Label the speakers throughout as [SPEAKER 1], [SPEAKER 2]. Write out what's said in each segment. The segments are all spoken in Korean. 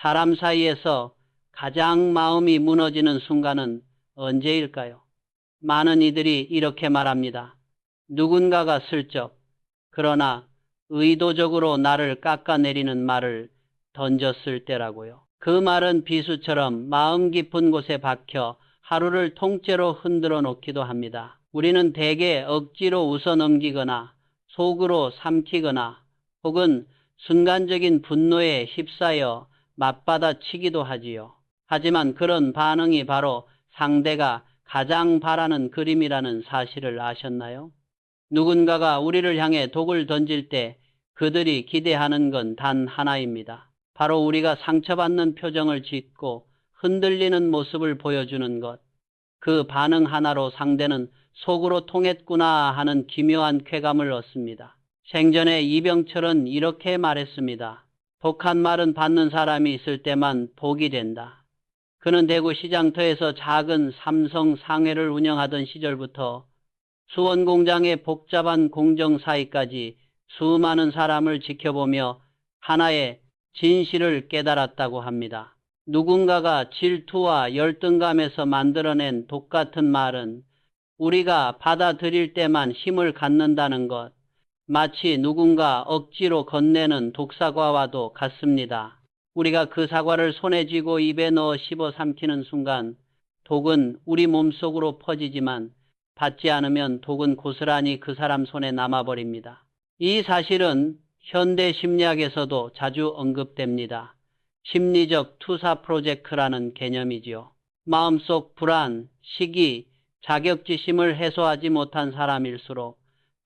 [SPEAKER 1] 사람 사이에서 가장 마음이 무너지는 순간은 언제일까요? 많은 이들이 이렇게 말합니다. 누군가가 슬쩍, 그러나 의도적으로 나를 깎아내리는 말을 던졌을 때라고요. 그 말은 비수처럼 마음 깊은 곳에 박혀 하루를 통째로 흔들어 놓기도 합니다. 우리는 대개 억지로 웃어넘기거나 속으로 삼키거나 혹은 순간적인 분노에 휩싸여 맞받아치기도 하지요. 하지만 그런 반응이 바로 상대가 가장 바라는 그림이라는 사실을 아셨나요? 누군가가 우리를 향해 독을 던질 때 그들이 기대하는 건 단 하나입니다. 바로 우리가 상처받는 표정을 짓고 흔들리는 모습을 보여주는 것. 그 반응 하나로 상대는 속으로 통했구나 하는 기묘한 쾌감을 얻습니다. 생전에 이병철은 이렇게 말했습니다. 독한 말은 받는 사람이 있을 때만 복이 된다. 그는 대구 시장터에서 작은 삼성 상회를 운영하던 시절부터 수원 공장의 복잡한 공정 사이까지 수많은 사람을 지켜보며 하나의 진실을 깨달았다고 합니다. 누군가가 질투와 열등감에서 만들어낸 독 같은 말은 우리가 받아들일 때만 힘을 갖는다는 것, 마치 누군가 억지로 건네는 독사과와도 같습니다. 우리가 그 사과를 손에 쥐고 입에 넣어 씹어 삼키는 순간 독은 우리 몸속으로 퍼지지만 받지 않으면 독은 고스란히 그 사람 손에 남아버립니다. 이 사실은 현대 심리학에서도 자주 언급됩니다. 심리적 투사 프로젝트라는 개념이지요. 마음속 불안, 시기, 자격지심을 해소하지 못한 사람일수록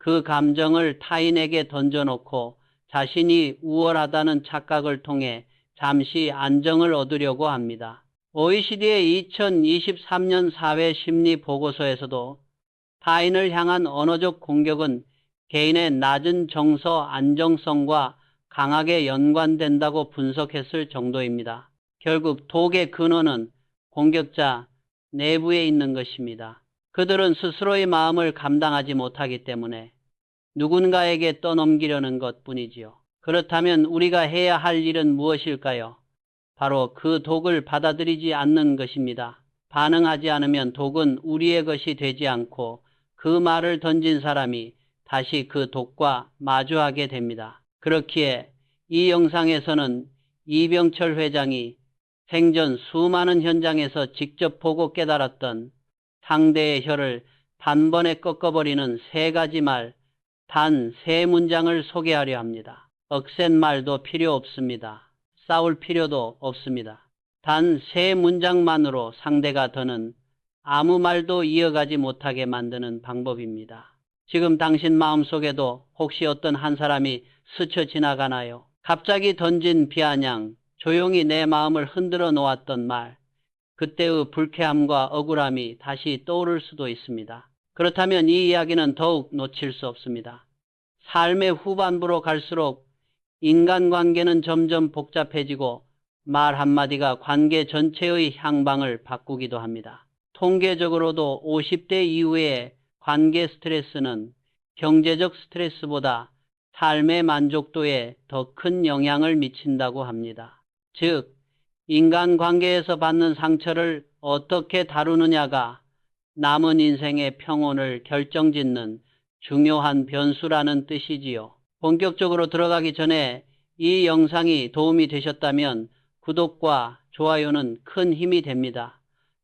[SPEAKER 1] 그 감정을 타인에게 던져놓고 자신이 우월하다는 착각을 통해 잠시 안정을 얻으려고 합니다. OECD의 2023년 사회심리보고서에서도 타인을 향한 언어적 공격은 개인의 낮은 정서 안정성과 강하게 연관된다고 분석했을 정도입니다. 결국 독의 근원은 공격자 내부에 있는 것입니다. 그들은 스스로의 마음을 감당하지 못하기 때문에 누군가에게 떠넘기려는 것뿐이지요. 그렇다면 우리가 해야 할 일은 무엇일까요? 바로 그 독을 받아들이지 않는 것입니다. 반응하지 않으면 독은 우리의 것이 되지 않고 그 말을 던진 사람이 다시 그 독과 마주하게 됩니다. 그렇기에 이 영상에서는 이병철 회장이 생전 수많은 현장에서 직접 보고 깨달았던 상대의 혀를 단번에 꺾어버리는 세 가지 말, 단 세 문장을 소개하려 합니다. 억센 말도 필요 없습니다. 싸울 필요도 없습니다. 단 세 문장만으로 상대가 더는 아무 말도 이어가지 못하게 만드는 방법입니다. 지금 당신 마음속에도 혹시 어떤 한 사람이 스쳐 지나가나요? 갑자기 던진 비아냥, 조용히 내 마음을 흔들어 놓았던 말, 그때의 불쾌함과 억울함이 다시 떠오를 수도 있습니다. 그렇다면 이 이야기는 더욱 놓칠 수 없습니다. 삶의 후반부로 갈수록 인간관계는 점점 복잡해지고 말 한마디가 관계 전체의 향방을 바꾸기도 합니다. 통계적으로도 50대 이후의 관계 스트레스는 경제적 스트레스보다 삶의 만족도에 더 큰 영향을 미친다고 합니다. 즉, 인간관계에서 받는 상처를 어떻게 다루느냐가 남은 인생의 평온을 결정짓는 중요한 변수라는 뜻이지요. 본격적으로 들어가기 전에 이 영상이 도움이 되셨다면 구독과 좋아요는 큰 힘이 됩니다.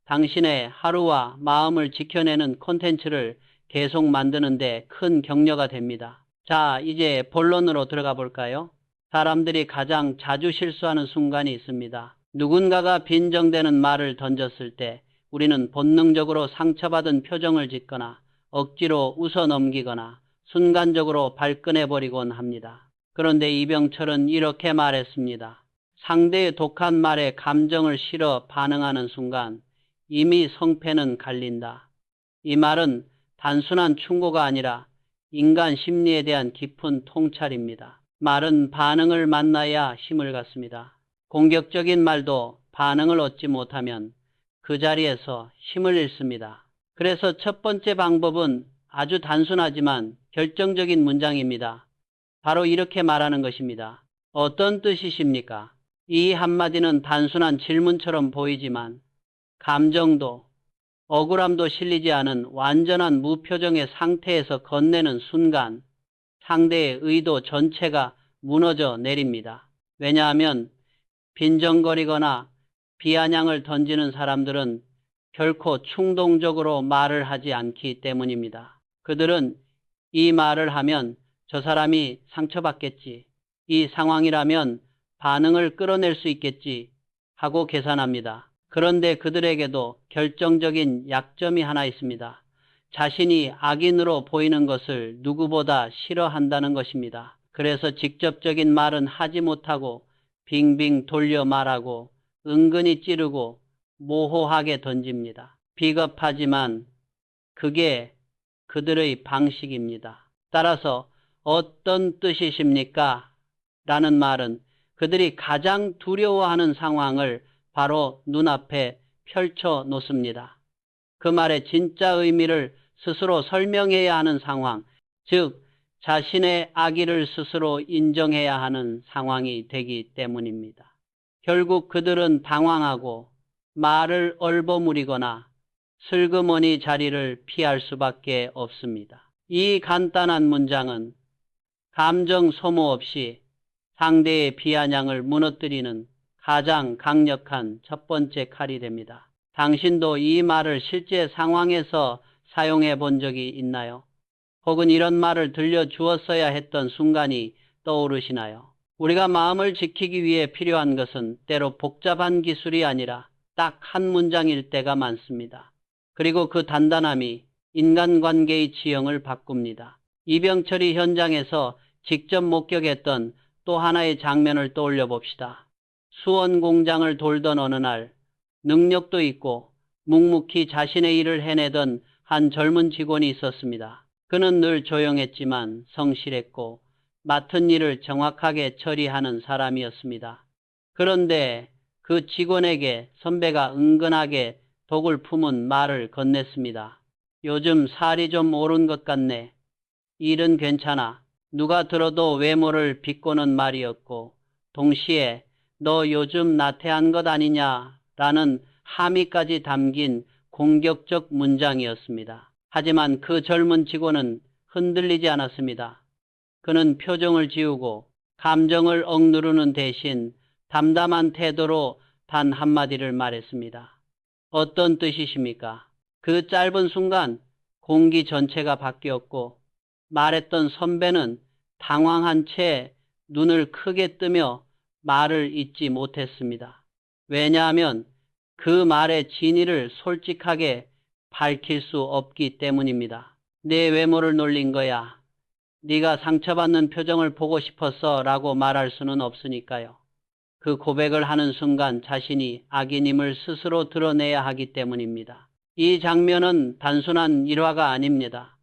[SPEAKER 1] 당신의 하루와 마음을 지켜내는 콘텐츠를 계속 만드는데 큰 격려가 됩니다. 자, 이제 본론으로 들어가 볼까요? 사람들이 가장 자주 실수하는 순간이 있습니다. 누군가가 빈정대는 말을 던졌을 때 우리는 본능적으로 상처받은 표정을 짓거나 억지로 웃어넘기거나 순간적으로 발끈해버리곤 합니다. 그런데 이병철은 이렇게 말했습니다. 상대의 독한 말에 감정을 실어 반응하는 순간 이미 성패는 갈린다. 이 말은 단순한 충고가 아니라 인간 심리에 대한 깊은 통찰입니다. 말은 반응을 만나야 힘을 갖습니다. 공격적인 말도 반응을 얻지 못하면 그 자리에서 힘을 잃습니다. 그래서 첫 번째 방법은 아주 단순하지만 결정적인 문장입니다. 바로 이렇게 말하는 것입니다. 어떤 뜻이십니까? 이 한마디는 단순한 질문처럼 보이지만 감정도 억울함도 실리지 않은 완전한 무표정의 상태에서 건네는 순간 상대의 의도 전체가 무너져 내립니다. 왜냐하면 빈정거리거나 비아냥을 던지는 사람들은 결코 충동적으로 말을 하지 않기 때문입니다. 그들은 이 말을 하면 저 사람이 상처받겠지, 이 상황이라면 반응을 끌어낼 수 있겠지 하고 계산합니다. 그런데 그들에게도 결정적인 약점이 하나 있습니다. 자신이 악인으로 보이는 것을 누구보다 싫어한다는 것입니다. 그래서 직접적인 말은 하지 못하고 빙빙 돌려 말하고 은근히 찌르고 모호하게 던집니다. 비겁하지만 그게 그들의 방식입니다. 따라서 어떤 뜻이십니까? 라는 말은 그들이 가장 두려워하는 상황을 바로 눈앞에 펼쳐 놓습니다. 그 말의 진짜 의미를 스스로 설명해야 하는 상황, 즉 자신의 악의를 스스로 인정해야 하는 상황이 되기 때문입니다. 결국 그들은 당황하고 말을 얼버무리거나 슬그머니 자리를 피할 수밖에 없습니다. 이 간단한 문장은 감정 소모 없이 상대의 비아냥을 무너뜨리는 가장 강력한 첫 번째 칼이 됩니다. 당신도 이 말을 실제 상황에서 사용해 본 적이 있나요? 혹은 이런 말을 들려주었어야 했던 순간이 떠오르시나요? 우리가 마음을 지키기 위해 필요한 것은 때로 복잡한 기술이 아니라 딱 한 문장일 때가 많습니다. 그리고 그 단단함이 인간관계의 지형을 바꿉니다. 이병철이 현장에서 직접 목격했던 또 하나의 장면을 떠올려 봅시다. 수원 공장을 돌던 어느 날 능력도 있고 묵묵히 자신의 일을 해내던 한 젊은 직원이 있었습니다. 그는 늘 조용했지만 성실했고 맡은 일을 정확하게 처리하는 사람이었습니다. 그런데 그 직원에게 선배가 은근하게 독을 품은 말을 건넸습니다. 요즘 살이 좀 오른 것 같네. 일은 괜찮아. 누가 들어도 외모를 비꼬는 말이었고 동시에 너 요즘 나태한 것 아니냐 라는 함의까지 담긴 공격적 문장이었습니다. 하지만 그 젊은 직원은 흔들리지 않았습니다. 그는 표정을 지우고 감정을 억누르는 대신 담담한 태도로 단 한마디를 말했습니다. 어떤 뜻이십니까? 그 짧은 순간 공기 전체가 바뀌었고 말했던 선배는 당황한 채 눈을 크게 뜨며 말을 잇지 못했습니다. 왜냐하면 그 말의 진위를 솔직하게 밝힐 수 없기 때문입니다. 내 외모를 놀린 거야. 네가 상처받는 표정을 보고 싶었어 라고 말할 수는 없으니까요. 그 고백을 하는 순간 자신이 악인임을 스스로 드러내야 하기 때문입니다. 이 장면은 단순한 일화가 아닙니다.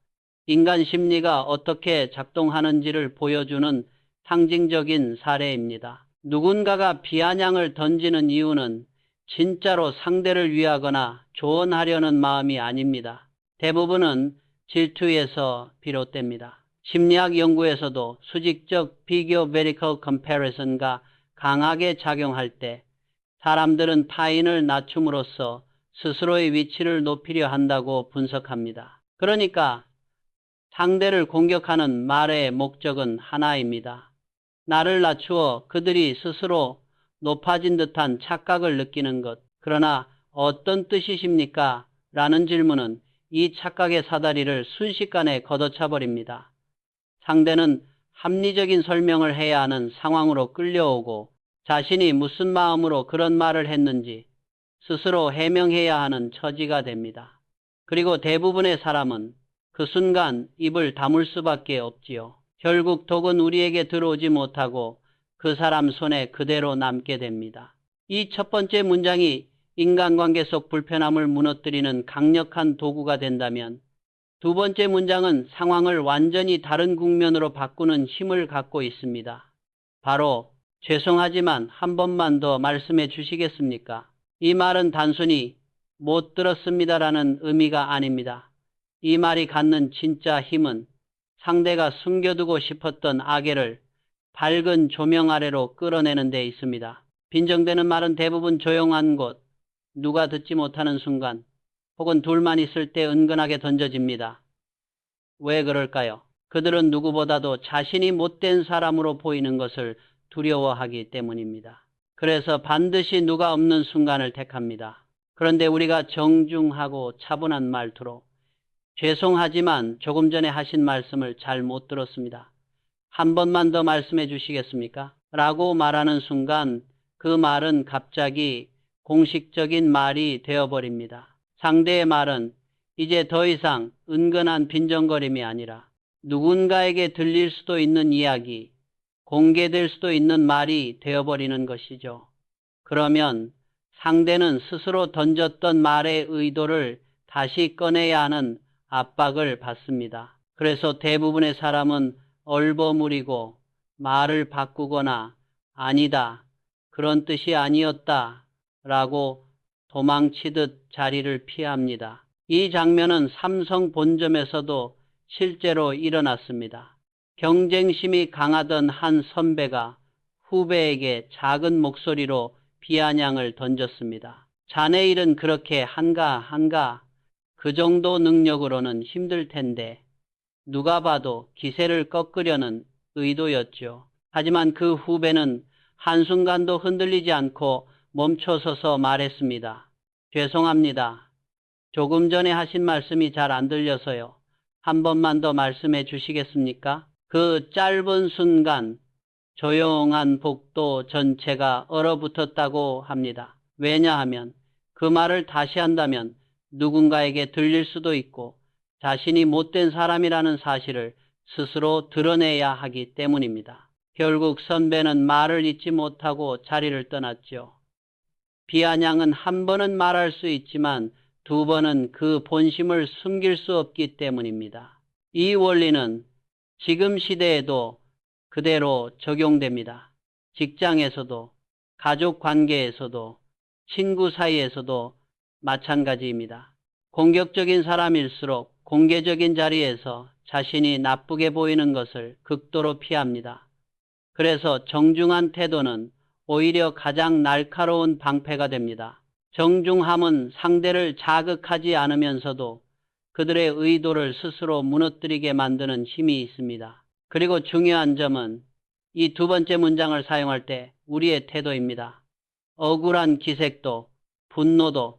[SPEAKER 1] 인간 심리가 어떻게 작동하는지를 보여주는 상징적인 사례입니다. 누군가가 비아냥을 던지는 이유는 진짜로 상대를 위하거나 조언하려는 마음이 아닙니다. 대부분은 질투에서 비롯됩니다. 심리학 연구에서도 수직적 비교 베리컬 컴패리선과 강하게 작용할 때 사람들은 타인을 낮춤으로써 스스로의 위치를 높이려 한다고 분석합니다. 그러니까 상대를 공격하는 말의 목적은 하나입니다. 나를 낮추어 그들이 스스로 높아진 듯한 착각을 느끼는 것. 그러나 어떤 뜻이십니까? 라는 질문은 이 착각의 사다리를 순식간에 걷어차버립니다. 상대는 합리적인 설명을 해야 하는 상황으로 끌려오고 자신이 무슨 마음으로 그런 말을 했는지 스스로 해명해야 하는 처지가 됩니다. 그리고 대부분의 사람은 그 순간 입을 다물 수밖에 없지요. 결국 독은 우리에게 들어오지 못하고 그 사람 손에 그대로 남게 됩니다. 이 첫 번째 문장이 인간관계 속 불편함을 무너뜨리는 강력한 도구가 된다면 두 번째 문장은 상황을 완전히 다른 국면으로 바꾸는 힘을 갖고 있습니다. 바로 죄송하지만 한 번만 더 말씀해 주시겠습니까? 이 말은 단순히 못 들었습니다라는 의미가 아닙니다. 이 말이 갖는 진짜 힘은 상대가 숨겨두고 싶었던 악의를 밝은 조명 아래로 끌어내는 데 있습니다. 빈정대는 말은 대부분 조용한 곳, 누가 듣지 못하는 순간, 혹은 둘만 있을 때 은근하게 던져집니다. 왜 그럴까요? 그들은 누구보다도 자신이 못된 사람으로 보이는 것을 두려워하기 때문입니다. 그래서 반드시 누가 없는 순간을 택합니다. 그런데 우리가 정중하고 차분한 말투로 죄송하지만 조금 전에 하신 말씀을 잘 못 들었습니다. 한 번만 더 말씀해 주시겠습니까? 라고 말하는 순간 그 말은 갑자기 공식적인 말이 되어버립니다. 상대의 말은 이제 더 이상 은근한 빈정거림이 아니라 누군가에게 들릴 수도 있는 이야기, 공개될 수도 있는 말이 되어버리는 것이죠. 그러면 상대는 스스로 던졌던 말의 의도를 다시 꺼내야 하는 압박을 받습니다. 그래서 대부분의 사람은 얼버무리고 말을 바꾸거나 아니다, 그런 뜻이 아니었다 라고 도망치듯 자리를 피합니다. 이 장면은 삼성 본점에서도 실제로 일어났습니다. 경쟁심이 강하던 한 선배가 후배에게 작은 목소리로 비아냥을 던졌습니다. 자네 일은 그렇게 한가 그 정도 능력으로는 힘들 텐데 누가 봐도 기세를 꺾으려는 의도였죠. 하지만 그 후배는 한순간도 흔들리지 않고 멈춰서서 말했습니다. 죄송합니다. 조금 전에 하신 말씀이 잘 안 들려서요. 한 번만 더 말씀해 주시겠습니까? 그 짧은 순간 조용한 복도 전체가 얼어붙었다고 합니다. 왜냐하면 그 말을 다시 한다면 누군가에게 들릴 수도 있고 자신이 못된 사람이라는 사실을 스스로 드러내야 하기 때문입니다. 결국 선배는 말을 잇지 못하고 자리를 떠났죠. 비아냥은 한 번은 말할 수 있지만 두 번은 그 본심을 숨길 수 없기 때문입니다. 이 원리는 지금 시대에도 그대로 적용됩니다. 직장에서도, 가족 관계에서도, 친구 사이에서도 마찬가지입니다. 공격적인 사람일수록 공개적인 자리에서 자신이 나쁘게 보이는 것을 극도로 피합니다. 그래서 정중한 태도는 오히려 가장 날카로운 방패가 됩니다. 정중함은 상대를 자극하지 않으면서도 그들의 의도를 스스로 무너뜨리게 만드는 힘이 있습니다. 그리고 중요한 점은 이 두 번째 문장을 사용할 때 우리의 태도입니다. 억울한 기색도 분노도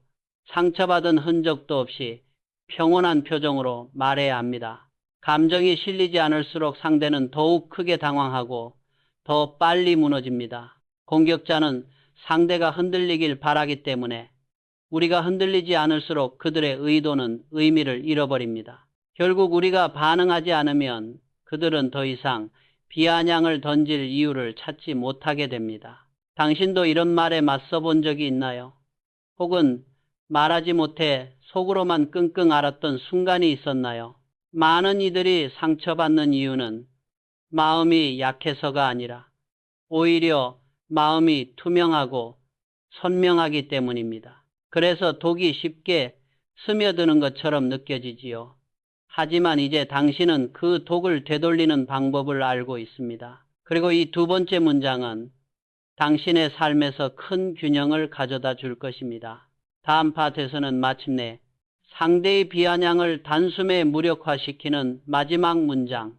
[SPEAKER 1] 상처받은 흔적도 없이 평온한 표정으로 말해야 합니다. 감정이 실리지 않을수록 상대는 더욱 크게 당황하고 더 빨리 무너집니다. 공격자는 상대가 흔들리길 바라기 때문에 우리가 흔들리지 않을수록 그들의 의도는 의미를 잃어버립니다. 결국 우리가 반응하지 않으면 그들은 더 이상 비아냥을 던질 이유를 찾지 못하게 됩니다. 당신도 이런 말에 맞서 본 적이 있나요? 혹은 말하지 못해 속으로만 끙끙 앓았던 순간이 있었나요? 많은 이들이 상처받는 이유는 마음이 약해서가 아니라 오히려 마음이 투명하고 선명하기 때문입니다. 그래서 독이 쉽게 스며드는 것처럼 느껴지지요. 하지만 이제 당신은 그 독을 되돌리는 방법을 알고 있습니다. 그리고 이 두 번째 문장은 당신의 삶에서 큰 균형을 가져다 줄 것입니다. 다음 파트에서는 마침내 상대의 비아냥을 단숨에 무력화시키는 마지막 문장,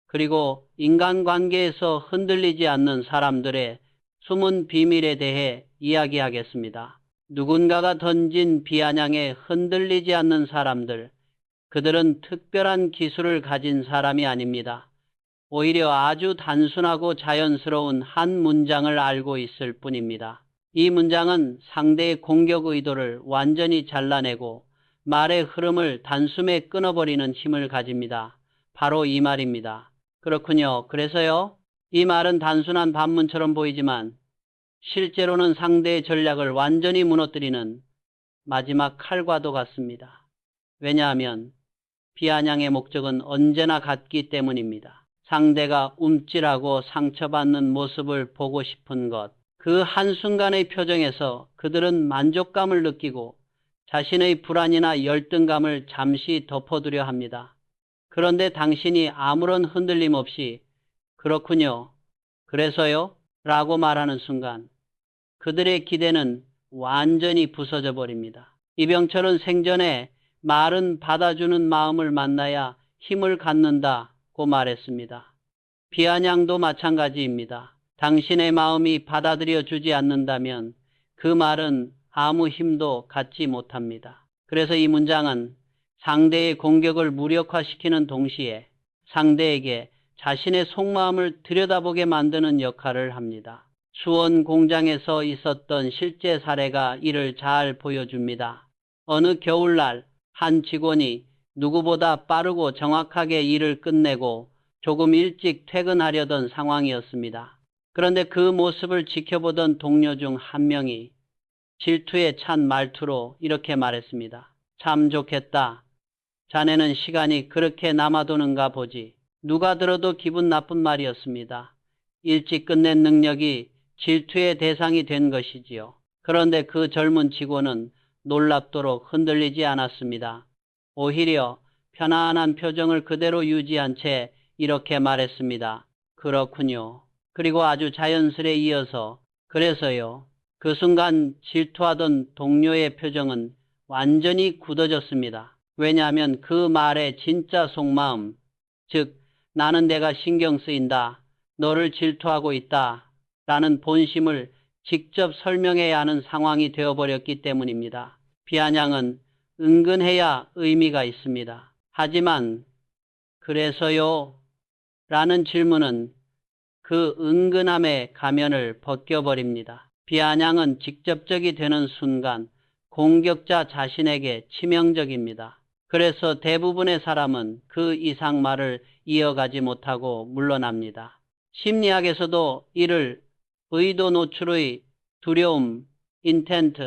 [SPEAKER 1] 그리고 인간관계에서 흔들리지 않는 사람들의 숨은 비밀에 대해 이야기하겠습니다. 누군가가 던진 비아냥에 흔들리지 않는 사람들, 그들은 특별한 기술을 가진 사람이 아닙니다. 오히려 아주 단순하고 자연스러운 한 문장을 알고 있을 뿐입니다. 이 문장은 상대의 공격 의도를 완전히 잘라내고 말의 흐름을 단숨에 끊어버리는 힘을 가집니다. 바로 이 말입니다. 그렇군요. 그래서요? 이 말은 단순한 반문처럼 보이지만 실제로는 상대의 전략을 완전히 무너뜨리는 마지막 칼과도 같습니다. 왜냐하면 비아냥의 목적은 언제나 같기 때문입니다. 상대가 움찔하고 상처받는 모습을 보고 싶은 것, 그 한순간의 표정에서 그들은 만족감을 느끼고 자신의 불안이나 열등감을 잠시 덮어두려 합니다. 그런데 당신이 아무런 흔들림 없이 그렇군요. 그래서요? 라고 말하는 순간 그들의 기대는 완전히 부서져 버립니다. 이병철은 생전에 말은 받아주는 마음을 만나야 힘을 갖는다고 말했습니다. 비아냥도 마찬가지입니다. 당신의 마음이 받아들여 주지 않는다면 그 말은 아무 힘도 갖지 못합니다. 그래서 이 문장은 상대의 공격을 무력화시키는 동시에 상대에게 자신의 속마음을 들여다보게 만드는 역할을 합니다. 수원 공장에서 있었던 실제 사례가 이를 잘 보여줍니다. 어느 겨울날 한 직원이 누구보다 빠르고 정확하게 일을 끝내고 조금 일찍 퇴근하려던 상황이었습니다. 그런데 그 모습을 지켜보던 동료 중 한 명이 질투에 찬 말투로 이렇게 말했습니다. 참 좋겠다. 자네는 시간이 그렇게 남아도는가 보지. 누가 들어도 기분 나쁜 말이었습니다. 일찍 끝낸 능력이 질투의 대상이 된 것이지요. 그런데 그 젊은 직원은 놀랍도록 흔들리지 않았습니다. 오히려 편안한 표정을 그대로 유지한 채 이렇게 말했습니다. 그렇군요. 그리고 아주 자연스레 이어서 그래서요. 그 순간 질투하던 동료의 표정은 완전히 굳어졌습니다. 왜냐하면 그 말의 진짜 속마음, 즉 나는 내가 신경 쓰인다, 너를 질투하고 있다 라는 본심을 직접 설명해야 하는 상황이 되어버렸기 때문입니다. 비아냥은 은근해야 의미가 있습니다. 하지만 그래서요? 라는 질문은 그 은근함의 가면을 벗겨버립니다. 비아냥은 직접적이 되는 순간 공격자 자신에게 치명적입니다. 그래서 대부분의 사람은 그 이상 말을 이어가지 못하고 물러납니다. 심리학에서도 이를 의도 노출의 두려움, intent,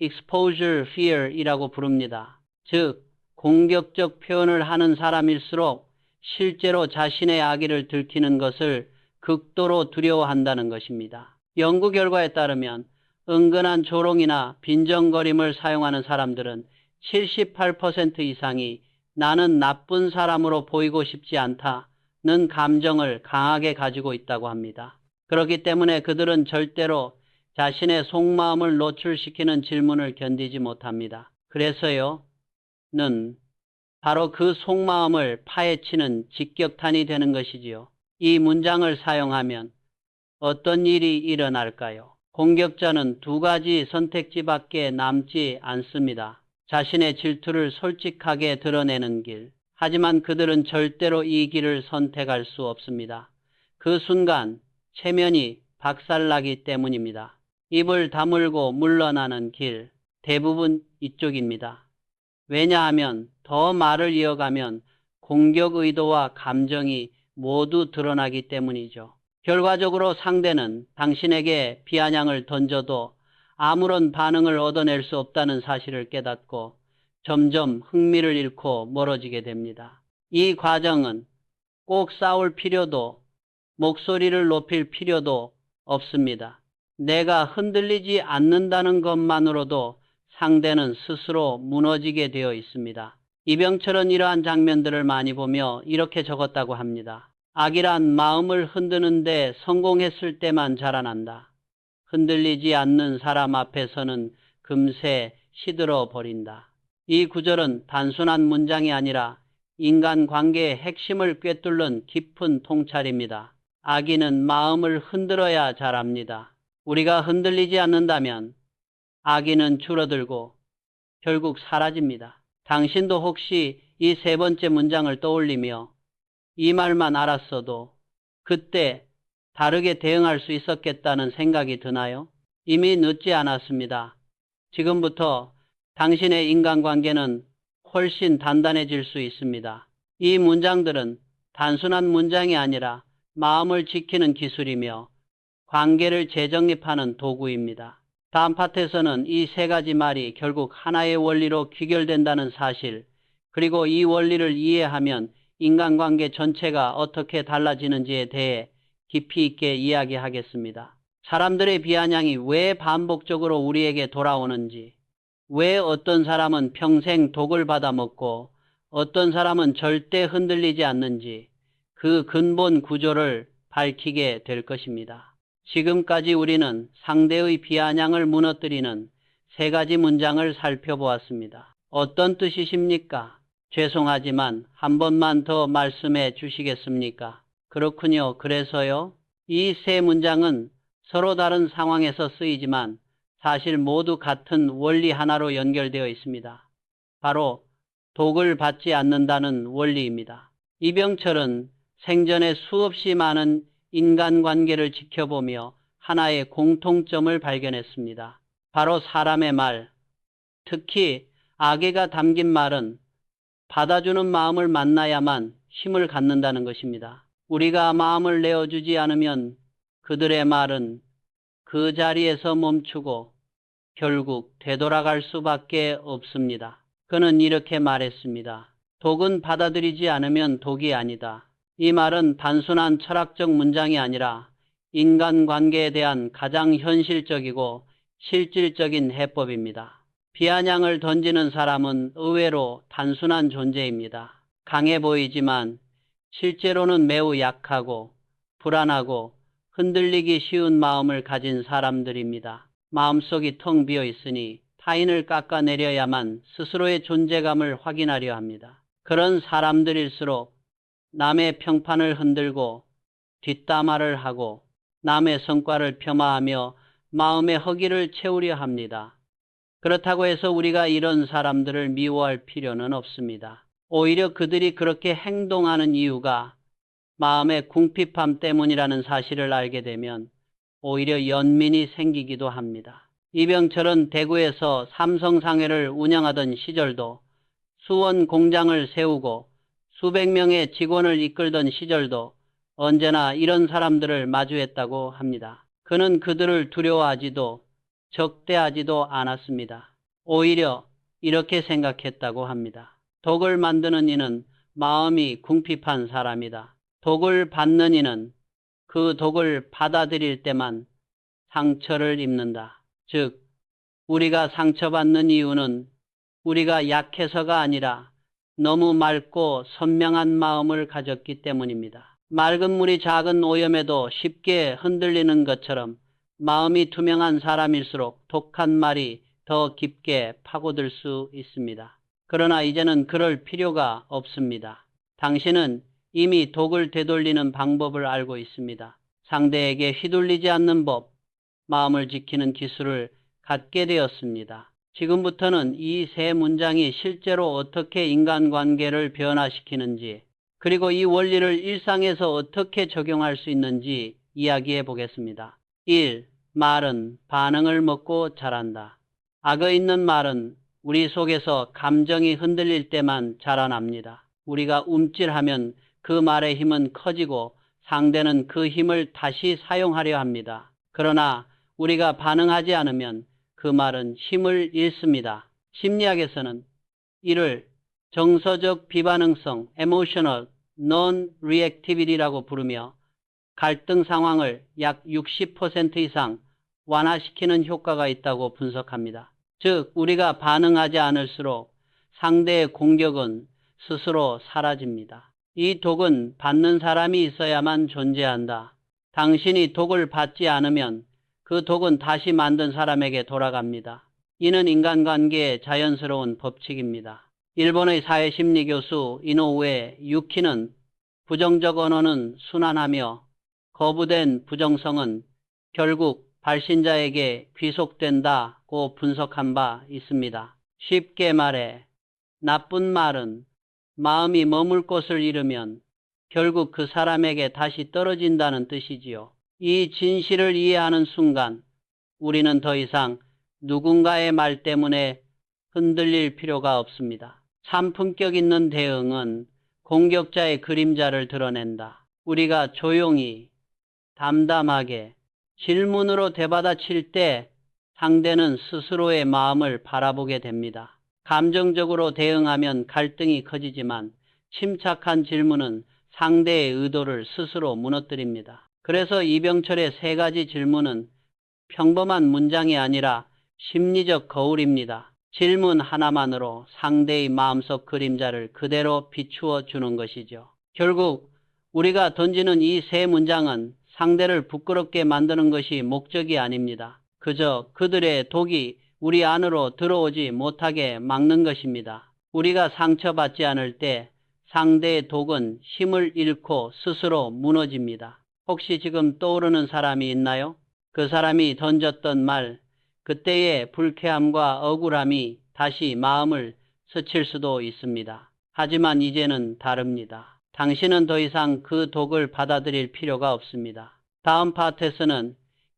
[SPEAKER 1] exposure fear 이라고 부릅니다. 즉, 공격적 표현을 하는 사람일수록 실제로 자신의 악의를 들키는 것을 극도로 두려워한다는 것입니다. 연구 결과에 따르면 은근한 조롱이나 빈정거림을 사용하는 사람들은 78% 이상이 나는 나쁜 사람으로 보이고 싶지 않다는 감정을 강하게 가지고 있다고 합니다. 그렇기 때문에 그들은 절대로 자신의 속마음을 노출시키는 질문을 견디지 못합니다. 그래서요, 는 바로 그 속마음을 파헤치는 직격탄이 되는 것이지요. 이 문장을 사용하면 어떤 일이 일어날까요? 공격자는 두 가지 선택지밖에 남지 않습니다. 자신의 질투를 솔직하게 드러내는 길. 하지만 그들은 절대로 이 길을 선택할 수 없습니다. 그 순간 체면이 박살나기 때문입니다. 입을 다물고 물러나는 길. 대부분 이쪽입니다. 왜냐하면 더 말을 이어가면 공격 의도와 감정이 모두 드러나기 때문이죠. 결과적으로 상대는 당신에게 비아냥을 던져도 아무런 반응을 얻어낼 수 없다는 사실을 깨닫고 점점 흥미를 잃고 멀어지게 됩니다. 이 과정은 꼭 싸울 필요도 목소리를 높일 필요도 없습니다. 내가 흔들리지 않는다는 것만으로도 상대는 스스로 무너지게 되어 있습니다. 이병철은 이러한 장면들을 많이 보며 이렇게 적었다고 합니다. 악이란 마음을 흔드는데 성공했을 때만 자라난다. 흔들리지 않는 사람 앞에서는 금세 시들어 버린다. 이 구절은 단순한 문장이 아니라 인간관계의 핵심을 꿰뚫는 깊은 통찰입니다. 악인은 마음을 흔들어야 자랍니다. 우리가 흔들리지 않는다면 악인은 줄어들고 결국 사라집니다. 당신도 혹시 이 세 번째 문장을 떠올리며 이 말만 알았어도 그때 다르게 대응할 수 있었겠다는 생각이 드나요? 이미 늦지 않았습니다. 지금부터 당신의 인간관계는 훨씬 단단해질 수 있습니다. 이 문장들은 단순한 문장이 아니라 마음을 지키는 기술이며 관계를 재정립하는 도구입니다. 다음 파트에서는 이 세 가지 말이 결국 하나의 원리로 귀결된다는 사실, 그리고 이 원리를 이해하면 인간관계 전체가 어떻게 달라지는지에 대해 깊이 있게 이야기하겠습니다. 사람들의 비아냥이 왜 반복적으로 우리에게 돌아오는지, 왜 어떤 사람은 평생 독을 받아먹고 어떤 사람은 절대 흔들리지 않는지 그 근본 구조를 밝히게 될 것입니다. 지금까지 우리는 상대의 비아냥을 무너뜨리는 세 가지 문장을 살펴보았습니다. 어떤 뜻이십니까? 죄송하지만 한 번만 더 말씀해 주시겠습니까? 그렇군요. 그래서요? 이 세 문장은 서로 다른 상황에서 쓰이지만 사실 모두 같은 원리 하나로 연결되어 있습니다. 바로 독을 받지 않는다는 원리입니다. 이병철은 생전에 수없이 많은 인간관계를 지켜보며 하나의 공통점을 발견했습니다. 바로 사람의 말, 특히 악의가 담긴 말은 받아주는 마음을 만나야만 힘을 갖는다는 것입니다. 우리가 마음을 내어주지 않으면 그들의 말은 그 자리에서 멈추고 결국 되돌아갈 수밖에 없습니다. 그는 이렇게 말했습니다. 독은 받아들이지 않으면 독이 아니다. 이 말은 단순한 철학적 문장이 아니라 인간관계에 대한 가장 현실적이고 실질적인 해법입니다. 비아냥을 던지는 사람은 의외로 단순한 존재입니다. 강해 보이지만 실제로는 매우 약하고 불안하고 흔들리기 쉬운 마음을 가진 사람들입니다. 마음속이 텅 비어 있으니 타인을 깎아내려야만 스스로의 존재감을 확인하려 합니다. 그런 사람들일수록 남의 평판을 흔들고 뒷담화를 하고 남의 성과를 폄하하며 마음의 허기를 채우려 합니다. 그렇다고 해서 우리가 이런 사람들을 미워할 필요는 없습니다. 오히려 그들이 그렇게 행동하는 이유가 마음의 궁핍함 때문이라는 사실을 알게 되면 오히려 연민이 생기기도 합니다. 이병철은 대구에서 삼성상회를 운영하던 시절도 수원 공장을 세우고 수백 명의 직원을 이끌던 시절도 언제나 이런 사람들을 마주했다고 합니다. 그는 그들을 두려워하지도 적대하지도 않았습니다. 오히려 이렇게 생각했다고 합니다. 독을 만드는 이는 마음이 궁핍한 사람이다. 독을 받는 이는 그 독을 받아들일 때만 상처를 입는다. 즉, 우리가 상처받는 이유는 우리가 약해서가 아니라 너무 맑고 선명한 마음을 가졌기 때문입니다. 맑은 물이 작은 오염에도 쉽게 흔들리는 것처럼 마음이 투명한 사람일수록 독한 말이 더 깊게 파고들 수 있습니다. 그러나 이제는 그럴 필요가 없습니다. 당신은 이미 독을 되돌리는 방법을 알고 있습니다. 상대에게 휘둘리지 않는 법, 마음을 지키는 기술을 갖게 되었습니다. 지금부터는 이 세 문장이 실제로 어떻게 인간관계를 변화시키는지, 그리고 이 원리를 일상에서 어떻게 적용할 수 있는지 이야기해 보겠습니다. 1. 말은 반응을 먹고 자란다. 악어 있는 말은 우리 속에서 감정이 흔들릴 때만 자라납니다. 우리가 움찔하면 그 말의 힘은 커지고 상대는 그 힘을 다시 사용하려 합니다. 그러나 우리가 반응하지 않으면 그 말은 힘을 잃습니다. 심리학에서는 이를 정서적 비반응성 (emotional non-reactivity라고 부르며 갈등 상황을 약 60% 이상 완화시키는 효과가 있다고 분석합니다. 즉, 우리가 반응하지 않을수록 상대의 공격은 스스로 사라집니다. 이 독은 받는 사람이 있어야만 존재한다. 당신이 독을 받지 않으면 그 독은 다시 만든 사람에게 돌아갑니다. 이는 인간관계의 자연스러운 법칙입니다. 일본의 사회심리 교수 이노우에 유키는 부정적 언어는 순환하며 거부된 부정성은 결국 발신자에게 귀속된다고 분석한 바 있습니다. 쉽게 말해 나쁜 말은 마음이 머물 곳을 잃으면 결국 그 사람에게 다시 떨어진다는 뜻이지요. 이 진실을 이해하는 순간 우리는 더 이상 누군가의 말 때문에 흔들릴 필요가 없습니다. 산품격 있는 대응은 공격자의 그림자를 드러낸다. 우리가 조용히 담담하게 질문으로 되받아칠 때 상대는 스스로의 마음을 바라보게 됩니다. 감정적으로 대응하면 갈등이 커지지만 침착한 질문은 상대의 의도를 스스로 무너뜨립니다. 그래서 이병철의 세 가지 질문은 평범한 문장이 아니라 심리적 거울입니다. 질문 하나만으로 상대의 마음속 그림자를 그대로 비추어 주는 것이죠. 결국 우리가 던지는 이 세 문장은 상대를 부끄럽게 만드는 것이 목적이 아닙니다. 그저 그들의 독이 우리 안으로 들어오지 못하게 막는 것입니다. 우리가 상처받지 않을 때 상대의 독은 힘을 잃고 스스로 무너집니다. 혹시 지금 떠오르는 사람이 있나요? 그 사람이 던졌던 말, 그때의 불쾌함과 억울함이 다시 마음을 스칠 수도 있습니다. 하지만 이제는 다릅니다. 당신은 더 이상 그 독을 받아들일 필요가 없습니다. 다음 파트에서는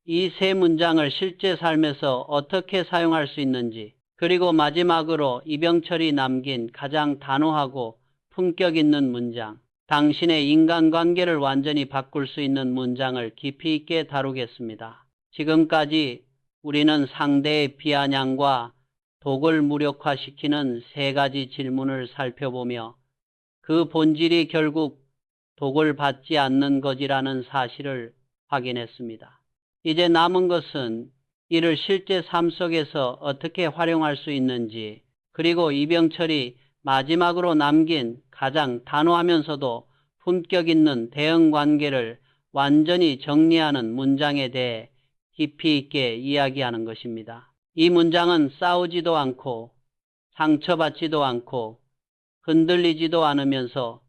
[SPEAKER 1] 이 세 문장을 실제 삶에서 어떻게 사용할 수 있는지, 그리고 마지막으로 이병철이 남긴 가장 단호하고 품격 있는 문장, 당신의 인간관계를 완전히 바꿀 수 있는 문장을 깊이 있게 다루겠습니다. 지금까지 우리는 상대의 비아냥과 독을 무력화시키는 세 가지 질문을 살펴보며 그 본질이 결국 독을 받지 않는 것이라는 사실을 확인했습니다. 이제 남은 것은 이를 실제 삶 속에서 어떻게 활용할 수 있는지, 그리고 이병철이 마지막으로 남긴 가장 단호하면서도 품격 있는 대응 관계를 완전히 정리하는 문장에 대해 깊이 있게 이야기하는 것입니다. 이 문장은 싸우지도 않고 상처받지도 않고 흔들리지도 않으면서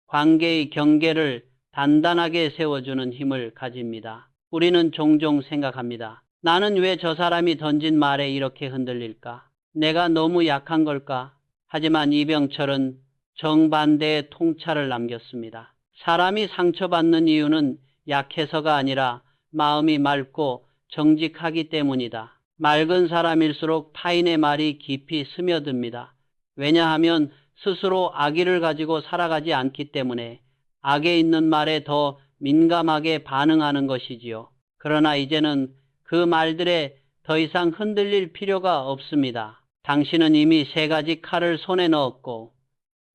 [SPEAKER 1] 관계의 경계를 단단하게 세워주는 힘을 가집니다. 우리는 종종 생각합니다. 나는 왜 저 사람이 던진 말에 이렇게 흔들릴까? 내가 너무 약한 걸까? 하지만 이병철은 정반대의 통찰을 남겼습니다. 사람이 상처받는 이유는 약해서가 아니라 마음이 맑고 정직하기 때문이다. 맑은 사람일수록 타인의 말이 깊이 스며듭니다. 왜냐하면 스스로 악의를 가지고 살아가지 않기 때문에 악에 있는 말에 더 민감하게 반응하는 것이지요. 그러나 이제는 그 말들에 더 이상 흔들릴 필요가 없습니다. 당신은 이미 세 가지 칼을 손에 넣었고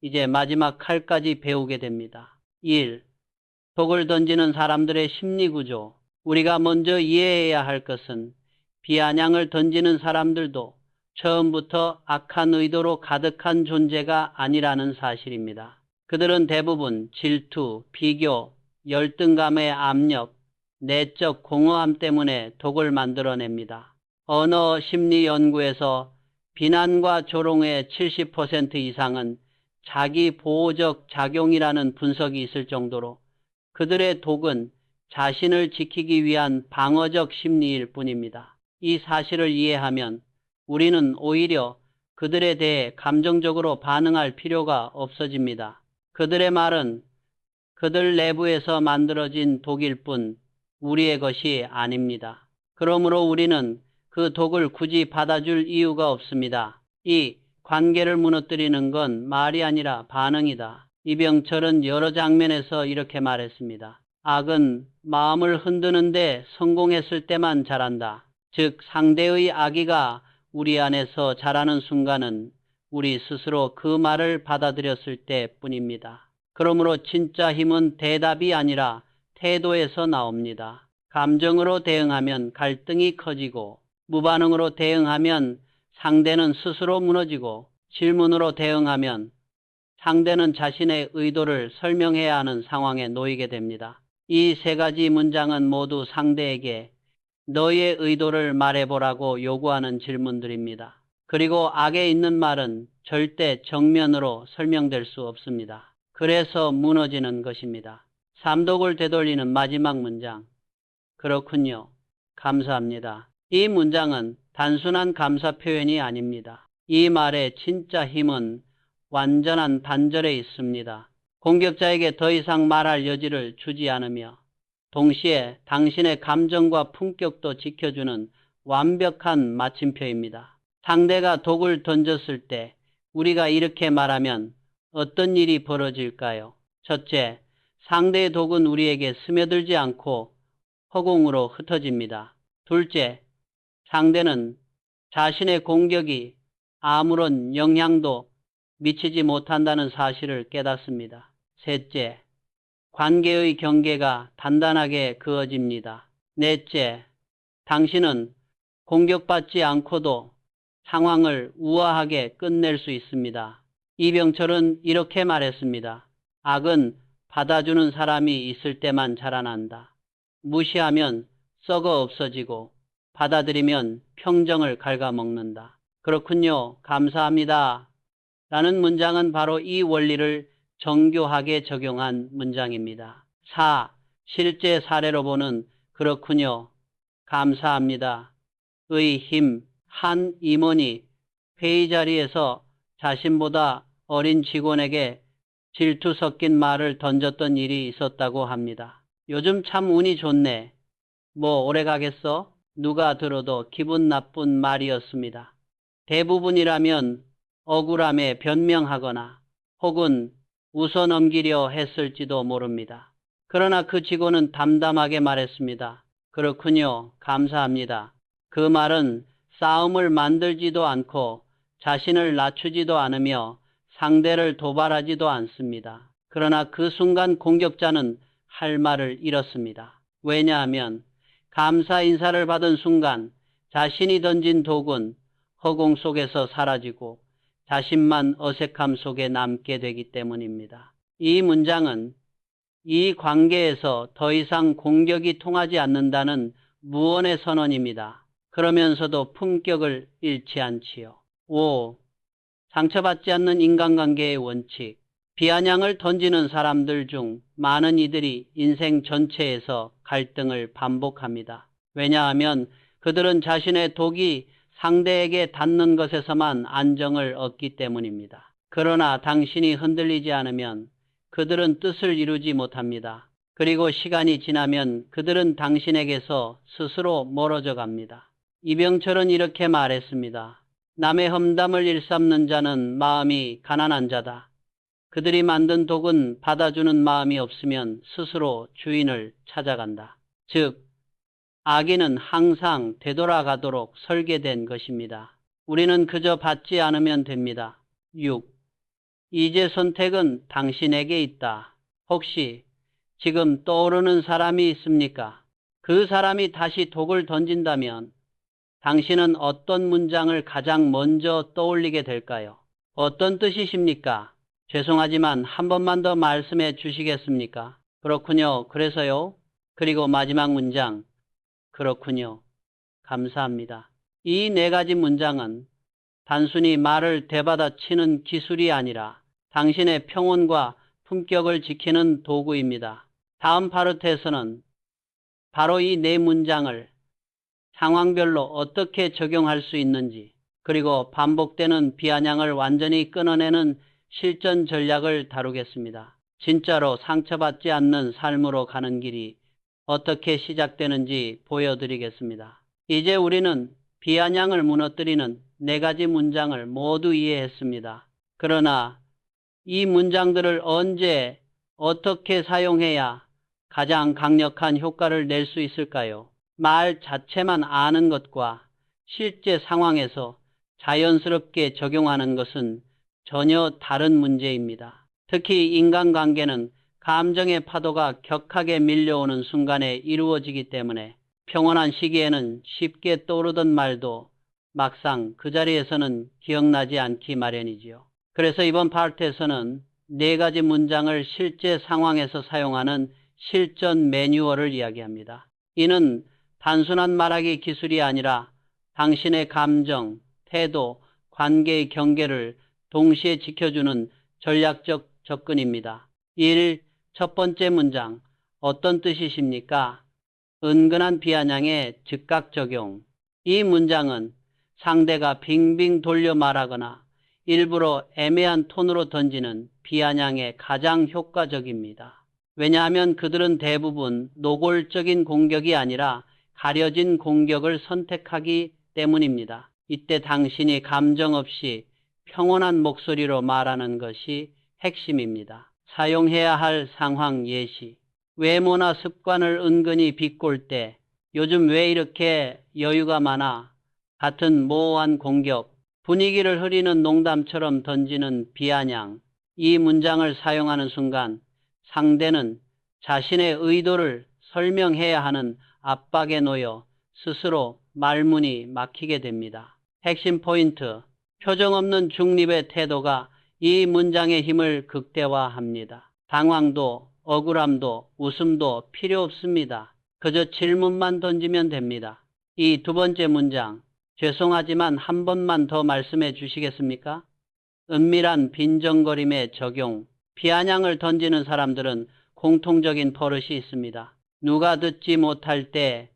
[SPEAKER 1] 이제 마지막 칼까지 배우게 됩니다. 1. 독을 던지는 사람들의 심리구조. 우리가 먼저 이해해야 할 것은 비아냥을 던지는 사람들도 처음부터 악한 의도로 가득한 존재가 아니라는 사실입니다. 그들은 대부분 질투, 비교, 열등감의 압력, 내적 공허함 때문에 독을 만들어냅니다. 언어 심리 연구에서 비난과 조롱의 70% 이상은 자기 보호적 작용이라는 분석이 있을 정도로 그들의 독은 자신을 지키기 위한 방어적 심리일 뿐입니다. 이 사실을 이해하면 우리는 오히려 그들에 대해 감정적으로 반응할 필요가 없어집니다. 그들의 말은 그들 내부에서 만들어진 독일 뿐 우리의 것이 아닙니다. 그러므로 우리는 그 독을 굳이 받아줄 이유가 없습니다. 이 관계를 무너뜨리는 건 말이 아니라 반응이다. 이병철은 여러 장면에서 이렇게 말했습니다. 악은 마음을 흔드는데 성공했을 때만 자란다. 즉 상대의 악의가 우리 안에서 자라는 순간은 우리 스스로 그 말을 받아들였을 때뿐입니다. 그러므로 진짜 힘은 대답이 아니라 태도에서 나옵니다. 감정으로 대응하면 갈등이 커지고 무반응으로 대응하면 상대는 스스로 무너지고 질문으로 대응하면 상대는 자신의 의도를 설명해야 하는 상황에 놓이게 됩니다. 이 세 가지 문장은 모두 상대에게 너의 의도를 말해보라고 요구하는 질문들입니다. 그리고 악에 있는 말은 절대 정면으로 설명될 수 없습니다. 그래서 무너지는 것입니다. 삼독을 되돌리는 마지막 문장. 그렇군요. 감사합니다. 이 문장은 단순한 감사 표현이 아닙니다. 이 말의 진짜 힘은 완전한 단절에 있습니다. 공격자에게 더 이상 말할 여지를 주지 않으며 동시에 당신의 감정과 품격도 지켜주는 완벽한 마침표입니다. 상대가 독을 던졌을 때 우리가 이렇게 말하면 어떤 일이 벌어질까요? 첫째, 상대의 독은 우리에게 스며들지 않고 허공으로 흩어집니다. 둘째, 상대는 자신의 공격이 아무런 영향도 미치지 못한다는 사실을 깨닫습니다. 셋째, 관계의 경계가 단단하게 그어집니다. 넷째, 당신은 공격받지 않고도 상황을 우아하게 끝낼 수 있습니다. 이병철은 이렇게 말했습니다. 악은 받아주는 사람이 있을 때만 자라난다. 무시하면 썩어 없어지고 받아들이면 평정을 갉아먹는다. 그렇군요. 감사합니다. 라는 문장은 바로 이 원리를 정교하게 적용한 문장입니다. 4. 실제 사례로 보는 그렇군요. 감사합니다. 의 힘. 한 임원이 회의 자리에서 자신보다 어린 직원에게 질투 섞인 말을 던졌던 일이 있었다고 합니다. 요즘 참 운이 좋네. 뭐 오래 가겠어? 누가 들어도 기분 나쁜 말이었습니다. 대부분이라면 억울함에 변명하거나 혹은 웃어넘기려 했을지도 모릅니다. 그러나 그 직원은 담담하게 말했습니다. 그렇군요. 감사합니다. 그 말은 싸움을 만들지도 않고 자신을 낮추지도 않으며 상대를 도발하지도 않습니다. 그러나 그 순간 공격자는 할 말을 잃었습니다. 왜냐하면 감사 인사를 받은 순간 자신이 던진 독은 허공 속에서 사라지고 자신만 어색함 속에 남게 되기 때문입니다. 이 문장은 이 관계에서 더 이상 공격이 통하지 않는다는 무언의 선언입니다. 그러면서도 품격을 잃지 않지요. 5. 상처받지 않는 인간관계의 원칙. 비아냥을 던지는 사람들 중 많은 이들이 인생 전체에서 갈등을 반복합니다. 왜냐하면 그들은 자신의 독이 상대에게 닿는 것에서만 안정을 얻기 때문입니다. 그러나 당신이 흔들리지 않으면 그들은 뜻을 이루지 못합니다. 그리고 시간이 지나면 그들은 당신에게서 스스로 멀어져 갑니다. 이병철은 이렇게 말했습니다. 남의 험담을 일삼는 자는 마음이 가난한 자다. 그들이 만든 독은 받아주는 마음이 없으면 스스로 주인을 찾아간다. 즉, 악인은 항상 되돌아가도록 설계된 것입니다. 우리는 그저 받지 않으면 됩니다. 6. 이제 선택은 당신에게 있다. 혹시 지금 떠오르는 사람이 있습니까? 그 사람이 다시 독을 던진다면 당신은 어떤 문장을 가장 먼저 떠올리게 될까요? 어떤 뜻이십니까? 죄송하지만 한 번만 더 말씀해 주시겠습니까? 그렇군요. 그래서요. 그리고 마지막 문장. 그렇군요. 감사합니다. 이 네 가지 문장은 단순히 말을 되받아치는 기술이 아니라 당신의 평온과 품격을 지키는 도구입니다. 다음 파트에서는 바로 이 네 문장을 상황별로 어떻게 적용할 수 있는지, 그리고 반복되는 비아냥을 완전히 끊어내는 실전 전략을 다루겠습니다. 진짜로 상처받지 않는 삶으로 가는 길이 어떻게 시작되는지 보여드리겠습니다. 이제 우리는 비아냥을 무너뜨리는 네 가지 문장을 모두 이해했습니다. 그러나 이 문장들을 언제 어떻게 사용해야 가장 강력한 효과를 낼 수 있을까요? 말 자체만 아는 것과 실제 상황에서 자연스럽게 적용하는 것은 전혀 다른 문제입니다. 특히 인간관계는 감정의 파도가 격하게 밀려오는 순간에 이루어지기 때문에 평온한 시기에는 쉽게 떠오르던 말도 막상 그 자리에서는 기억나지 않기 마련이지요. 그래서 이번 파트에서는 네 가지 문장을 실제 상황에서 사용하는 실전 매뉴얼을 이야기합니다. 이는 단순한 말하기 기술이 아니라 당신의 감정, 태도, 관계의 경계를 동시에 지켜주는 전략적 접근입니다. 1. 첫 번째 문장. 어떤 뜻이십니까? 은근한 비아냥의 즉각 적용. 이 문장은 상대가 빙빙 돌려 말하거나 일부러 애매한 톤으로 던지는 비아냥에 가장 효과적입니다. 왜냐하면 그들은 대부분 노골적인 공격이 아니라 가려진 공격을 선택하기 때문입니다. 이때 당신이 감정 없이 평온한 목소리로 말하는 것이 핵심입니다. 사용해야 할 상황 예시. 외모나 습관을 은근히 비꼴 때 요즘 왜 이렇게 여유가 많아? 같은 모호한 공격, 분위기를 흐리는 농담처럼 던지는 비아냥. 이 문장을 사용하는 순간 상대는 자신의 의도를 설명해야 하는 압박에 놓여 스스로 말문이 막히게 됩니다. 핵심 포인트. 표정 없는 중립의 태도가 이 문장의 힘을 극대화합니다. 당황도 억울함도 웃음도 필요 없습니다. 그저 질문만 던지면 됩니다. 이 두 번째 문장, 죄송하지만 한 번만 더 말씀해 주시겠습니까? 은밀한 빈정거림의 적용. 비아냥을 던지는 사람들은 공통적인 버릇이 있습니다. 누가 듣지 못할 때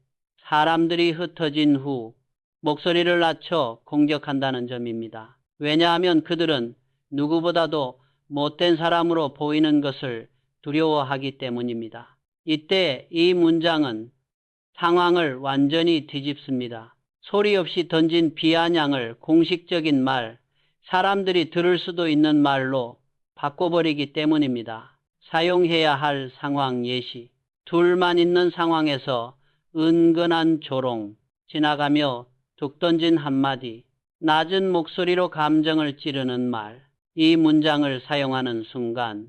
[SPEAKER 1] 사람들이 흩어진 후 목소리를 낮춰 공격한다는 점입니다. 왜냐하면 그들은 누구보다도 못된 사람으로 보이는 것을 두려워하기 때문입니다. 이때 이 문장은 상황을 완전히 뒤집습니다. 소리 없이 던진 비아냥을 공식적인 말, 사람들이 들을 수도 있는 말로 바꿔버리기 때문입니다. 사용해야 할 상황 예시. 둘만 있는 상황에서 은근한 조롱, 지나가며 툭 던진 한마디, 낮은 목소리로 감정을 찌르는 말. 이 문장을 사용하는 순간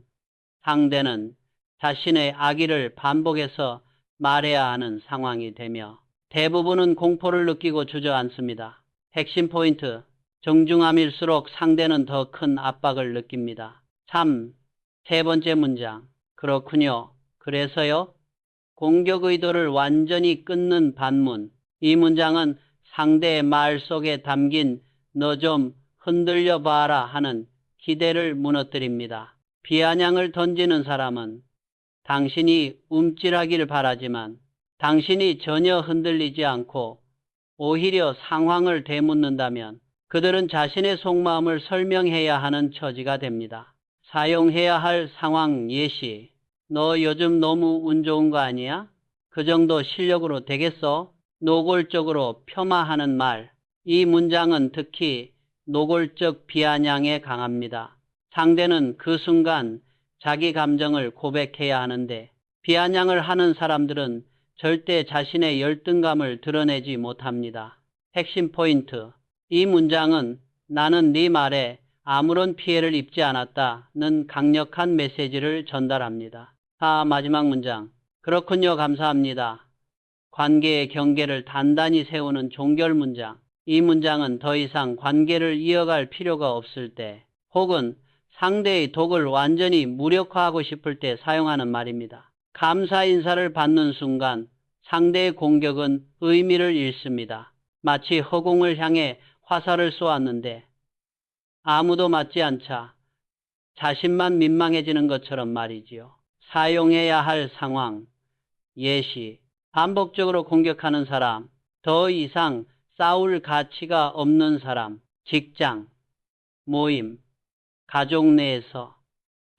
[SPEAKER 1] 상대는 자신의 악의를 반복해서 말해야 하는 상황이 되며 대부분은 공포를 느끼고 주저앉습니다. 핵심 포인트. 정중함일수록 상대는 더 큰 압박을 느낍니다. 3. 세 번째 문장. 그렇군요. 그래서요? 공격 의도를 완전히 끊는 반문. 이 문장은 상대의 말 속에 담긴 너 좀 흔들려 봐라 하는 기대를 무너뜨립니다. 비아냥을 던지는 사람은 당신이 움찔하기를 바라지만 당신이 전혀 흔들리지 않고 오히려 상황을 되묻는다면 그들은 자신의 속마음을 설명해야 하는 처지가 됩니다. 사용해야 할 상황 예시. 너 요즘 너무 운 좋은 거 아니야? 그 정도 실력으로 되겠어? 노골적으로 폄하하는 말. 이 문장은 특히 노골적 비아냥에 강합니다. 상대는 그 순간 자기 감정을 고백해야 하는데 비아냥을 하는 사람들은 절대 자신의 열등감을 드러내지 못합니다. 핵심 포인트. 이 문장은 나는 네 말에 아무런 피해를 입지 않았다는 강력한 메시지를 전달합니다. 마지막 문장. 그렇군요. 감사합니다. 관계의 경계를 단단히 세우는 종결 문장. 이 문장은 더 이상 관계를 이어갈 필요가 없을 때 혹은 상대의 독을 완전히 무력화하고 싶을 때 사용하는 말입니다. 감사 인사를 받는 순간 상대의 공격은 의미를 잃습니다. 마치 허공을 향해 화살을 쏘았는데 아무도 맞지 않자 자신만 민망해지는 것처럼 말이지요. 사용해야 할 상황, 예시. 반복적으로 공격하는 사람, 더 이상 싸울 가치가 없는 사람, 직장, 모임, 가족 내에서.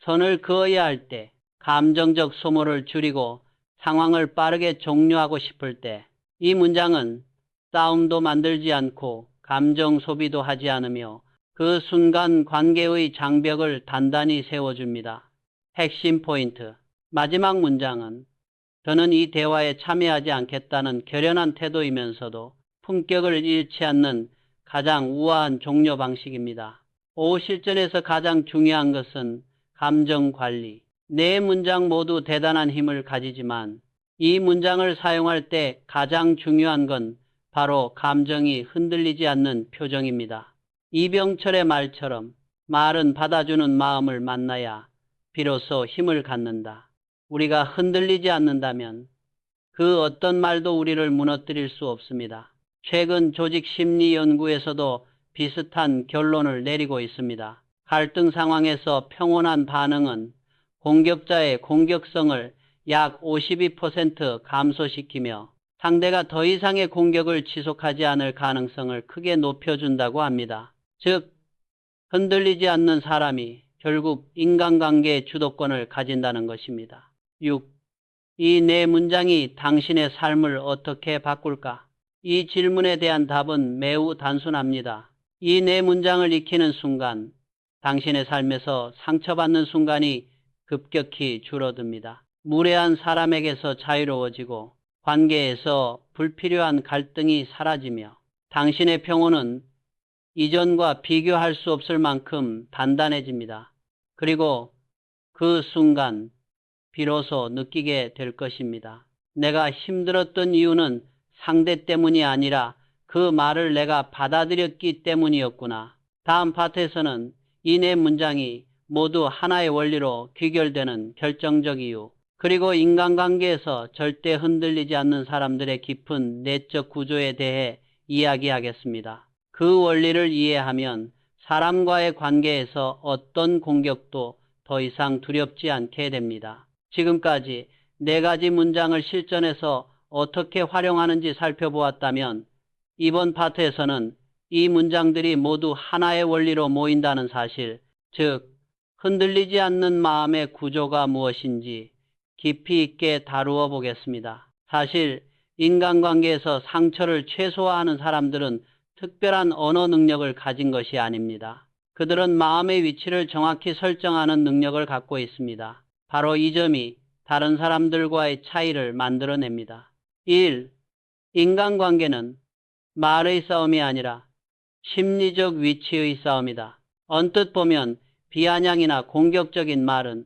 [SPEAKER 1] 선을 그어야 할 때, 감정적 소모를 줄이고 상황을 빠르게 종료하고 싶을 때. 이 문장은 싸움도 만들지 않고 감정 소비도 하지 않으며 그 순간 관계의 장벽을 단단히 세워줍니다. 핵심 포인트. 마지막 문장은 저는 이 대화에 참여하지 않겠다는 결연한 태도이면서도 품격을 잃지 않는 가장 우아한 종료 방식입니다. 실전에서 가장 중요한 것은 감정 관리. 네 문장 모두 대단한 힘을 가지지만 이 문장을 사용할 때 가장 중요한 건 바로 감정이 흔들리지 않는 표정입니다. 이병철의 말처럼 말은 받아주는 마음을 만나야 비로소 힘을 갖는다. 우리가 흔들리지 않는다면 그 어떤 말도 우리를 무너뜨릴 수 없습니다. 최근 조직 심리 연구에서도 비슷한 결론을 내리고 있습니다. 갈등 상황에서 평온한 반응은 공격자의 공격성을 약 52% 감소시키며 상대가 더 이상의 공격을 지속하지 않을 가능성을 크게 높여준다고 합니다. 즉, 흔들리지 않는 사람이 결국 인간관계의 주도권을 가진다는 것입니다. 6. 이 네 문장이 당신의 삶을 어떻게 바꿀까? 이 질문에 대한 답은 매우 단순합니다. 이 네 문장을 익히는 순간 당신의 삶에서 상처받는 순간이 급격히 줄어듭니다. 무례한 사람에게서 자유로워지고 관계에서 불필요한 갈등이 사라지며 당신의 평온은 이전과 비교할 수 없을 만큼 단단해집니다. 그리고 그 순간 비로소 느끼게 될 것입니다. 내가 힘들었던 이유는 상대 때문이 아니라 그 말을 내가 받아들였기 때문이었구나. 다음 파트에서는 이 네 문장이 모두 하나의 원리로 귀결되는 결정적 이유, 그리고 인간관계에서 절대 흔들리지 않는 사람들의 깊은 내적 구조에 대해 이야기하겠습니다. 그 원리를 이해하면 사람과의 관계에서 어떤 공격도 더 이상 두렵지 않게 됩니다. 지금까지 4가지 문장을 실전에서 어떻게 활용하는지 살펴보았다면 이번 파트에서는 이 문장들이 모두 하나의 원리로 모인다는 사실, 즉 흔들리지 않는 마음의 구조가 무엇인지 깊이 있게 다루어 보겠습니다. 사실 인간관계에서 상처를 최소화하는 사람들은 특별한 언어 능력을 가진 것이 아닙니다. 그들은 마음의 위치를 정확히 설정하는 능력을 갖고 있습니다. 바로 이 점이 다른 사람들과의 차이를 만들어냅니다. 1. 인간관계는 말의 싸움이 아니라 심리적 위치의 싸움이다. 언뜻 보면 비아냥이나 공격적인 말은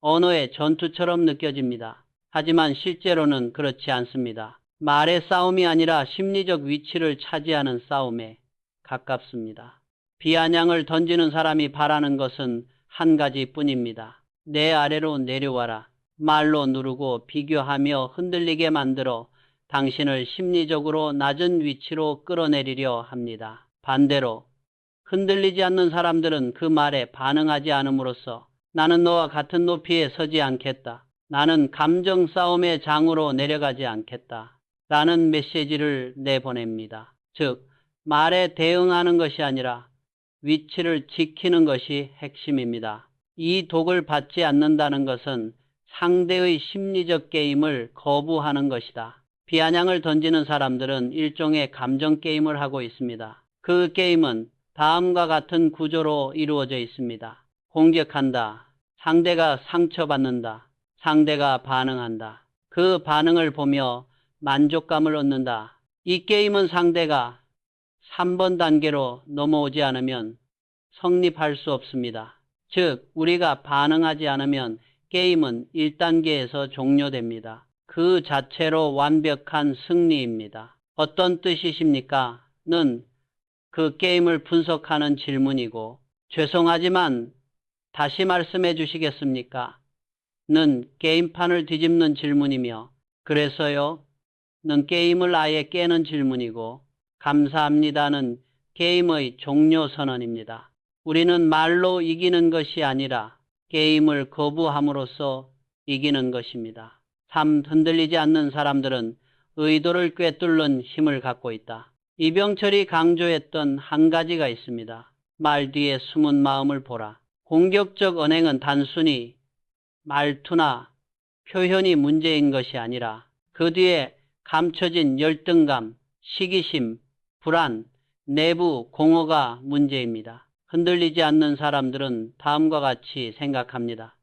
[SPEAKER 1] 언어의 전투처럼 느껴집니다. 하지만 실제로는 그렇지 않습니다. 말의 싸움이 아니라 심리적 위치를 차지하는 싸움에 가깝습니다. 비아냥을 던지는 사람이 바라는 것은 한 가지뿐입니다. 내 아래로 내려와라. 말로 누르고 비교하며 흔들리게 만들어 당신을 심리적으로 낮은 위치로 끌어내리려 합니다. 반대로 흔들리지 않는 사람들은 그 말에 반응하지 않음으로써 나는 너와 같은 높이에 서지 않겠다. 나는 감정 싸움의 장으로 내려가지 않겠다. 라는 메시지를 내보냅니다. 즉, 말에 대응하는 것이 아니라 위치를 지키는 것이 핵심입니다. 이 독을 받지 않는다는 것은 상대의 심리적 게임을 거부하는 것이다. 비아냥을 던지는 사람들은 일종의 감정 게임을 하고 있습니다. 그 게임은 다음과 같은 구조로 이루어져 있습니다. 공격한다. 상대가 상처받는다. 상대가 반응한다. 그 반응을 보며 만족감을 얻는다. 이 게임은 상대가 3번 단계로 넘어오지 않으면 성립할 수 없습니다. 즉, 우리가 반응하지 않으면 게임은 1단계에서 종료됩니다. 그 자체로 완벽한 승리입니다. 어떤 뜻이십니까? 는 그 게임을 분석하는 질문이고, 죄송하지만 다시 말씀해 주시겠습니까? 는 게임판을 뒤집는 질문이며, 그래서요? 는 게임을 아예 깨는 질문이고, 감사합니다는 게임의 종료 선언입니다. 우리는 말로 이기는 것이 아니라 게임을 거부함으로써 이기는 것입니다. 3. 흔들리지 않는 사람들은 의도를 꿰뚫는 힘을 갖고 있다. 이병철이 강조했던 한 가지가 있습니다. 말 뒤에 숨은 마음을 보라. 공격적 언행은 단순히 말투나 표현이 문제인 것이 아니라 그 뒤에 감춰진 열등감, 시기심, 불안, 내부 공허가 문제입니다. 흔들리지 않는 사람들은 다음과 같이 생각합니다.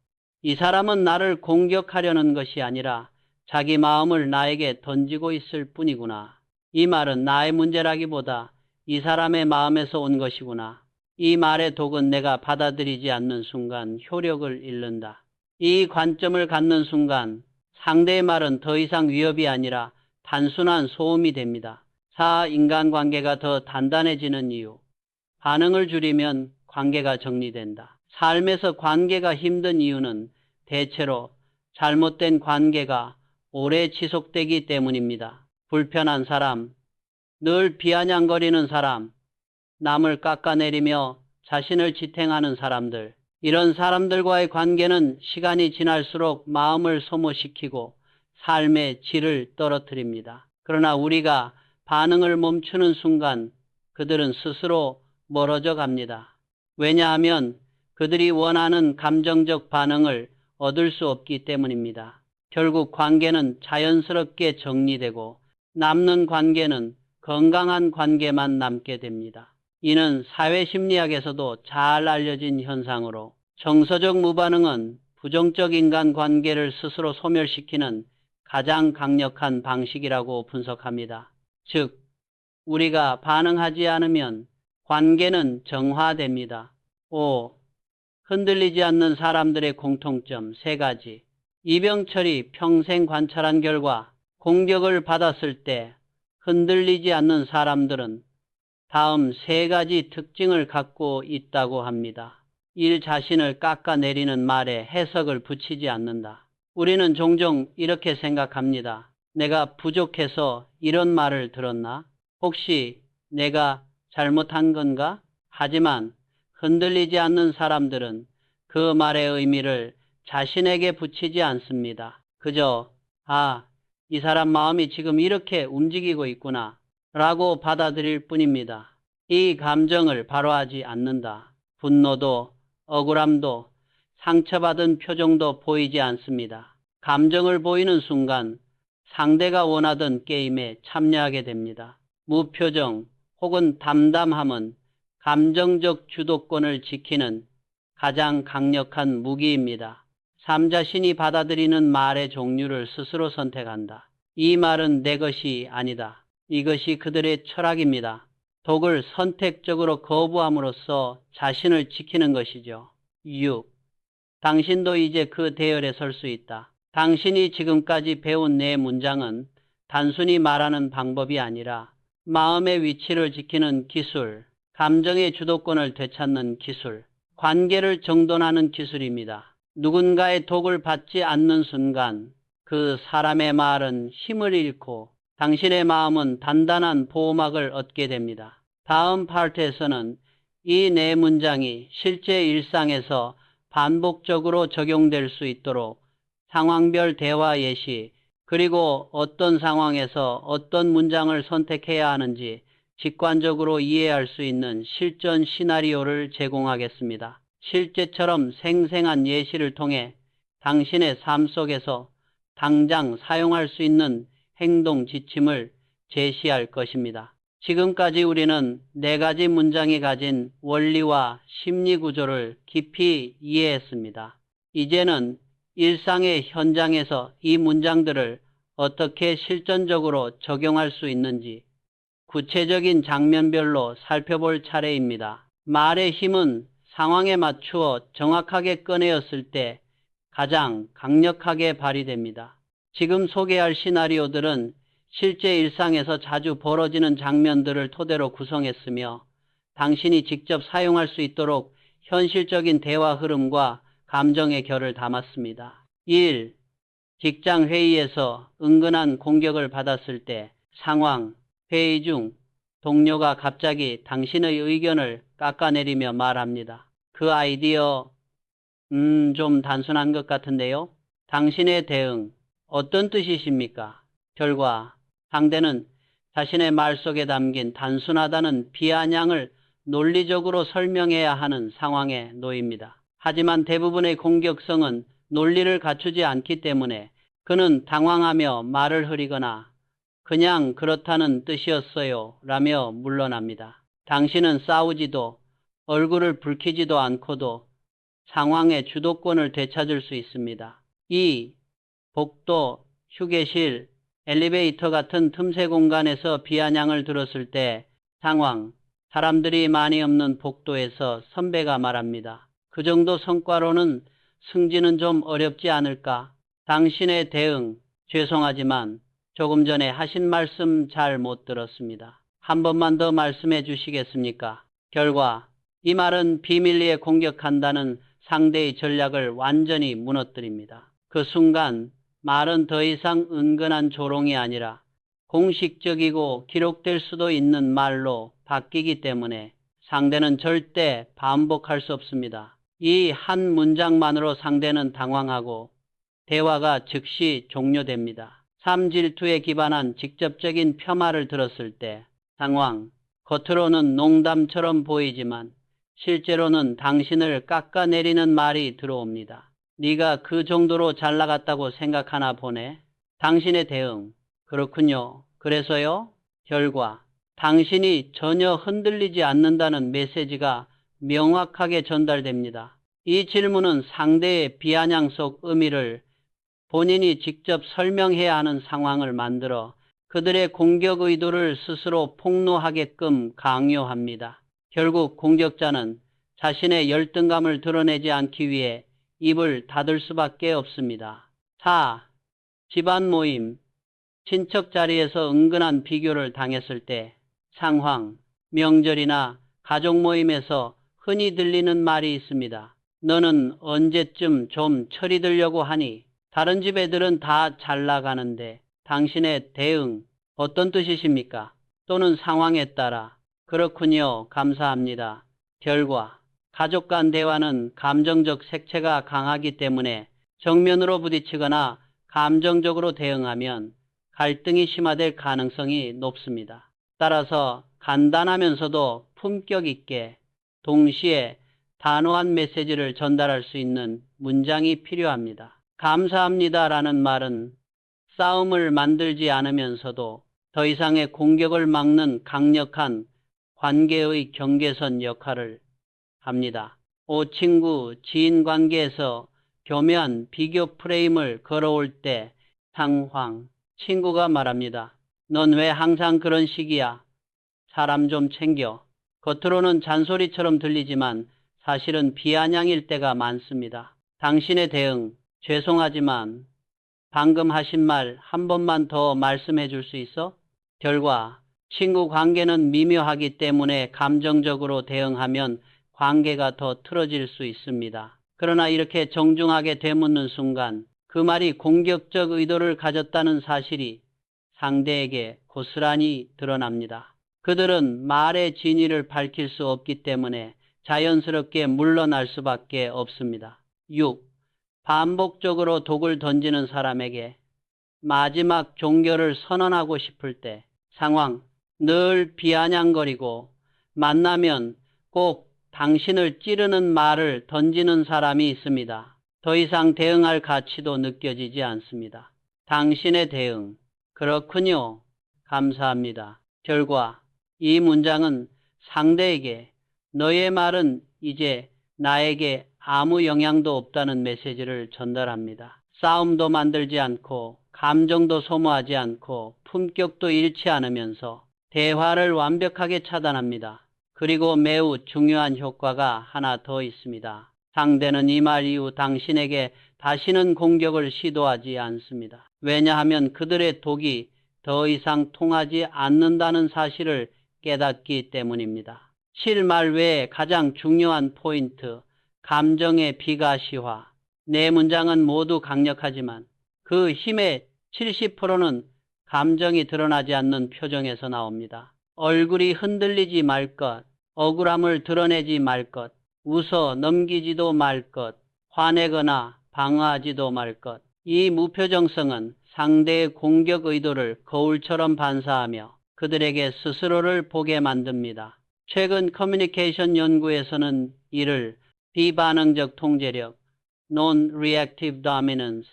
[SPEAKER 1] 이 사람은 나를 공격하려는 것이 아니라 자기 마음을 나에게 던지고 있을 뿐이구나. 이 말은 나의 문제라기보다 이 사람의 마음에서 온 것이구나. 이 말의 독은 내가 받아들이지 않는 순간 효력을 잃는다. 이 관점을 갖는 순간 상대의 말은 더 이상 위협이 아니라 단순한 소음이 됩니다. 4. 인간관계가 더 단단해지는 이유. 반응을 줄이면 관계가 정리된다. 삶에서 관계가 힘든 이유는 대체로 잘못된 관계가 오래 지속되기 때문입니다. 불편한 사람, 늘 비아냥거리는 사람, 남을 깎아내리며 자신을 지탱하는 사람들, 이런 사람들과의 관계는 시간이 지날수록 마음을 소모시키고 삶의 질을 떨어뜨립니다. 그러나 우리가 반응을 멈추는 순간 그들은 스스로 멀어져 갑니다. 왜냐하면 그들이 원하는 감정적 반응을 얻을 수 없기 때문입니다. 결국 관계는 자연스럽게 정리되고 남는 관계는 건강한 관계만 남게 됩니다. 이는 사회심리학에서도 잘 알려진 현상으로 정서적 무반응은 부정적 인간관계를 스스로 소멸시키는 가장 강력한 방식이라고 분석합니다. 즉, 우리가 반응하지 않으면 관계는 정화됩니다. 5. 흔들리지 않는 사람들의 공통점 3가지. 이병철이 평생 관찰한 결과 공격을 받았을 때 흔들리지 않는 사람들은 다음 3가지 특징을 갖고 있다고 합니다. 1. 자신을 깎아내리는 말에 해석을 붙이지 않는다. 우리는 종종 이렇게 생각합니다. 내가 부족해서 이런 말을 들었나? 혹시 내가 잘못한 건가? 하지만 흔들리지 않는 사람들은 그 말의 의미를 자신에게 붙이지 않습니다. 그저 이 사람 마음이 지금 이렇게 움직이고 있구나 라고 받아들일 뿐입니다. 이 감정을 바로하지 않는다. 분노도 억울함도 상처받은 표정도 보이지 않습니다. 감정을 보이는 순간 상대가 원하던 게임에 참여하게 됩니다. 무표정 혹은 담담함은 감정적 주도권을 지키는 가장 강력한 무기입니다. 삶 자신이 받아들이는 말의 종류를 스스로 선택한다. 이 말은 내 것이 아니다. 이것이 그들의 철학입니다. 독을 선택적으로 거부함으로써 자신을 지키는 것이죠. 6. 당신도 이제 그 대열에 설 수 있다. 당신이 지금까지 배운 내 문장은 단순히 말하는 방법이 아니라 마음의 위치를 지키는 기술, 감정의 주도권을 되찾는 기술, 관계를 정돈하는 기술입니다. 누군가의 독을 받지 않는 순간 그 사람의 말은 힘을 잃고 당신의 마음은 단단한 보호막을 얻게 됩니다. 다음 파트에서는 이 네 문장이 실제 일상에서 반복적으로 적용될 수 있도록 상황별 대화 예시, 그리고 어떤 상황에서 어떤 문장을 선택해야 하는지 직관적으로 이해할 수 있는 실전 시나리오를 제공하겠습니다. 실제처럼 생생한 예시를 통해 당신의 삶 속에서 당장 사용할 수 있는 행동 지침을 제시할 것입니다. 지금까지 우리는 네 가지 문장이 가진 원리와 심리 구조를 깊이 이해했습니다. 이제는 일상의 현장에서 이 문장들을 어떻게 실전적으로 적용할 수 있는지 구체적인 장면별로 살펴볼 차례입니다. 말의 힘은 상황에 맞추어 정확하게 꺼내었을 때 가장 강력하게 발휘됩니다. 지금 소개할 시나리오들은 실제 일상에서 자주 벌어지는 장면들을 토대로 구성했으며 당신이 직접 사용할 수 있도록 현실적인 대화 흐름과 감정의 결을 담았습니다. 1. 직장 회의에서 은근한 공격을 받았을 때 상황, 회의 중 동료가 갑자기 당신의 의견을 깎아내리며 말합니다. 그 아이디어, 좀 단순한 것 같은데요? 당신의 대응, 어떤 뜻이십니까? 결과, 상대는 자신의 말 속에 담긴 단순하다는 비아냥을 논리적으로 설명해야 하는 상황에 놓입니다. 하지만 대부분의 공격성은 논리를 갖추지 않기 때문에 그는 당황하며 말을 흐리거나 그냥 그렇다는 뜻이었어요 라며 물러납니다. 당신은 싸우지도 얼굴을 붉히지도 않고도 상황의 주도권을 되찾을 수 있습니다. 2. 복도, 휴게실, 엘리베이터 같은 틈새 공간에서 비아냥을 들었을 때 상황, 사람들이 많이 없는 복도에서 선배가 말합니다. 그 정도 성과로는 승진은 좀 어렵지 않을까? 당신의 대응, 죄송하지만 조금 전에 하신 말씀 잘 못 들었습니다. 한 번만 더 말씀해 주시겠습니까? 결과, 이 말은 비밀리에 공격한다는 상대의 전략을 완전히 무너뜨립니다. 그 순간 말은 더 이상 은근한 조롱이 아니라 공식적이고 기록될 수도 있는 말로 바뀌기 때문에 상대는 절대 반복할 수 없습니다. 이 한 문장만으로 상대는 당황하고 대화가 즉시 종료됩니다. 삶질투에 기반한 직접적인 폄하를 들었을 때 상황, 겉으로는 농담처럼 보이지만 실제로는 당신을 깎아내리는 말이 들어옵니다. 네가 그 정도로 잘 나갔다고 생각하나 보네. 당신의 대응, 그렇군요. 그래서요? 결과, 당신이 전혀 흔들리지 않는다는 메시지가 명확하게 전달됩니다. 이 질문은 상대의 비아냥 속 의미를 본인이 직접 설명해야 하는 상황을 만들어 그들의 공격 의도를 스스로 폭로하게끔 강요합니다. 결국 공격자는 자신의 열등감을 드러내지 않기 위해 입을 닫을 수밖에 없습니다. 4. 집안 모임, 친척 자리에서 은근한 비교를 당했을 때 상황, 명절이나 가족 모임에서 흔히 들리는 말이 있습니다. 너는 언제쯤 좀 철이 들려고 하니? 다른 집 애들은 다 잘 나가는데 당신의 대응 어떤 뜻이십니까? 또는 상황에 따라 그렇군요. 감사합니다. 결과 가족 간 대화는 감정적 색채가 강하기 때문에 정면으로 부딪히거나 감정적으로 대응하면 갈등이 심화될 가능성이 높습니다. 따라서 간단하면서도 품격 있게 동시에 단호한 메시지를 전달할 수 있는 문장이 필요합니다. 감사합니다라는 말은 싸움을 만들지 않으면서도 더 이상의 공격을 막는 강력한 관계의 경계선 역할을 합니다. 친구, 지인 관계에서 교묘한 비교 프레임을 걸어올 때 상황, 친구가 말합니다. 넌 왜 항상 그런 식이야? 사람 좀 챙겨. 겉으로는 잔소리처럼 들리지만 사실은 비아냥일 때가 많습니다. 당신의 대응, 죄송하지만 방금 하신 말 한 번만 더 말씀해 줄 수 있어? 결과, 친구 관계는 미묘하기 때문에 감정적으로 대응하면 관계가 더 틀어질 수 있습니다. 그러나 이렇게 정중하게 되묻는 순간 그 말이 공격적 의도를 가졌다는 사실이 상대에게 고스란히 드러납니다. 그들은 말의 진위를 밝힐 수 없기 때문에 자연스럽게 물러날 수밖에 없습니다. 6. 반복적으로 독을 던지는 사람에게 마지막 종결을 선언하고 싶을 때 상황, 늘 비아냥거리고 만나면 꼭 당신을 찌르는 말을 던지는 사람이 있습니다. 더 이상 대응할 가치도 느껴지지 않습니다. 당신의 대응, 그렇군요. 감사합니다. 결과, 이 문장은 상대에게 너의 말은 이제 나에게 아무 영향도 없다는 메시지를 전달합니다. 싸움도 만들지 않고 감정도 소모하지 않고 품격도 잃지 않으면서 대화를 완벽하게 차단합니다. 그리고 매우 중요한 효과가 하나 더 있습니다. 상대는 이 말 이후 당신에게 다시는 공격을 시도하지 않습니다. 왜냐하면 그들의 독이 더 이상 통하지 않는다는 사실을 깨닫기 때문입니다. 실말 외에 가장 중요한 포인트, 감정의 비가시화. 네 문장은 모두 강력하지만 그 힘의 70%는 감정이 드러나지 않는 표정에서 나옵니다. 얼굴이 흔들리지 말 것, 억울함을 드러내지 말 것, 웃어 넘기지도 말 것, 화내거나 방어하지도 말 것. 이 무표정성은 상대의 공격 의도를 거울처럼 반사하며 그들에게 스스로를 보게 만듭니다. 최근 커뮤니케이션 연구에서는 이를 비반응적 통제력, Non-Reactive Dominance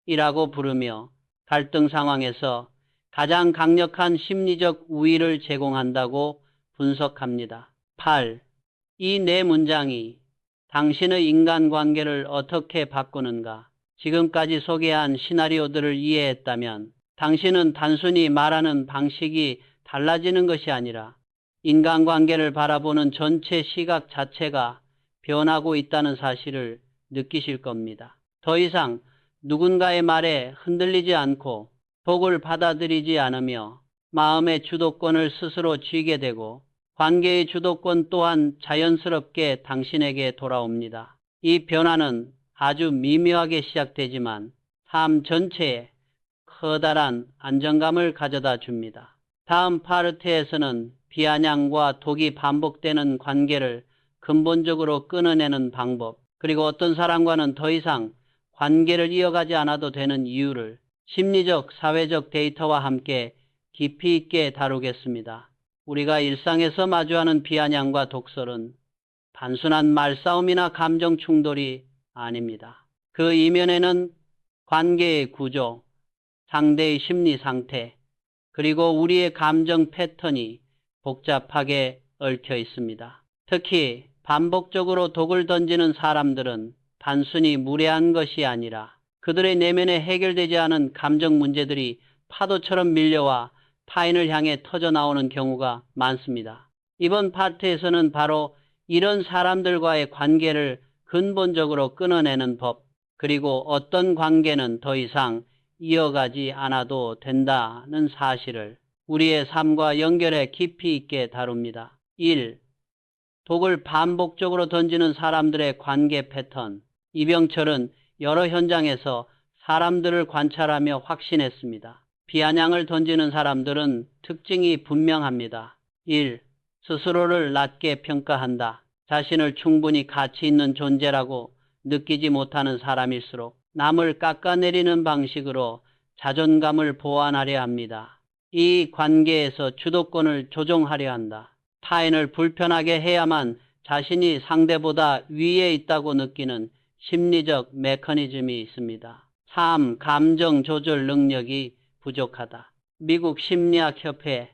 [SPEAKER 1] 이라고 부르며 갈등 상황에서 가장 강력한 심리적 우위를 제공한다고 분석합니다. 8. 이 네 문장이 당신의 인간관계를 어떻게 바꾸는가? 지금까지 소개한 시나리오들을 이해했다면 당신은 단순히 말하는 방식이 달라지는 것이 아니라 인간관계를 바라보는 전체 시각 자체가 변하고 있다는 사실을 느끼실 겁니다. 더 이상 누군가의 말에 흔들리지 않고 독을 받아들이지 않으며 마음의 주도권을 스스로 쥐게 되고 관계의 주도권 또한 자연스럽게 당신에게 돌아옵니다. 이 변화는 아주 미묘하게 시작되지만 삶 전체에 커다란 안정감을 가져다 줍니다. 다음 파르트에서는 비아냥과 독이 반복되는 관계를 근본적으로 끊어내는 방법, 그리고 어떤 사람과는 더 이상 관계를 이어가지 않아도 되는 이유를 심리적, 사회적 데이터와 함께 깊이 있게 다루겠습니다. 우리가 일상에서 마주하는 비아냥과 독설은 단순한 말싸움이나 감정 충돌이 아닙니다. 그 이면에는 관계의 구조, 상대의 심리 상태, 그리고 우리의 감정 패턴이 복잡하게 얽혀 있습니다. 특히 반복적으로 독을 던지는 사람들은 단순히 무례한 것이 아니라 그들의 내면에 해결되지 않은 감정 문제들이 파도처럼 밀려와 타인을 향해 터져나오는 경우가 많습니다. 이번 파트에서는 바로 이런 사람들과의 관계를 근본적으로 끊어내는 법, 그리고 어떤 관계는 더 이상 이어가지 않아도 된다는 사실을 우리의 삶과 연결해 깊이 있게 다룹니다. 1. 독을 반복적으로 던지는 사람들의 관계 패턴. 이병철은 여러 현장에서 사람들을 관찰하며 확신했습니다. 비아냥을 던지는 사람들은 특징이 분명합니다. 1. 스스로를 낮게 평가한다. 자신을 충분히 가치 있는 존재라고 느끼지 못하는 사람일수록 남을 깎아내리는 방식으로 자존감을 보완하려 합니다. 이 관계에서 주도권을 조종하려 한다. 타인을 불편하게 해야만 자신이 상대보다 위에 있다고 느끼는 심리적 메커니즘이 있습니다. 3. 감정 조절 능력이 부족하다. 미국 심리학협회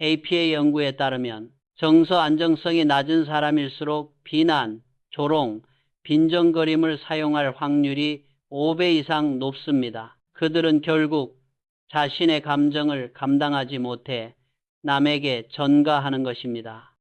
[SPEAKER 1] APA 연구에 따르면 정서 안정성이 낮은 사람일수록 비난, 조롱, 빈정거림을 사용할 확률이 5배 이상 높습니다. 그들은 결국 자신의 감정을 감당하지 못해 남에게 전가하는 것입니다.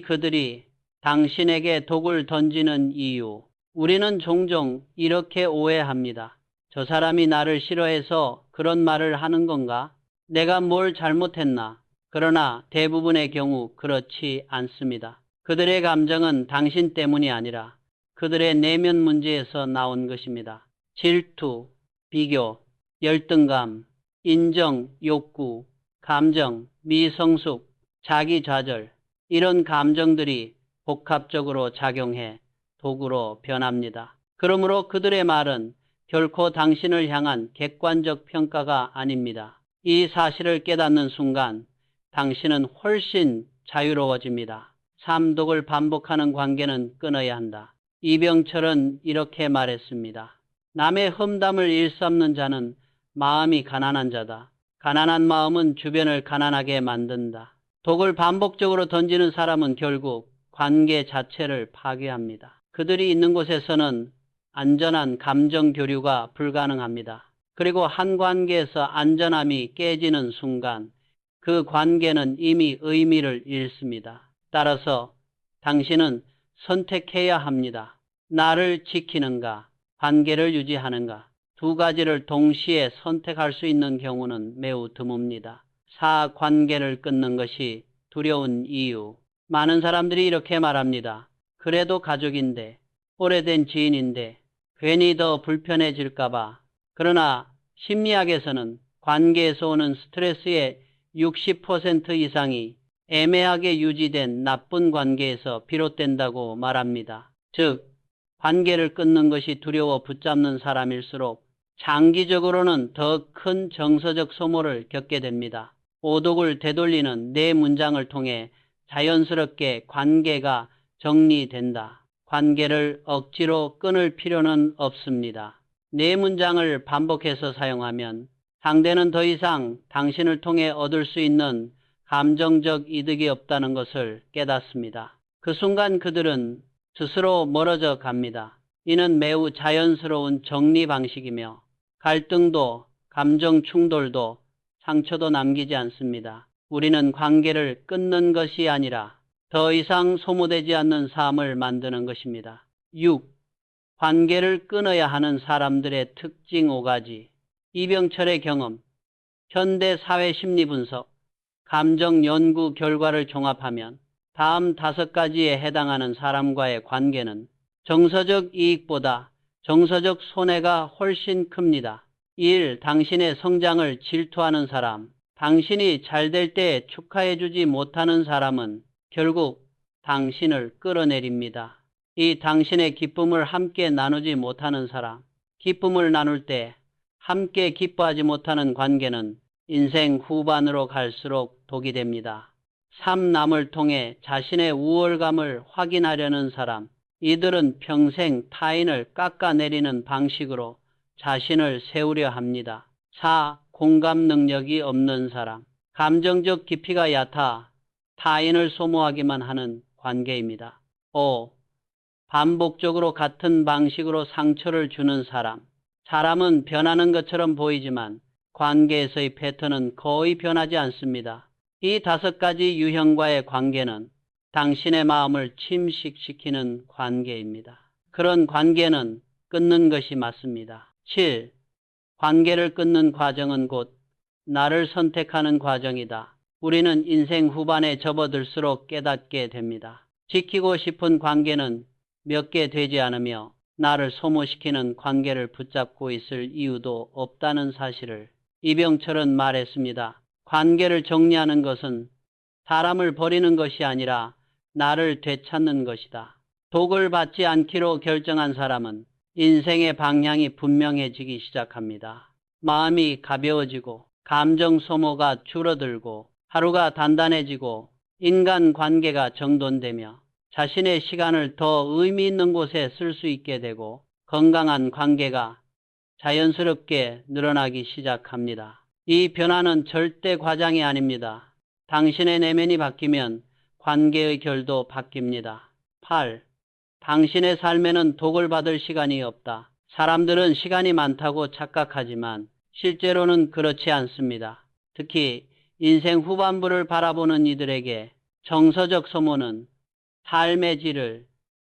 [SPEAKER 1] 그들이 당신에게 독을 던지는 이유. 우리는 종종 이렇게 오해합니다. 저 사람이 나를 싫어해서 그런 말을 하는 건가? 내가 뭘 잘못했나? 그러나 대부분의 경우 그렇지 않습니다. 그들의 감정은 당신 때문이 아니라 그들의 내면 문제에서 나온 것입니다. 질투, 비교, 열등감, 인정, 욕구, 감정, 미성숙, 자기좌절, 이런 감정들이 복합적으로 작용해 도구로 변합니다. 그러므로 그들의 말은 결코 당신을 향한 객관적 평가가 아닙니다. 이 사실을 깨닫는 순간 당신은 훨씬 자유로워집니다. 삼독을 반복하는 관계는 끊어야 한다. 이병철은 이렇게 말했습니다. 남의 험담을 일삼는 자는 마음이 가난한 자다. 가난한 마음은 주변을 가난하게 만든다. 독을 반복적으로 던지는 사람은 결국 관계 자체를 파괴합니다. 그들이 있는 곳에서는 안전한 감정 교류가 불가능합니다. 그리고 한 관계에서 안전함이 깨지는 순간 그 관계는 이미 의미를 잃습니다. 따라서 당신은 선택해야 합니다. 나를 지키는가, 관계를 유지하는가. 두 가지를 동시에 선택할 수 있는 경우는 매우 드뭅니다. 4. 관계를 끊는 것이 두려운 이유. 많은 사람들이 이렇게 말합니다. 그래도 가족인데, 오래된 지인인데 괜히 더 불편해질까봐. 그러나 심리학에서는 관계에서 오는 스트레스의 60% 이상이 애매하게 유지된 나쁜 관계에서 비롯된다고 말합니다. 즉, 관계를 끊는 것이 두려워 붙잡는 사람일수록 장기적으로는 더 큰 정서적 소모를 겪게 됩니다. 오독을 되돌리는 네 문장을 통해 자연스럽게 관계가 정리된다. 관계를 억지로 끊을 필요는 없습니다. 네 문장을 반복해서 사용하면 상대는 더 이상 당신을 통해 얻을 수 있는 감정적 이득이 없다는 것을 깨닫습니다. 그 순간 그들은 스스로 멀어져 갑니다. 이는 매우 자연스러운 정리 방식이며 갈등도 감정 충돌도 상처도 남기지 않습니다. 우리는 관계를 끊는 것이 아니라 더 이상 소모되지 않는 삶을 만드는 것입니다. 6. 관계를 끊어야 하는 사람들의 특징 5가지. 이병철의 경험, 현대 사회 심리 분석, 감정 연구 결과를 종합하면 다음 5가지에 해당하는 사람과의 관계는 정서적 이익보다 정서적 손해가 훨씬 큽니다. 1. 당신의 성장을 질투하는 사람. 당신이 잘 될 때 축하해주지 못하는 사람은 결국 당신을 끌어내립니다. 이 당신의 기쁨을 함께 나누지 못하는 사람. 기쁨을 나눌 때 함께 기뻐하지 못하는 관계는 인생 후반으로 갈수록 독이 됩니다. 3. 남을 통해 자신의 우월감을 확인하려는 사람. 이들은 평생 타인을 깎아내리는 방식으로 자신을 세우려 합니다. 4. 공감 능력이 없는 사람. 감정적 깊이가 얕아 타인을 소모하기만 하는 관계입니다. 5. 반복적으로 같은 방식으로 상처를 주는 사람. 사람은 변하는 것처럼 보이지만 관계에서의 패턴은 거의 변하지 않습니다. 이 5가지 유형과의 관계는 당신의 마음을 침식시키는 관계입니다. 그런 관계는 끊는 것이 맞습니다. 7. 관계를 끊는 과정은 곧 나를 선택하는 과정이다. 우리는 인생 후반에 접어들수록 깨닫게 됩니다. 지키고 싶은 관계는 몇 개 되지 않으며 나를 소모시키는 관계를 붙잡고 있을 이유도 없다는 사실을 이병철은 말했습니다. 관계를 정리하는 것은 사람을 버리는 것이 아니라 나를 되찾는 것이다. 독을 받지 않기로 결정한 사람은 인생의 방향이 분명해지기 시작합니다. 마음이 가벼워지고 감정 소모가 줄어들고 하루가 단단해지고 인간관계가 정돈되며 자신의 시간을 더 의미 있는 곳에 쓸 수 있게 되고 건강한 관계가 자연스럽게 늘어나기 시작합니다. 이 변화는 절대 과장이 아닙니다. 당신의 내면이 바뀌면 관계의 결도 바뀝니다. 8. 당신의 삶에는 독을 받을 시간이 없다. 사람들은 시간이 많다고 착각하지만 실제로는 그렇지 않습니다. 특히 인생 후반부를 바라보는 이들에게 정서적 소모는 삶의 질을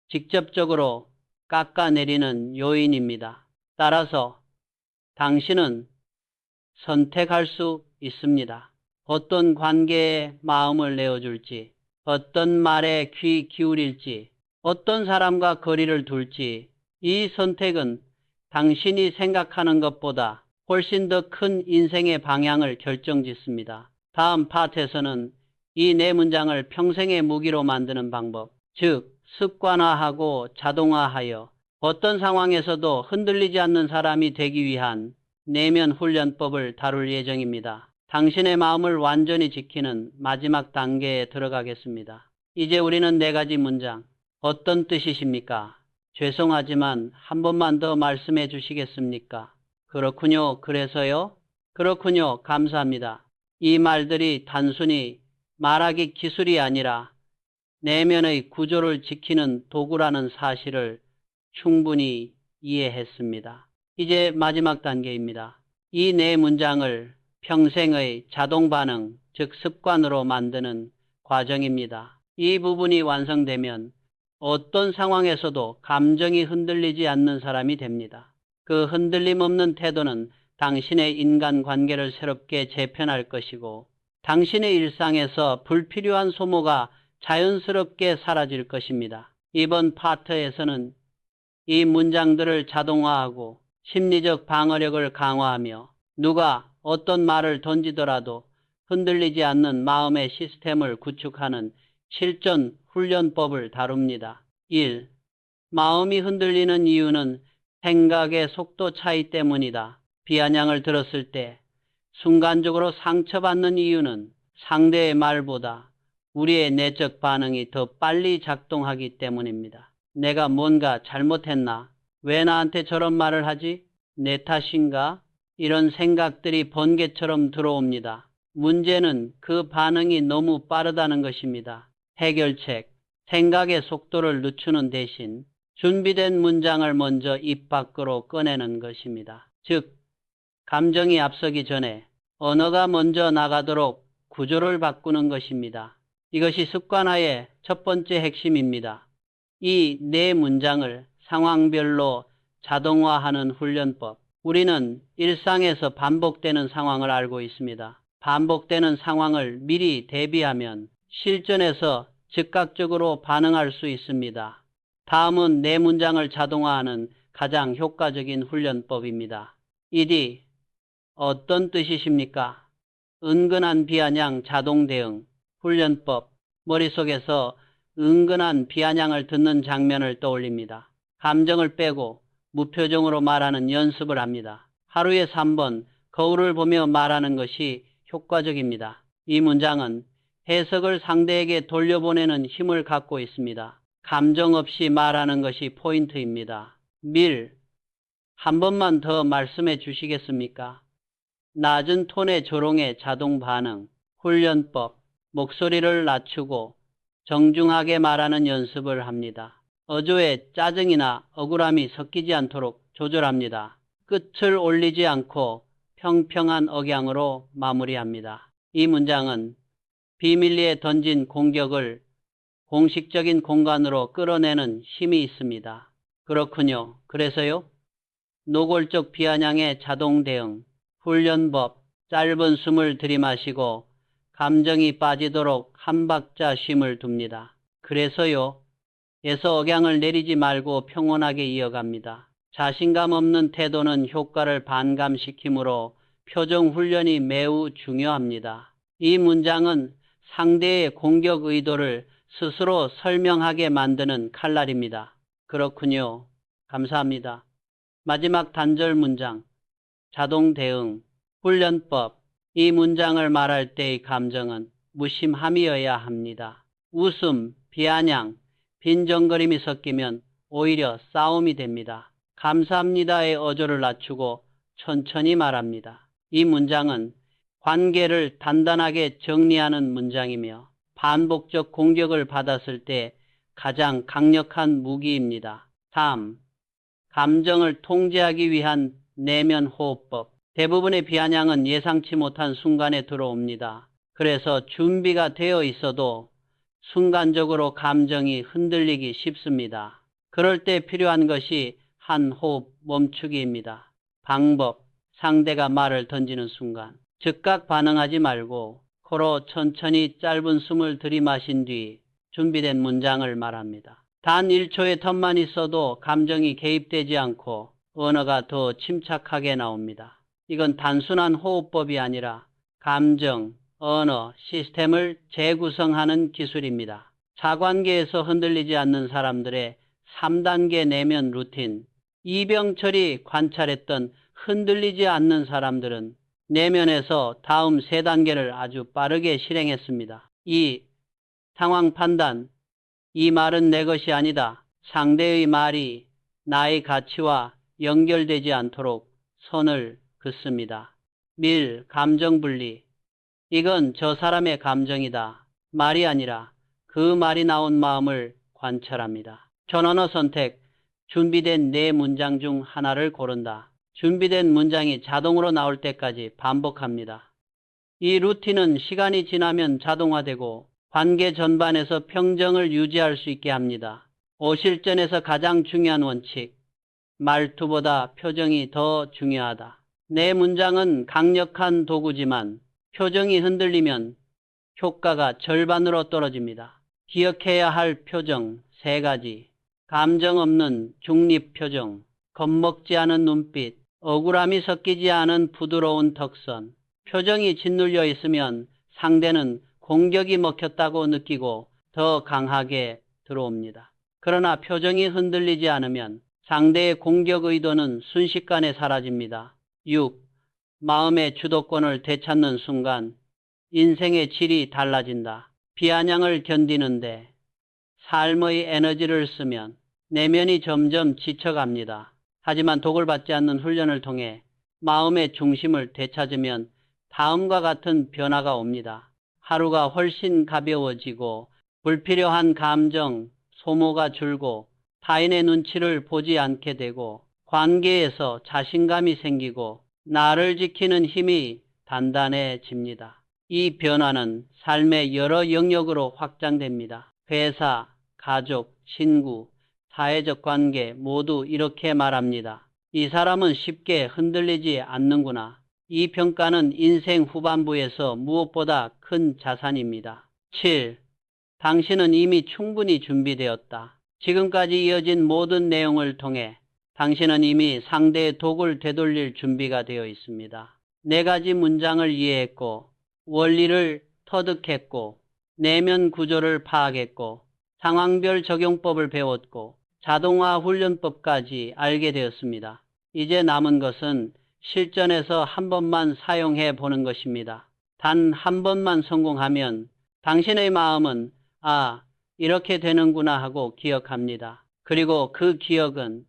[SPEAKER 1] 직접적으로 깎아내리는 요인입니다. 따라서 당신은 선택할 수 있습니다. 어떤 관계에 마음을 내어줄지, 어떤 말에 귀 기울일지, 어떤 사람과 거리를 둘지, 이 선택은 당신이 생각하는 것보다 훨씬 더 큰 인생의 방향을 결정짓습니다. 다음 파트에서는 이 네 문장을 평생의 무기로 만드는 방법, 즉 습관화하고 자동화하여 어떤 상황에서도 흔들리지 않는 사람이 되기 위한 내면 훈련법을 다룰 예정입니다. 당신의 마음을 완전히 지키는 마지막 단계에 들어가겠습니다. 이제 우리는 네 가지 문장, 어떤 뜻이십니까? 죄송하지만 한 번만 더 말씀해 주시겠습니까? 그렇군요. 그래서요? 그렇군요. 감사합니다. 이 말들이 단순히 말하기 기술이 아니라 내면의 구조를 지키는 도구라는 사실을 충분히 이해했습니다. 이제 마지막 단계입니다. 이 네 문장을 평생의 자동 반응, 즉 습관으로 만드는 과정입니다. 이 부분이 완성되면 어떤 상황에서도 감정이 흔들리지 않는 사람이 됩니다. 그 흔들림 없는 태도는 당신의 인간관계를 새롭게 재편할 것이고 당신의 일상에서 불필요한 소모가 자연스럽게 사라질 것입니다. 이번 파트에서는 이 문장들을 자동화하고 심리적 방어력을 강화하며 누가 어떤 말을 던지더라도 흔들리지 않는 마음의 시스템을 구축하는 실전 훈련법을 다룹니다. 1. 마음이 흔들리는 이유는 생각의 속도 차이 때문이다. 비아냥을 들었을 때 순간적으로 상처받는 이유는 상대의 말보다 우리의 내적 반응이 더 빨리 작동하기 때문입니다. 내가 뭔가 잘못했나? 왜 나한테 저런 말을 하지? 내 탓인가? 이런 생각들이 번개처럼 들어옵니다. 문제는 그 반응이 너무 빠르다는 것입니다. 해결책, 생각의 속도를 늦추는 대신 준비된 문장을 먼저 입 밖으로 꺼내는 것입니다. 즉, 감정이 앞서기 전에 언어가 먼저 나가도록 구조를 바꾸는 것입니다. 이것이 습관화의 첫 번째 핵심입니다. 이 네 문장을 상황별로 자동화하는 훈련법. 우리는 일상에서 반복되는 상황을 알고 있습니다. 반복되는 상황을 미리 대비하면 실전에서 즉각적으로 반응할 수 있습니다. 다음은 네 문장을 자동화하는 가장 효과적인 훈련법입니다. 1위, 어떤 뜻이십니까? 은근한 비아냥 자동 대응 훈련법. 머릿속에서 은근한 비아냥을 듣는 장면을 떠올립니다. 감정을 빼고 무표정으로 말하는 연습을 합니다. 하루에 3번 거울을 보며 말하는 것이 효과적입니다. 이 문장은 해석을 상대에게 돌려보내는 힘을 갖고 있습니다. 감정 없이 말하는 것이 포인트입니다. 밀, 한 번만 더 말씀해 주시겠습니까? 낮은 톤의 조롱의 자동 반응, 훈련법, 목소리를 낮추고 정중하게 말하는 연습을 합니다. 어조에 짜증이나 억울함이 섞이지 않도록 조절합니다. 끝을 올리지 않고 평평한 억양으로 마무리합니다. 이 문장은 비밀리에 던진 공격을 공식적인 공간으로 끌어내는 힘이 있습니다. 그렇군요. 그래서요? 노골적 비아냥의 자동 대응, 훈련법, 짧은 숨을 들이마시고 감정이 빠지도록 한 박자 쉼을 둡니다. 그래서요? 억양을 내리지 말고 평온하게 이어갑니다. 자신감 없는 태도는 효과를 반감시키므로 표정 훈련이 매우 중요합니다. 이 문장은 상대의 공격 의도를 스스로 설명하게 만드는 칼날입니다. 그렇군요. 감사합니다. 마지막 단절 문장. 자동 대응. 훈련법. 이 문장을 말할 때의 감정은 무심함이어야 합니다. 웃음, 비아냥, 빈정거림이 섞이면 오히려 싸움이 됩니다. 감사합니다의 어조를 낮추고 천천히 말합니다. 이 문장은 관계를 단단하게 정리하는 문장이며 반복적 공격을 받았을 때 가장 강력한 무기입니다. 3. 감정을 통제하기 위한 내면 호흡법. 대부분의 비아냥은 예상치 못한 순간에 들어옵니다. 그래서 준비가 되어 있어도 순간적으로 감정이 흔들리기 쉽습니다. 그럴 때 필요한 것이 한 호흡 멈추기입니다. 방법. 상대가 말을 던지는 순간 즉각 반응하지 말고 코로 천천히 짧은 숨을 들이마신 뒤 준비된 문장을 말합니다. 단 1초의 텀만 있어도 감정이 개입되지 않고 언어가 더 침착하게 나옵니다. 이건 단순한 호흡법이 아니라 감정, 언어, 시스템을 재구성하는 기술입니다. 사관계에서 흔들리지 않는 사람들의 3단계 내면 루틴. 이병철이 관찰했던 흔들리지 않는 사람들은 내면에서 다음 3단계를 아주 빠르게 실행했습니다. 2. 상황 판단. 이 말은 내 것이 아니다. 상대의 말이 나의 가치와 연결되지 않도록 선을 긋습니다. 밀, 감정 분리. 이건 저 사람의 감정이다. 말이 아니라 그 말이 나온 마음을 관찰합니다. 전언어 선택. 준비된 4문장 중 하나를 고른다. 준비된 문장이 자동으로 나올 때까지 반복합니다. 이 루틴은 시간이 지나면 자동화되고 관계 전반에서 평정을 유지할 수 있게 합니다. 오실전에서 가장 중요한 원칙. 말투보다 표정이 더 중요하다. 내 문장은 강력한 도구지만 표정이 흔들리면 효과가 절반으로 떨어집니다. 기억해야 할 표정 3가지. 감정 없는 중립 표정, 겁먹지 않은 눈빛, 억울함이 섞이지 않은 부드러운 턱선. 표정이 짓눌려 있으면 상대는 공격이 먹혔다고 느끼고 더 강하게 들어옵니다. 그러나 표정이 흔들리지 않으면 상대의 공격 의도는 순식간에 사라집니다. 6. 마음의 주도권을 되찾는 순간 인생의 질이 달라진다. 비아냥을 견디는데 삶의 에너지를 쓰면 내면이 점점 지쳐갑니다. 하지만 독을 받지 않는 훈련을 통해 마음의 중심을 되찾으면 다음과 같은 변화가 옵니다. 하루가 훨씬 가벼워지고 불필요한 감정, 소모가 줄고 타인의 눈치를 보지 않게 되고 관계에서 자신감이 생기고 나를 지키는 힘이 단단해집니다. 이 변화는 삶의 여러 영역으로 확장됩니다. 회사, 가족, 친구, 사회적 관계 모두 이렇게 말합니다. 이 사람은 쉽게 흔들리지 않는구나. 이 평가는 인생 후반부에서 무엇보다 큰 자산입니다. 7. 당신은 이미 충분히 준비되었다. 지금까지 이어진 모든 내용을 통해 당신은 이미 상대의 독을 되돌릴 준비가 되어 있습니다. 4가지 문장을 이해했고 원리를 터득했고 내면 구조를 파악했고 상황별 적용법을 배웠고 자동화 훈련법까지 알게 되었습니다. 이제 남은 것은 실전에서 한 번만 사용해 보는 것입니다. 단 한 번만 성공하면 당신의 마음은 이렇게 되는구나 하고 기억합니다. 그리고 그 기억은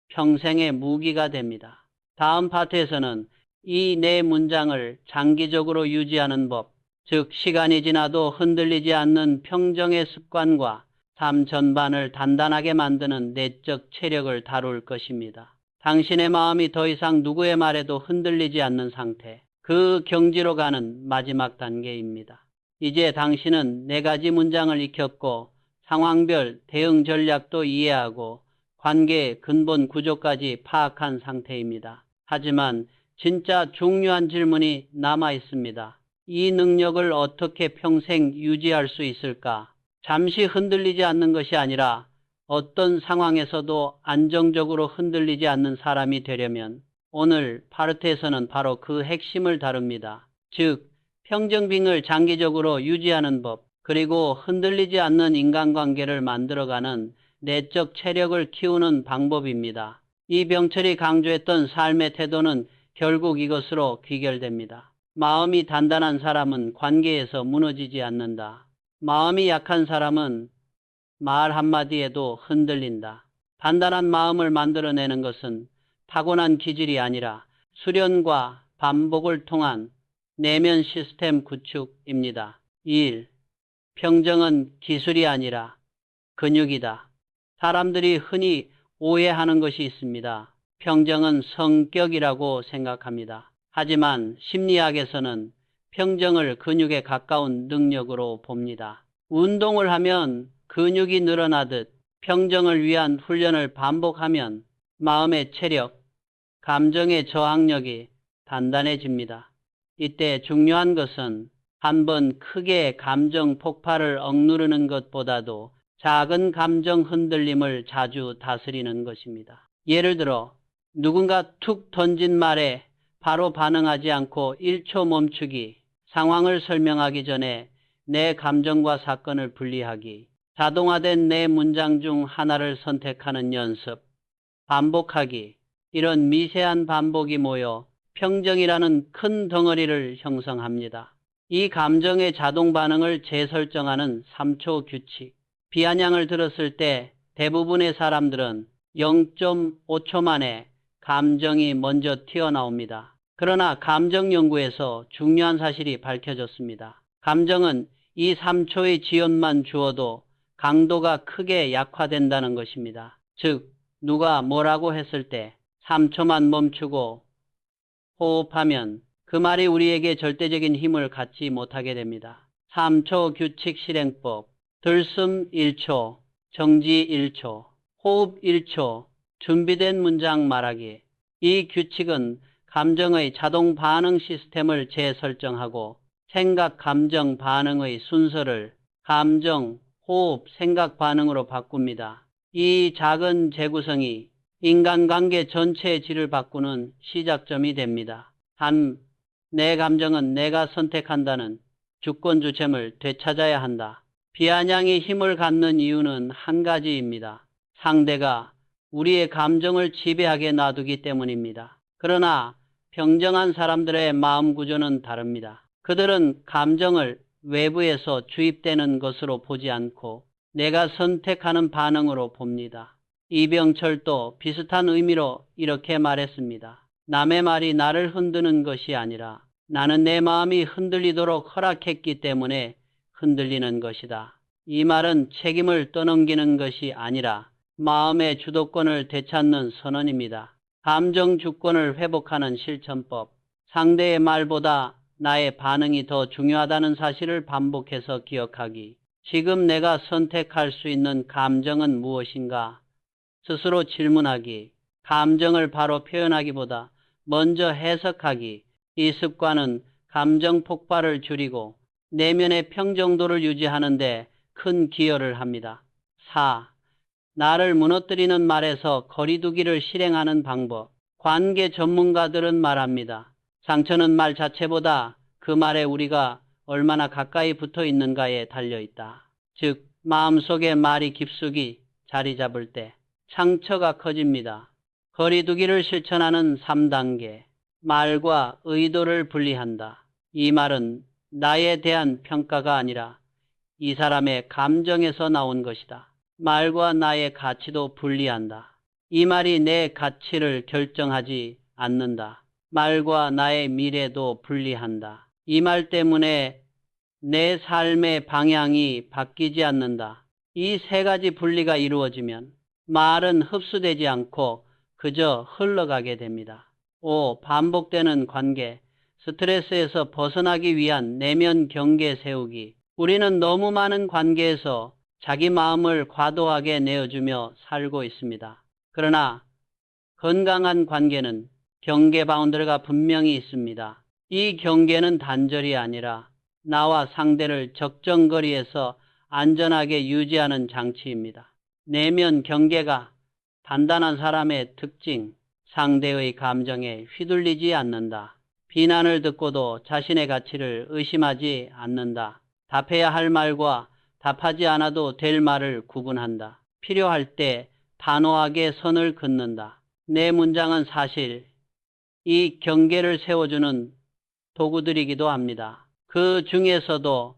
[SPEAKER 1] 평생의 무기가 됩니다. 다음 파트에서는 이 4문장을 장기적으로 유지하는 법, 즉 시간이 지나도 흔들리지 않는 평정의 습관과 삶 전반을 단단하게 만드는 내적 체력을 다룰 것입니다. 당신의 마음이 더 이상 누구의 말에도 흔들리지 않는 상태, 그 경지로 가는 마지막 단계입니다. 이제 당신은 4가지 문장을 익혔고 상황별 대응 전략도 이해하고 관계의 근본 구조까지 파악한 상태입니다. 하지만 진짜 중요한 질문이 남아 있습니다. 이 능력을 어떻게 평생 유지할 수 있을까? 잠시 흔들리지 않는 것이 아니라 어떤 상황에서도 안정적으로 흔들리지 않는 사람이 되려면 오늘 파르트에서는 바로 그 핵심을 다룹니다. 즉, 평정빙을 장기적으로 유지하는 법, 그리고 흔들리지 않는 인간관계를 만들어가는 내적 체력을 키우는 방법입니다. 이 병철이 강조했던 삶의 태도는 결국 이것으로 귀결됩니다. 마음이 단단한 사람은 관계에서 무너지지 않는다. 마음이 약한 사람은 말 한마디에도 흔들린다. 단단한 마음을 만들어내는 것은 타고난 기질이 아니라 수련과 반복을 통한 내면 시스템 구축입니다. 1. 평정은 기술이 아니라 근육이다. 사람들이 흔히 오해하는 것이 있습니다. 평정은 성격이라고 생각합니다. 하지만 심리학에서는 평정을 근육에 가까운 능력으로 봅니다. 운동을 하면 근육이 늘어나듯 평정을 위한 훈련을 반복하면 마음의 체력, 감정의 저항력이 단단해집니다. 이때 중요한 것은 한번 크게 감정 폭발을 억누르는 것보다도 작은 감정 흔들림을 자주 다스리는 것입니다. 예를 들어 누군가 툭 던진 말에 바로 반응하지 않고 1초 멈추기, 상황을 설명하기 전에 내 감정과 사건을 분리하기, 자동화된 내 문장 중 하나를 선택하는 연습, 반복하기, 이런 미세한 반복이 모여 평정이라는 큰 덩어리를 형성합니다. 이 감정의 자동 반응을 재설정하는 3초 규칙. 비아냥을 들었을 때 대부분의 사람들은 0.5초 만에 감정이 먼저 튀어나옵니다. 그러나 감정 연구에서 중요한 사실이 밝혀졌습니다. 감정은 이 3초의 지연만 주어도 강도가 크게 약화된다는 것입니다. 즉, 누가 뭐라고 했을 때 3초만 멈추고 호흡하면 그 말이 우리에게 절대적인 힘을 갖지 못하게 됩니다. 3초 규칙 실행법. 들숨 1초, 정지 1초, 호흡 1초, 준비된 문장 말하기. 이 규칙은 감정의 자동 반응 시스템을 재설정하고 생각, 감정, 반응의 순서를 감정, 호흡, 생각, 반응으로 바꿉니다. 이 작은 재구성이 인간관계 전체의 질을 바꾸는 시작점이 됩니다. 내 감정은 내가 선택한다는 주권주체를 되찾아야 한다. 비아냥이 힘을 갖는 이유는 한 가지입니다. 상대가 우리의 감정을 지배하게 놔두기 때문입니다. 그러나 평정한 사람들의 마음 구조는 다릅니다. 그들은 감정을 외부에서 주입되는 것으로 보지 않고 내가 선택하는 반응으로 봅니다. 이병철도 비슷한 의미로 이렇게 말했습니다. 남의 말이 나를 흔드는 것이 아니라 나는 내 마음이 흔들리도록 허락했기 때문에 흔들리는 것이다. 이 말은 책임을 떠넘기는 것이 아니라 마음의 주도권을 되찾는 선언입니다. 감정 주권을 회복하는 실천법. 상대의 말보다 나의 반응이 더 중요하다는 사실을 반복해서 기억하기. 지금 내가 선택할 수 있는 감정은 무엇인가? 스스로 질문하기. 감정을 바로 표현하기보다 먼저 해석하기. 이 습관은 감정 폭발을 줄이고 내면의 평정도를 유지하는 데 큰 기여를 합니다. 4. 나를 무너뜨리는 말에서 거리두기를 실행하는 방법. 관계 전문가들은 말합니다. 상처는 말 자체보다 그 말에 우리가 얼마나 가까이 붙어 있는가에 달려있다. 즉, 마음속에 말이 깊숙이 자리 잡을 때 상처가 커집니다. 거리두기를 실천하는 3단계. 말과 의도를 분리한다. 이 말은 나에 대한 평가가 아니라 이 사람의 감정에서 나온 것이다. 말과 나의 가치도 분리한다. 이 말이 내 가치를 결정하지 않는다. 말과 나의 미래도 분리한다. 이 말 때문에 내 삶의 방향이 바뀌지 않는다. 이 세 가지 분리가 이루어지면 말은 흡수되지 않고 그저 흘러가게 됩니다. 5. 반복되는 관계. 스트레스에서 벗어나기 위한 내면 경계 세우기. 우리는 너무 많은 관계에서 자기 마음을 과도하게 내어주며 살고 있습니다. 그러나 건강한 관계는 경계 바운더리가 분명히 있습니다. 이 경계는 단절이 아니라 나와 상대를 적정거리에서 안전하게 유지하는 장치입니다. 내면 경계가 단단한 사람의 특징, 상대의 감정에 휘둘리지 않는다. 비난을 듣고도 자신의 가치를 의심하지 않는다. 답해야 할 말과 답하지 않아도 될 말을 구분한다. 필요할 때 단호하게 선을 긋는다. 내 문장은 사실 이 경계를 세워주는 도구들이기도 합니다. 그 중에서도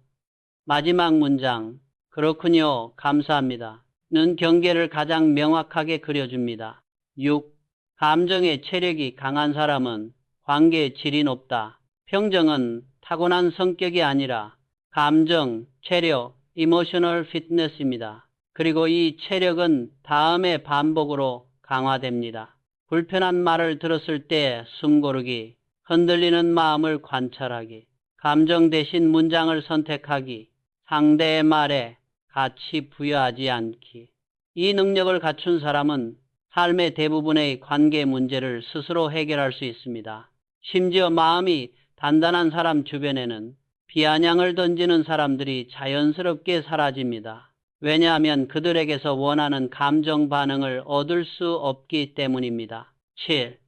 [SPEAKER 1] 마지막 문장, 그렇군요, 감사합니다. 는 경계를 가장 명확하게 그려줍니다. 6. 감정의 체력이 강한 사람은 관계의 질이 높다. 평정은 타고난 성격이 아니라 감정, 체력, 이모셔널 피트니스입니다. 그리고 이 체력은 다음의 반복으로 강화됩니다. 불편한 말을 들었을 때 숨 고르기, 흔들리는 마음을 관찰하기, 감정 대신 문장을 선택하기, 상대의 말에 가치 부여하지 않기. 이 능력을 갖춘 사람은 삶의 대부분의 관계 문제를 스스로 해결할 수 있습니다. 심지어 마음이 단단한 사람 주변에는 비아냥을 던지는 사람들이 자연스럽게 사라집니다. 왜냐하면 그들에게서 원하는 감정 반응을 얻을 수 없기 때문입니다. 7.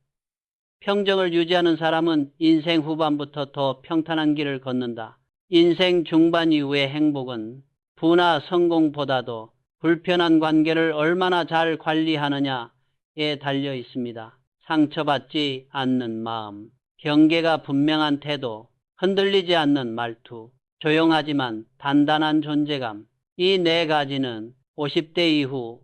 [SPEAKER 1] 평정을 유지하는 사람은 인생 후반부터 더 평탄한 길을 걷는다. 인생 중반 이후의 행복은 부나 성공보다도 불편한 관계를 얼마나 잘 관리하느냐에 달려 있습니다. 상처받지 않는 마음, 경계가 분명한 태도, 흔들리지 않는 말투, 조용하지만 단단한 존재감. 이 네 가지는 50대 이후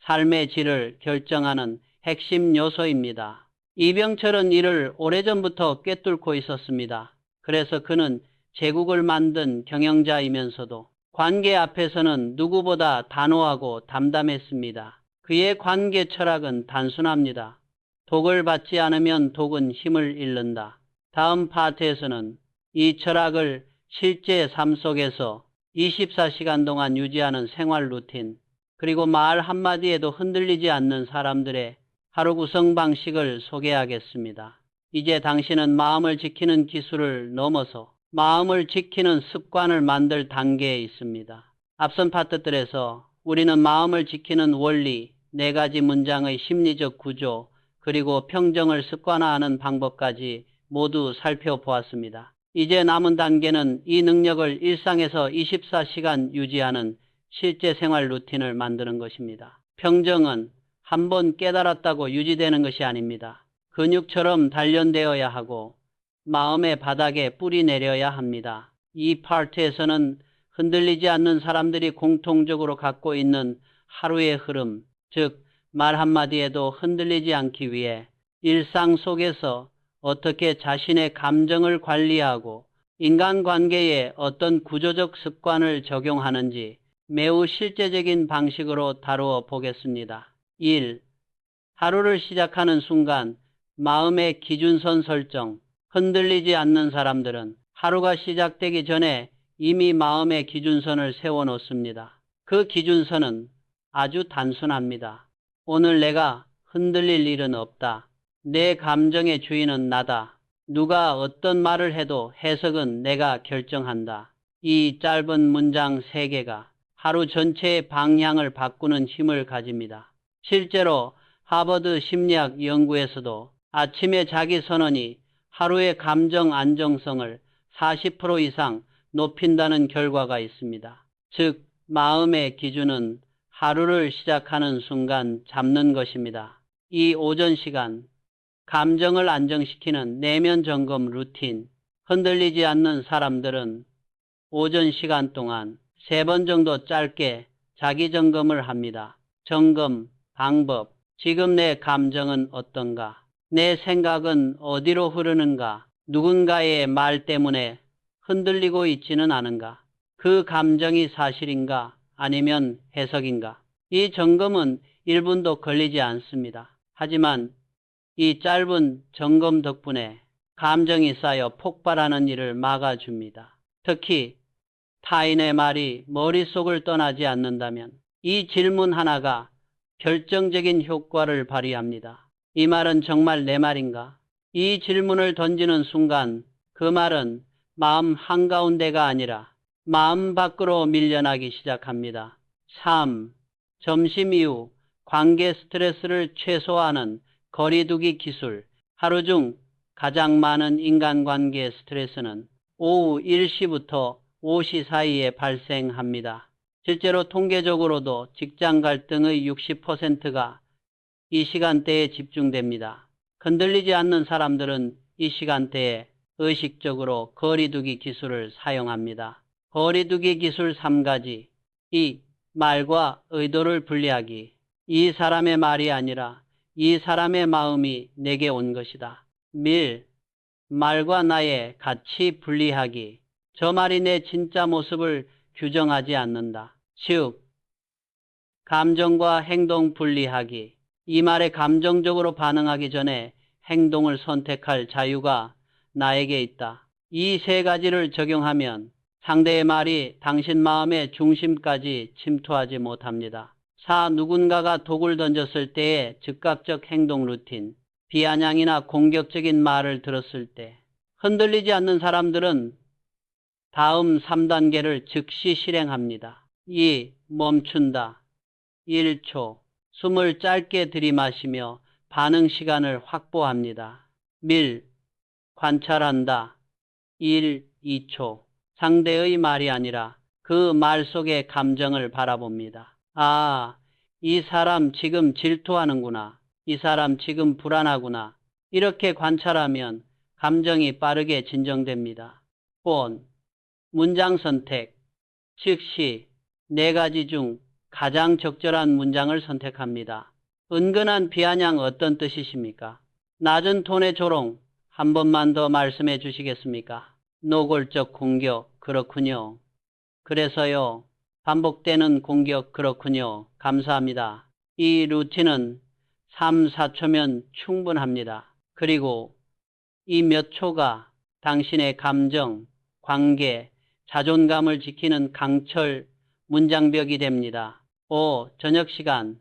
[SPEAKER 1] 삶의 질을 결정하는 핵심 요소입니다. 이병철은 이를 오래전부터 꿰뚫고 있었습니다. 그래서 그는 제국을 만든 경영자이면서도 관계 앞에서는 누구보다 단호하고 담담했습니다. 그의 관계 철학은 단순합니다. 독을 받지 않으면 독은 힘을 잃는다. 다음 파트에서는 이 철학을 실제 삶 속에서 24시간 동안 유지하는 생활 루틴, 그리고 말 한마디에도 흔들리지 않는 사람들의 하루 구성 방식을 소개하겠습니다. 이제 당신은 마음을 지키는 기술을 넘어서 마음을 지키는 습관을 만들 단계에 있습니다. 앞선 파트들에서 우리는 마음을 지키는 원리, 4가지 문장의 심리적 구조, 그리고 평정을 습관화하는 방법까지 모두 살펴보았습니다. 이제 남은 단계는 이 능력을 일상에서 24시간 유지하는 실제 생활 루틴을 만드는 것입니다. 평정은 한번 깨달았다고 유지되는 것이 아닙니다. 근육처럼 단련되어야 하고 마음의 바닥에 뿌리 내려야 합니다. 이 파트에서는 흔들리지 않는 사람들이 공통적으로 갖고 있는 하루의 흐름, 즉 말 한마디에도 흔들리지 않기 위해 일상 속에서 어떻게 자신의 감정을 관리하고 인간관계에 어떤 구조적 습관을 적용하는지 매우 실제적인 방식으로 다루어 보겠습니다. 1. 하루를 시작하는 순간 마음의 기준선 설정. 흔들리지 않는 사람들은 하루가 시작되기 전에 이미 마음의 기준선을 세워놓습니다. 그 기준선은 아주 단순합니다. 오늘 내가 흔들릴 일은 없다. 내 감정의 주인은 나다. 누가 어떤 말을 해도 해석은 내가 결정한다. 이 짧은 문장 3개가 하루 전체의 방향을 바꾸는 힘을 가집니다. 실제로 하버드 심리학 연구에서도 아침의 자기 선언이 하루의 감정 안정성을 40% 이상 높인다는 결과가 있습니다. 즉, 마음의 기준은 하루를 시작하는 순간 잡는 것입니다. 이 오전 시간, 감정을 안정시키는 내면 점검 루틴, 흔들리지 않는 사람들은 오전 시간 동안 3번 정도 짧게 자기 점검을 합니다. 점검, 방법, 지금 내 감정은 어떤가? 내 생각은 어디로 흐르는가? 누군가의 말 때문에 흔들리고 있지는 않은가? 그 감정이 사실인가? 아니면 해석인가? 이 점검은 1분도 걸리지 않습니다. 하지만 이 짧은 점검 덕분에 감정이 쌓여 폭발하는 일을 막아줍니다. 특히 타인의 말이 머릿속을 떠나지 않는다면 이 질문 하나가 결정적인 효과를 발휘합니다. 이 말은 정말 내 말인가? 이 질문을 던지는 순간 그 말은 마음 한가운데가 아니라 마음 밖으로 밀려나기 시작합니다. 3. 점심 이후 관계 스트레스를 최소화하는 거리두기 기술. 하루 중 가장 많은 인간관계 스트레스는 오후 1시부터 5시 사이에 발생합니다. 실제로 통계적으로도 직장 갈등의 60%가 이 시간대에 집중됩니다. 흔들리지 않는 사람들은 이 시간대에 의식적으로 거리두기 기술을 사용합니다. 거리두기 기술 3가지. 2. 말과 의도를 분리하기. 이 사람의 말이 아니라 이 사람의 마음이 내게 온 것이다. 밀. 말과 나의 가치 분리하기. 저 말이 내 진짜 모습을 규정하지 않는다. 즉, 감정과 행동 분리하기. 이 말에 감정적으로 반응하기 전에 행동을 선택할 자유가 나에게 있다. 이 3가지를 적용하면 상대의 말이 당신 마음의 중심까지 침투하지 못합니다. 4. 누군가가 독을 던졌을 때의 즉각적 행동 루틴. 비아냥이나 공격적인 말을 들었을 때 흔들리지 않는 사람들은 다음 3단계를 즉시 실행합니다. 2. 멈춘다. 1초. 숨을 짧게 들이마시며 반응 시간을 확보합니다. 밀. 관찰한다. 1, 2초. 상대의 말이 아니라 그 말 속의 감정을 바라봅니다. 아, 이 사람 지금 질투하는구나. 이 사람 지금 불안하구나. 이렇게 관찰하면 감정이 빠르게 진정됩니다. 본. 문장 선택. 즉시 4가지 중 가장 적절한 문장을 선택합니다. 은근한 비아냥 어떤 뜻이십니까? 낮은 톤의 조롱 한 번만 더 말씀해 주시겠습니까? 노골적 공격 그렇군요. 그래서요. 반복되는 공격 그렇군요. 감사합니다. 이 루틴은 3, 4초면 충분합니다. 그리고 이 몇 초가 당신의 감정, 관계, 자존감을 지키는 강철 문장벽이 됩니다. 5. 저녁 시간.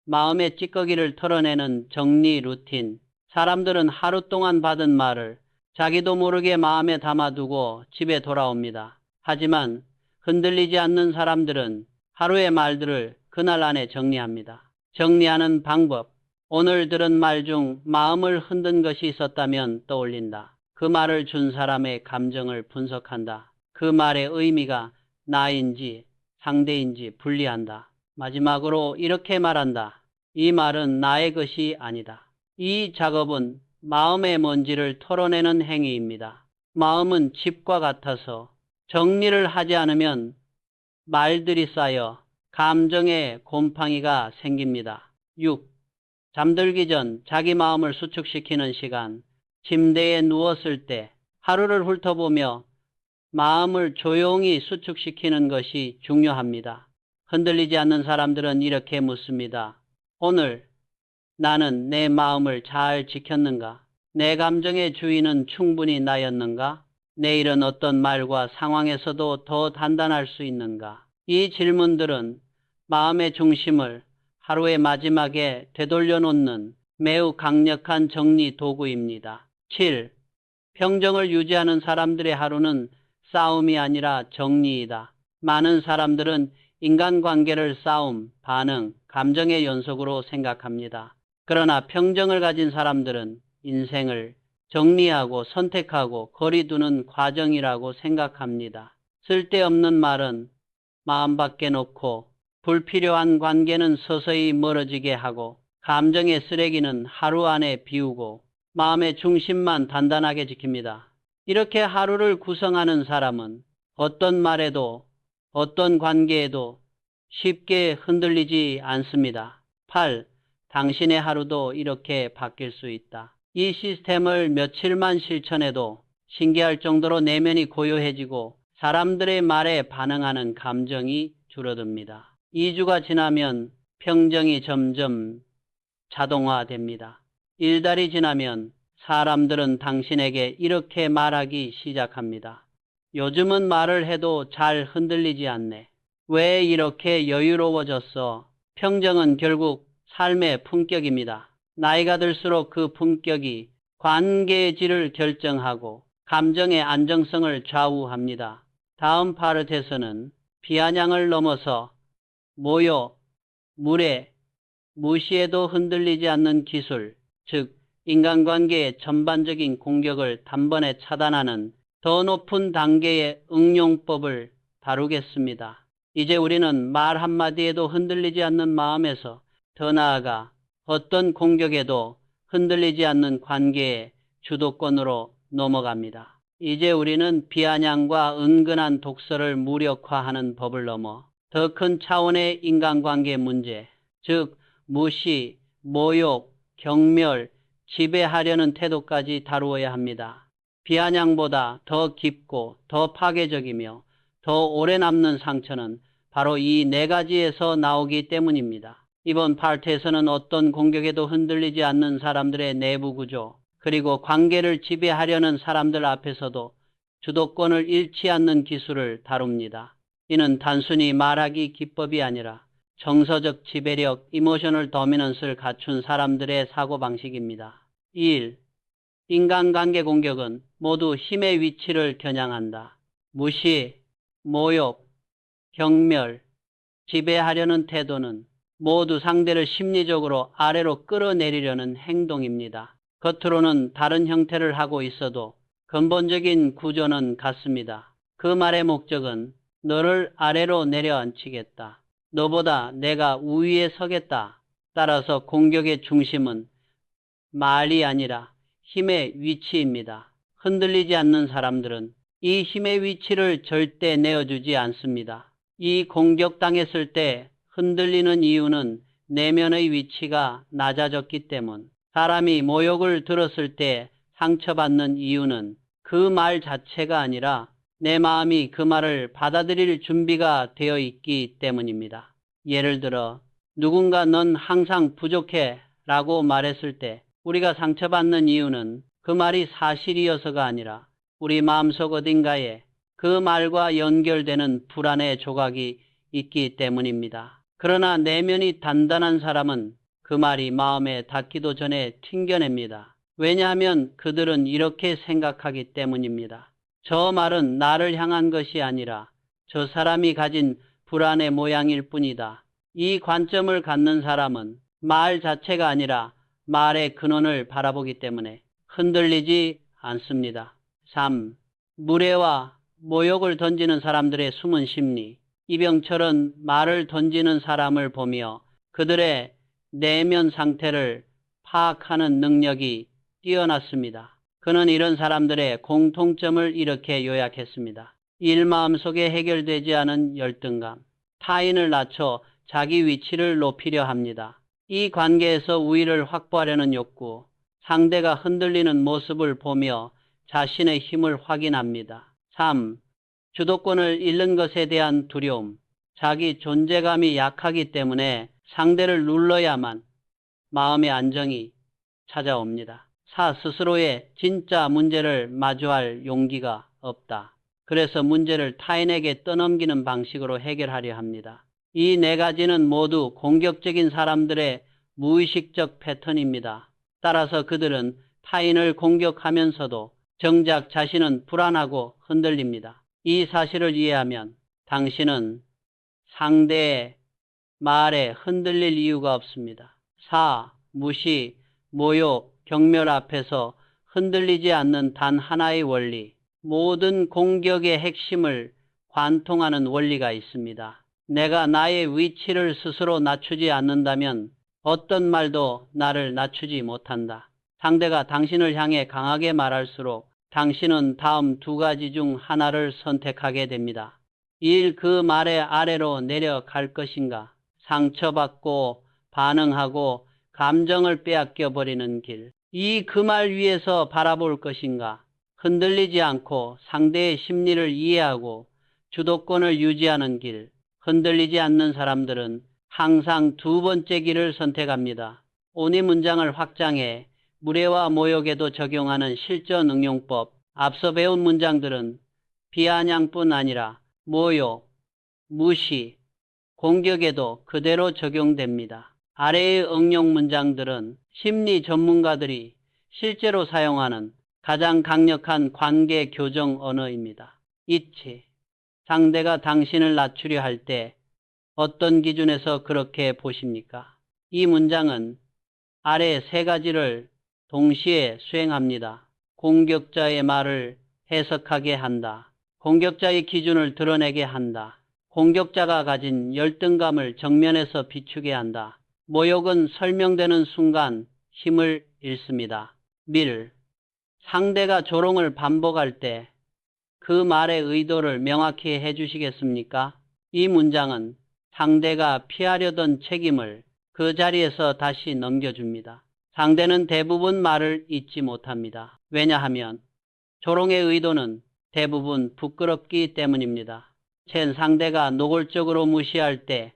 [SPEAKER 1] 마음의 찌꺼기를 털어내는 정리 루틴. 사람들은 하루 동안 받은 말을 자기도 모르게 마음에 담아두고 집에 돌아옵니다. 하지만 흔들리지 않는 사람들은 하루의 말들을 그날 안에 정리합니다. 정리하는 방법. 오늘 들은 말 중 마음을 흔든 것이 있었다면 떠올린다. 그 말을 준 사람의 감정을 분석한다. 그 말의 의미가 나인지 상대인지 분리한다. 마지막으로 이렇게 말한다. 이 말은 나의 것이 아니다. 이 작업은 마음의 먼지를 털어내는 행위입니다. 마음은 집과 같아서 정리를 하지 않으면 말들이 쌓여 감정의 곰팡이가 생깁니다. 6. 잠들기 전 자기 마음을 수축시키는 시간. 침대에 누웠을 때 하루를 훑어보며 마음을 조용히 수축시키는 것이 중요합니다. 흔들리지 않는 사람들은 이렇게 묻습니다. 오늘 나는 내 마음을 잘 지켰는가? 내 감정의 주인은 충분히 나였는가? 내일은 어떤 말과 상황에서도 더 단단할 수 있는가? 이 질문들은 마음의 중심을 하루의 마지막에 되돌려 놓는 매우 강력한 정리 도구입니다. 7. 평정을 유지하는 사람들의 하루는 싸움이 아니라 정리이다. 많은 사람들은 인간관계를 싸움, 반응, 감정의 연속으로 생각합니다. 그러나 평정을 가진 사람들은 인생을 정리하고 선택하고 거리두는 과정이라고 생각합니다. 쓸데없는 말은 마음 밖에 놓고 불필요한 관계는 서서히 멀어지게 하고 감정의 쓰레기는 하루 안에 비우고 마음의 중심만 단단하게 지킵니다. 이렇게 하루를 구성하는 사람은 어떤 말에도 어떤 관계에도 쉽게 흔들리지 않습니다. 8. 당신의 하루도 이렇게 바뀔 수 있다. 이 시스템을 며칠만 실천해도 신기할 정도로 내면이 고요해지고 사람들의 말에 반응하는 감정이 줄어듭니다. 2주가 지나면 평정이 점점 자동화됩니다. 1달이 지나면 사람들은 당신에게 이렇게 말하기 시작합니다. 요즘은 말을 해도 잘 흔들리지 않네. 왜 이렇게 여유로워졌어? 평정은 결국 삶의 품격입니다. 나이가 들수록 그 품격이 관계의 질을 결정하고 감정의 안정성을 좌우합니다. 다음 파트에서는 비아냥을 넘어서 모여 무례, 무시해도 흔들리지 않는 기술, 즉 인간관계의 전반적인 공격을 단번에 차단하는 더 높은 단계의 응용법을 다루겠습니다. 이제 우리는 말 한마디에도 흔들리지 않는 마음에서 더 나아가 어떤 공격에도 흔들리지 않는 관계의 주도권으로 넘어갑니다. 이제 우리는 비아냥과 은근한 독서를 무력화하는 법을 넘어 더 큰 차원의 인간관계 문제, 즉 무시, 모욕, 경멸, 지배하려는 태도까지 다루어야 합니다. 비아냥보다 더 깊고 더 파괴적이며 더 오래 남는 상처는 바로 이 네 가지에서 나오기 때문입니다. 이번 파트에서는 어떤 공격에도 흔들리지 않는 사람들의 내부 구조, 그리고 관계를 지배하려는 사람들 앞에서도 주도권을 잃지 않는 기술을 다룹니다. 이는 단순히 말하기 기법이 아니라 정서적 지배력, 이모셔널 도미넌스를 갖춘 사람들의 사고방식입니다. 1. 인간관계 공격은 모두 힘의 위치를 겨냥한다. 무시, 모욕, 경멸, 지배하려는 태도는 모두 상대를 심리적으로 아래로 끌어내리려는 행동입니다. 겉으로는 다른 형태를 하고 있어도 근본적인 구조는 같습니다. 그 말의 목적은 너를 아래로 내려앉히겠다. 너보다 내가 우위에 서겠다. 따라서 공격의 중심은 말이 아니라 힘의 위치입니다. 흔들리지 않는 사람들은 이 힘의 위치를 절대 내어주지 않습니다. 이 공격당했을 때 흔들리는 이유는 내면의 위치가 낮아졌기 때문. 사람이 모욕을 들었을 때 상처받는 이유는 그 말 자체가 아니라 내 마음이 그 말을 받아들일 준비가 되어 있기 때문입니다. 예를 들어 누군가 넌 항상 부족해 라고 말했을 때 우리가 상처받는 이유는 그 말이 사실이어서가 아니라 우리 마음속 어딘가에 그 말과 연결되는 불안의 조각이 있기 때문입니다. 그러나 내면이 단단한 사람은 그 말이 마음에 닿기도 전에 튕겨냅니다. 왜냐하면 그들은 이렇게 생각하기 때문입니다. 저 말은 나를 향한 것이 아니라 저 사람이 가진 불안의 모양일 뿐이다. 이 관점을 갖는 사람은 말 자체가 아니라 말의 근원을 바라보기 때문에 흔들리지 않습니다. 3. 무례와 모욕을 던지는 사람들의 숨은 심리. 이병철은 말을 던지는 사람을 보며 그들의 내면 상태를 파악하는 능력이 뛰어났습니다. 그는 이런 사람들의 공통점을 이렇게 요약했습니다. 일 마음속에 해결되지 않은 열등감, 타인을 낮춰 자기 위치를 높이려 합니다. 이 관계에서 우위를 확보하려는 욕구, 상대가 흔들리는 모습을 보며 자신의 힘을 확인합니다. 3. 주도권을 잃는 것에 대한 두려움, 자기 존재감이 약하기 때문에 상대를 눌러야만 마음의 안정이 찾아옵니다. 4. 스스로의 진짜 문제를 마주할 용기가 없다. 그래서 문제를 타인에게 떠넘기는 방식으로 해결하려 합니다. 이 네 가지는 모두 공격적인 사람들의 무의식적 패턴입니다. 따라서 그들은 타인을 공격하면서도 정작 자신은 불안하고 흔들립니다. 이 사실을 이해하면 당신은 상대의 말에 흔들릴 이유가 없습니다. 4. 무시, 모욕, 경멸 앞에서 흔들리지 않는 단 하나의 원리, 모든 공격의 핵심을 관통하는 원리가 있습니다. 내가 나의 위치를 스스로 낮추지 않는다면 어떤 말도 나를 낮추지 못한다. 상대가 당신을 향해 강하게 말할수록 당신은 다음 두 가지 중 하나를 선택하게 됩니다. 1. 그 말의 아래로 내려갈 것인가? 상처받고 반응하고 감정을 빼앗겨 버리는 길. 2. 그 말 위에서 바라볼 것인가? 흔들리지 않고 상대의 심리를 이해하고 주도권을 유지하는 길. 흔들리지 않는 사람들은 항상 두 번째 길을 선택합니다. 오니 문장을 확장해 무례와 모욕에도 적용하는 실전 응용법. 앞서 배운 문장들은 비아냥뿐 아니라 모욕, 무시, 공격에도 그대로 적용됩니다. 아래의 응용 문장들은 심리 전문가들이 실제로 사용하는 가장 강력한 관계 교정 언어입니다. 이치, 상대가 당신을 낮추려 할 때 어떤 기준에서 그렇게 보십니까? 이 문장은 아래 세 가지를 동시에 수행합니다. 공격자의 말을 해석하게 한다. 공격자의 기준을 드러내게 한다. 공격자가 가진 열등감을 정면에서 비추게 한다. 모욕은 설명되는 순간 힘을 잃습니다. 밀. 상대가 조롱을 반복할 때 그 말의 의도를 명확히 해주시겠습니까? 이 문장은 상대가 피하려던 책임을 그 자리에서 다시 넘겨줍니다. 상대는 대부분 말을 잊지 못합니다. 왜냐하면 조롱의 의도는 대부분 부끄럽기 때문입니다. 쟨 상대가 노골적으로 무시할 때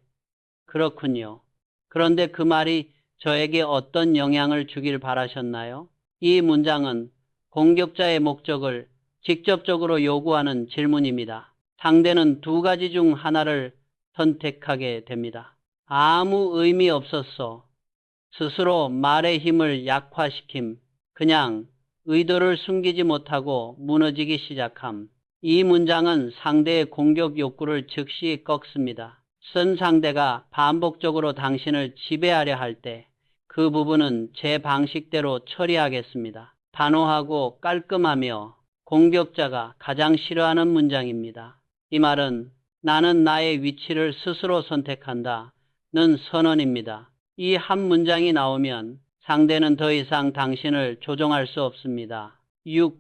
[SPEAKER 1] 그렇군요. 그런데 그 말이 저에게 어떤 영향을 주길 바라셨나요? 이 문장은 공격자의 목적을 직접적으로 요구하는 질문입니다. 상대는 두 가지 중 하나를 선택하게 됩니다. 아무 의미 없었어. 스스로 말의 힘을 약화시킴. 그냥 의도를 숨기지 못하고 무너지기 시작함. 이 문장은 상대의 공격 욕구를 즉시 꺾습니다. 쓴 상대가 반복적으로 당신을 지배하려 할 때 그 부분은 제 방식대로 처리하겠습니다. 단호하고 깔끔하며 공격자가 가장 싫어하는 문장입니다. 이 말은 나는 나의 위치를 스스로 선택한다 는 선언입니다. 이 한 문장이 나오면 상대는 더 이상 당신을 조종할 수 없습니다. 6.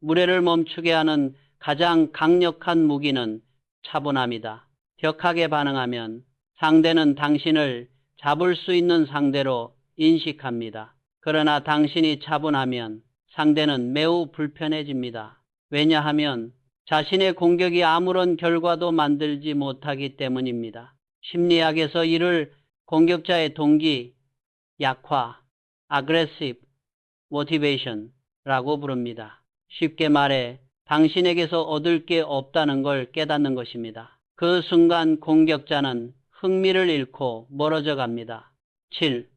[SPEAKER 1] 무례를 멈추게 하는 가장 강력한 무기는 차분함이다. 격하게 반응하면 상대는 당신을 잡을 수 있는 상대로 인식합니다. 그러나 당신이 차분하면 상대는 매우 불편해집니다. 왜냐하면 자신의 공격이 아무런 결과도 만들지 못하기 때문입니다. 심리학에서 이를 공격자의 동기, 약화, aggressive motivation라고 부릅니다. 쉽게 말해 당신에게서 얻을 게 없다는 걸 깨닫는 것입니다. 그 순간 공격자는 흥미를 잃고 멀어져 갑니다. 7.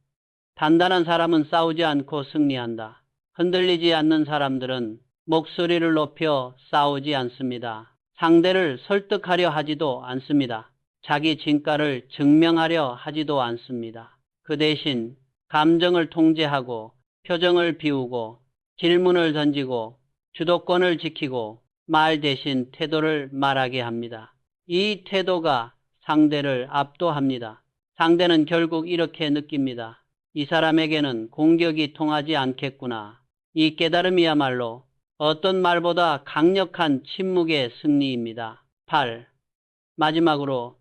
[SPEAKER 1] 단단한 사람은 싸우지 않고 승리한다. 흔들리지 않는 사람들은 목소리를 높여 싸우지 않습니다. 상대를 설득하려 하지도 않습니다. 자기 진가를 증명하려 하지도 않습니다. 그 대신 감정을 통제하고 표정을 비우고 질문을 던지고 주도권을 지키고 말 대신 태도를 말하게 합니다. 이 태도가 상대를 압도합니다. 상대는 결국 이렇게 느낍니다. 이 사람에게는 공격이 통하지 않겠구나. 이 깨달음이야말로 어떤 말보다 강력한 침묵의 승리입니다. 8. 마지막으로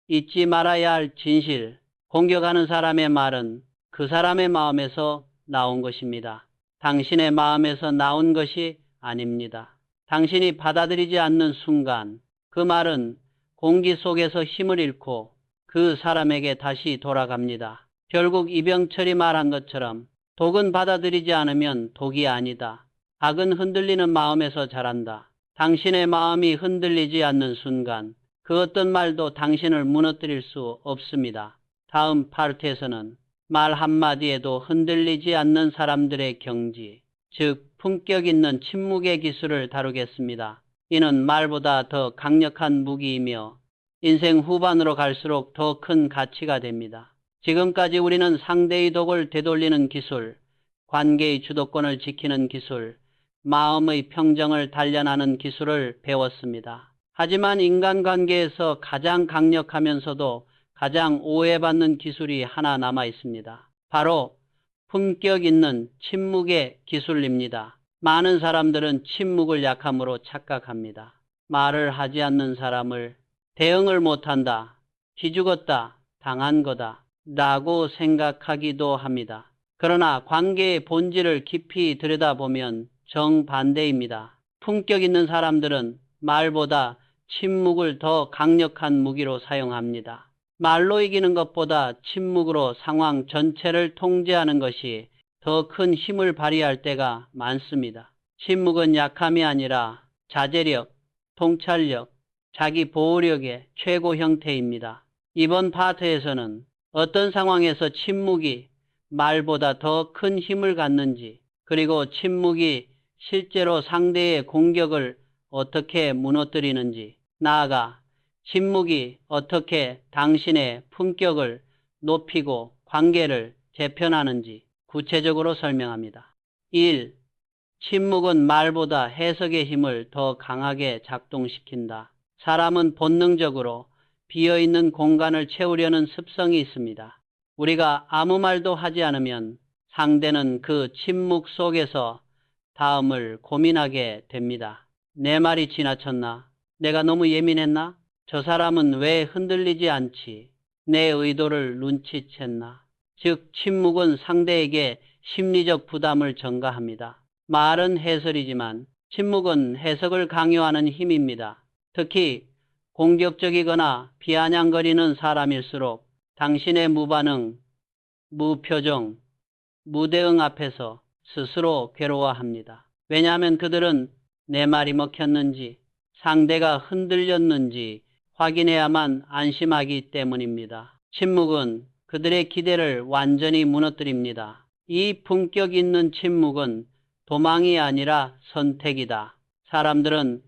[SPEAKER 1] 잊지 말아야 할 진실. 공격하는 사람의 말은 그 사람의 마음에서 나온 것입니다. 당신의 마음에서 나온 것이 아닙니다. 당신이 받아들이지 않는 순간 그 말은 공기 속에서 힘을 잃고 그 사람에게 다시 돌아갑니다. 결국 이병철이 말한 것처럼 독은 받아들이지 않으면 독이 아니다. 악은 흔들리는 마음에서 자란다. 당신의 마음이 흔들리지 않는 순간 그 어떤 말도 당신을 무너뜨릴 수 없습니다. 다음 파트에서는 말 한마디에도 흔들리지 않는 사람들의 경지, 즉 품격 있는 침묵의 기술을 다루겠습니다. 이는 말보다 더 강력한 무기이며 인생 후반으로 갈수록 더 큰 가치가 됩니다. 지금까지 우리는 상대의 독을 되돌리는 기술, 관계의 주도권을 지키는 기술, 마음의 평정을 단련하는 기술을 배웠습니다. 하지만 인간관계에서 가장 강력하면서도 가장 오해받는 기술이 하나 남아 있습니다. 바로 품격 있는 침묵의 기술입니다. 많은 사람들은 침묵을 약함으로 착각합니다. 말을 하지 않는 사람을 대응을 못한다, 기죽었다, 당한 거다 라고 생각하기도 합니다. 그러나 관계의 본질을 깊이 들여다보면 정반대입니다. 품격 있는 사람들은 말보다 침묵을 더 강력한 무기로 사용합니다. 말로 이기는 것보다 침묵으로 상황 전체를 통제하는 것이 더 큰 힘을 발휘할 때가 많습니다. 침묵은 약함이 아니라 자제력, 통찰력, 자기 보호력의 최고 형태입니다. 이번 파트에서는 어떤 상황에서 침묵이 말보다 더 큰 힘을 갖는지, 그리고 침묵이 실제로 상대의 공격을 어떻게 무너뜨리는지, 나아가 침묵이 어떻게 당신의 품격을 높이고 관계를 재편하는지 구체적으로 설명합니다. 1. 침묵은 말보다 해석의 힘을 더 강하게 작동시킨다. 사람은 본능적으로 비어있는 공간을 채우려는 습성이 있습니다. 우리가 아무 말도 하지 않으면 상대는 그 침묵 속에서 다음을 고민하게 됩니다. 내 말이 지나쳤나? 내가 너무 예민했나? 저 사람은 왜 흔들리지 않지? 내 의도를 눈치챘나? 즉, 침묵은 상대에게 심리적 부담을 전가합니다. 말은 해설이지만 침묵은 해석을 강요하는 힘입니다. 특히 공격적이거나 비아냥거리는 사람일수록 당신의 무반응, 무표정, 무대응 앞에서 스스로 괴로워합니다. 왜냐하면 그들은 내 말이 먹혔는지 상대가 흔들렸는지 확인해야만 안심하기 때문입니다. 침묵은 그들의 기대를 완전히 무너뜨립니다. 이 품격 있는 침묵은 도망이 아니라 선택이다. 사람들은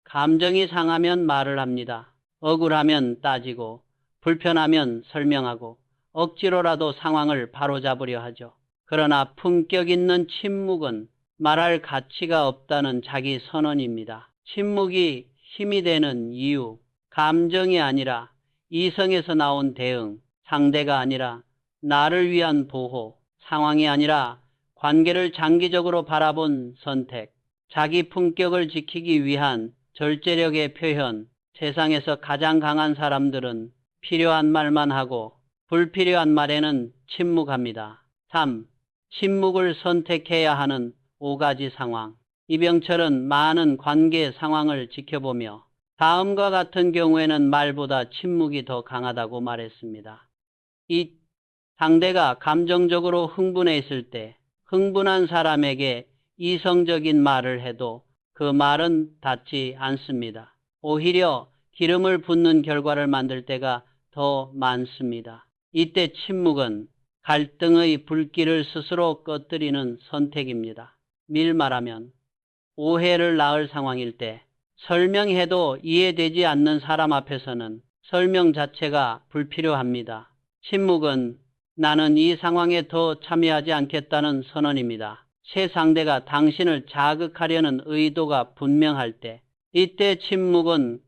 [SPEAKER 1] 감정이 상하면 말을 합니다. 억울하면 따지고 불편하면 설명하고 억지로라도 상황을 바로잡으려 하죠. 그러나 품격 있는 침묵은 말할 가치가 없다는 자기 선언입니다. 침묵이 힘이 되는 이유, 감정이 아니라 이성에서 나온 대응, 상대가 아니라 나를 위한 보호, 상황이 아니라 관계를 장기적으로 바라본 선택, 자기 품격을 지키기 위한 절제력의 표현. 세상에서 가장 강한 사람들은 필요한 말만 하고 불필요한 말에는 침묵합니다. 3. 침묵을 선택해야 하는 5가지 상황. 이병철은 많은 관계 상황을 지켜보며 다음과 같은 경우에는 말보다 침묵이 더 강하다고 말했습니다. 2. 상대가 감정적으로 흥분해 있을 때 흥분한 사람에게 이성적인 말을 해도 그 말은 닿지 않습니다. 오히려 기름을 붓는 결과를 만들 때가 더 많습니다. 이때 침묵은 갈등의 불길을 스스로 꺼뜨리는 선택입니다. 밀 말하면 오해를 낳을 상황일 때 설명해도 이해되지 않는 사람 앞에서는 설명 자체가 불필요합니다. 침묵은 나는 이 상황에 더 참여하지 않겠다는 선언입니다. 새 상대가 당신을 자극하려는 의도가 분명할 때 이때 침묵은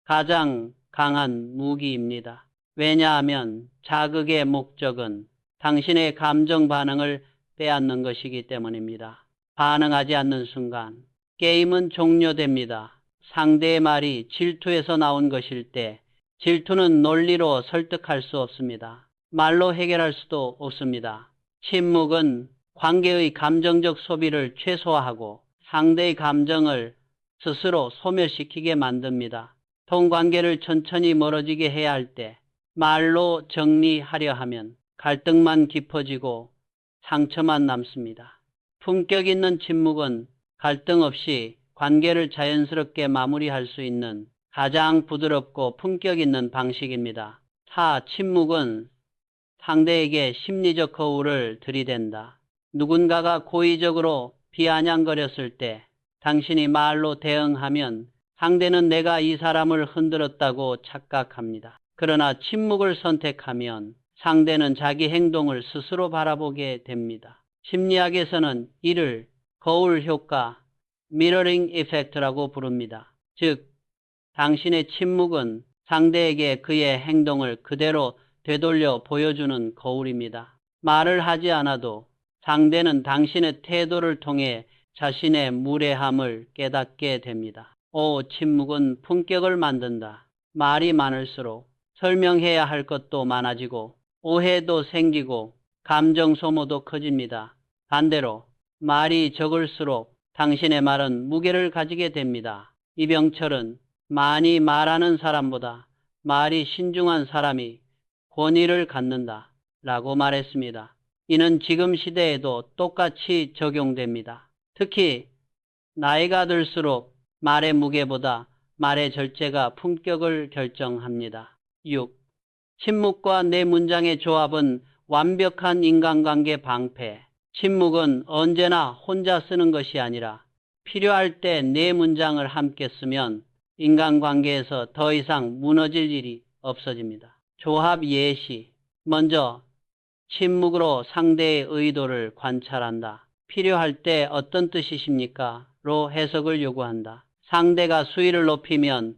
[SPEAKER 1] 가장 강한 무기입니다. 왜냐하면 자극의 목적은 당신의 감정 반응을 빼앗는 것이기 때문입니다. 반응하지 않는 순간 게임은 종료됩니다. 상대의 말이 질투에서 나온 것일 때 질투는 논리로 설득할 수 없습니다. 말로 해결할 수도 없습니다. 침묵은 관계의 감정적 소비를 최소화하고 상대의 감정을 스스로 소멸시키게 만듭니다. 통관계를 천천히 멀어지게 해야 할 때 말로 정리하려 하면 갈등만 깊어지고 상처만 남습니다. 품격 있는 침묵은 갈등 없이 관계를 자연스럽게 마무리할 수 있는 가장 부드럽고 품격 있는 방식입니다. 4. 침묵은 상대에게 심리적 거울을 들이댄다. 누군가가 고의적으로 비아냥거렸을 때 당신이 말로 대응하면 상대는 내가 이 사람을 흔들었다고 착각합니다. 그러나 침묵을 선택하면 상대는 자기 행동을 스스로 바라보게 됩니다. 심리학에서는 이를 거울 효과, 미러링 이펙트라고 부릅니다. 즉, 당신의 침묵은 상대에게 그의 행동을 그대로 되돌려 보여주는 거울입니다. 말을 하지 않아도 상대는 당신의 태도를 통해 자신의 무례함을 깨닫게 됩니다. 5. 침묵은 품격을 만든다. 말이 많을수록 설명해야 할 것도 많아지고 오해도 생기고 감정 소모도 커집니다. 반대로 말이 적을수록 당신의 말은 무게를 가지게 됩니다. 이병철은 많이 말하는 사람보다 말이 신중한 사람이 권위를 갖는다 라고 말했습니다. 이는 지금 시대에도 똑같이 적용됩니다. 특히 나이가 들수록 말의 무게보다 말의 절제가 품격을 결정합니다. 6. 침묵과 내 문장의 조합은 완벽한 인간관계 방패. 침묵은 언제나 혼자 쓰는 것이 아니라 필요할 때 내 문장을 함께 쓰면 인간관계에서 더 이상 무너질 일이 없어집니다. 조합 예시. 먼저 침묵으로 상대의 의도를 관찰한다. 필요할 때 어떤 뜻이십니까? 로 해석을 요구한다. 상대가 수위를 높이면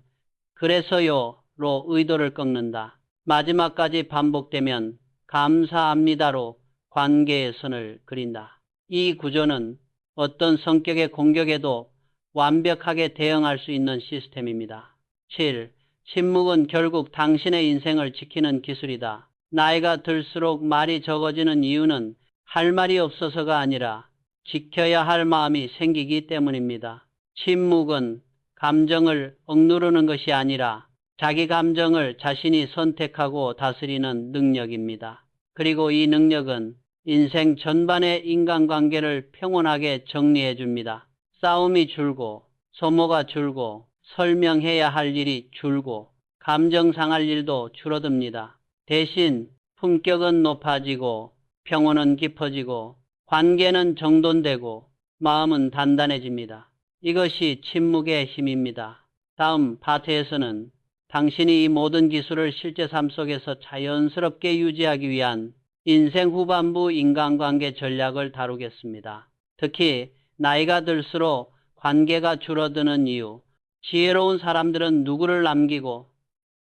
[SPEAKER 1] 그래서요 로 의도를 꺾는다. 마지막까지 반복되면 감사합니다로 관계의 선을 그린다. 이 구조는 어떤 성격의 공격에도 완벽하게 대응할 수 있는 시스템입니다. 7. 침묵은 결국 당신의 인생을 지키는 기술이다. 나이가 들수록 말이 적어지는 이유는 할 말이 없어서가 아니라 지켜야 할 마음이 생기기 때문입니다. 침묵은 감정을 억누르는 것이 아니라 자기 감정을 자신이 선택하고 다스리는 능력입니다. 그리고 이 능력은 인생 전반의 인간관계를 평온하게 정리해 줍니다. 싸움이 줄고 소모가 줄고 설명해야 할 일이 줄고 감정 상할 일도 줄어듭니다. 대신 품격은 높아지고 평온은 깊어지고 관계는 정돈되고 마음은 단단해집니다. 이것이 침묵의 힘입니다. 다음 파트에서는 당신이 이 모든 기술을 실제 삶 속에서 자연스럽게 유지하기 위한 인생 후반부 인간관계 전략을 다루겠습니다. 특히 나이가 들수록 관계가 줄어드는 이유, 지혜로운 사람들은 누구를 남기고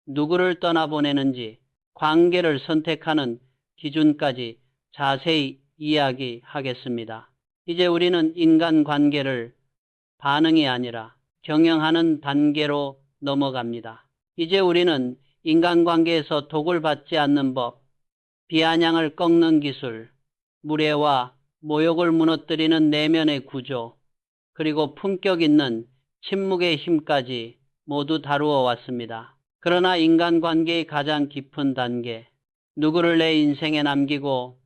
[SPEAKER 1] 누구를 떠나보내는지, 관계를 선택하는 기준까지 자세히 이야기하겠습니다. 이제 우리는 인간관계를 반응이 아니라 경영하는 단계로 넘어갑니다. 이제 우리는 인간관계에서 독을 받지 않는 법, 비아냥을 꺾는 기술, 무례와 모욕을 무너뜨리는 내면의 구조, 그리고 품격 있는 침묵의 힘까지 모두 다루어 왔습니다. 그러나 인간관계의 가장 깊은 단계, 누구를 내 인생에 남기고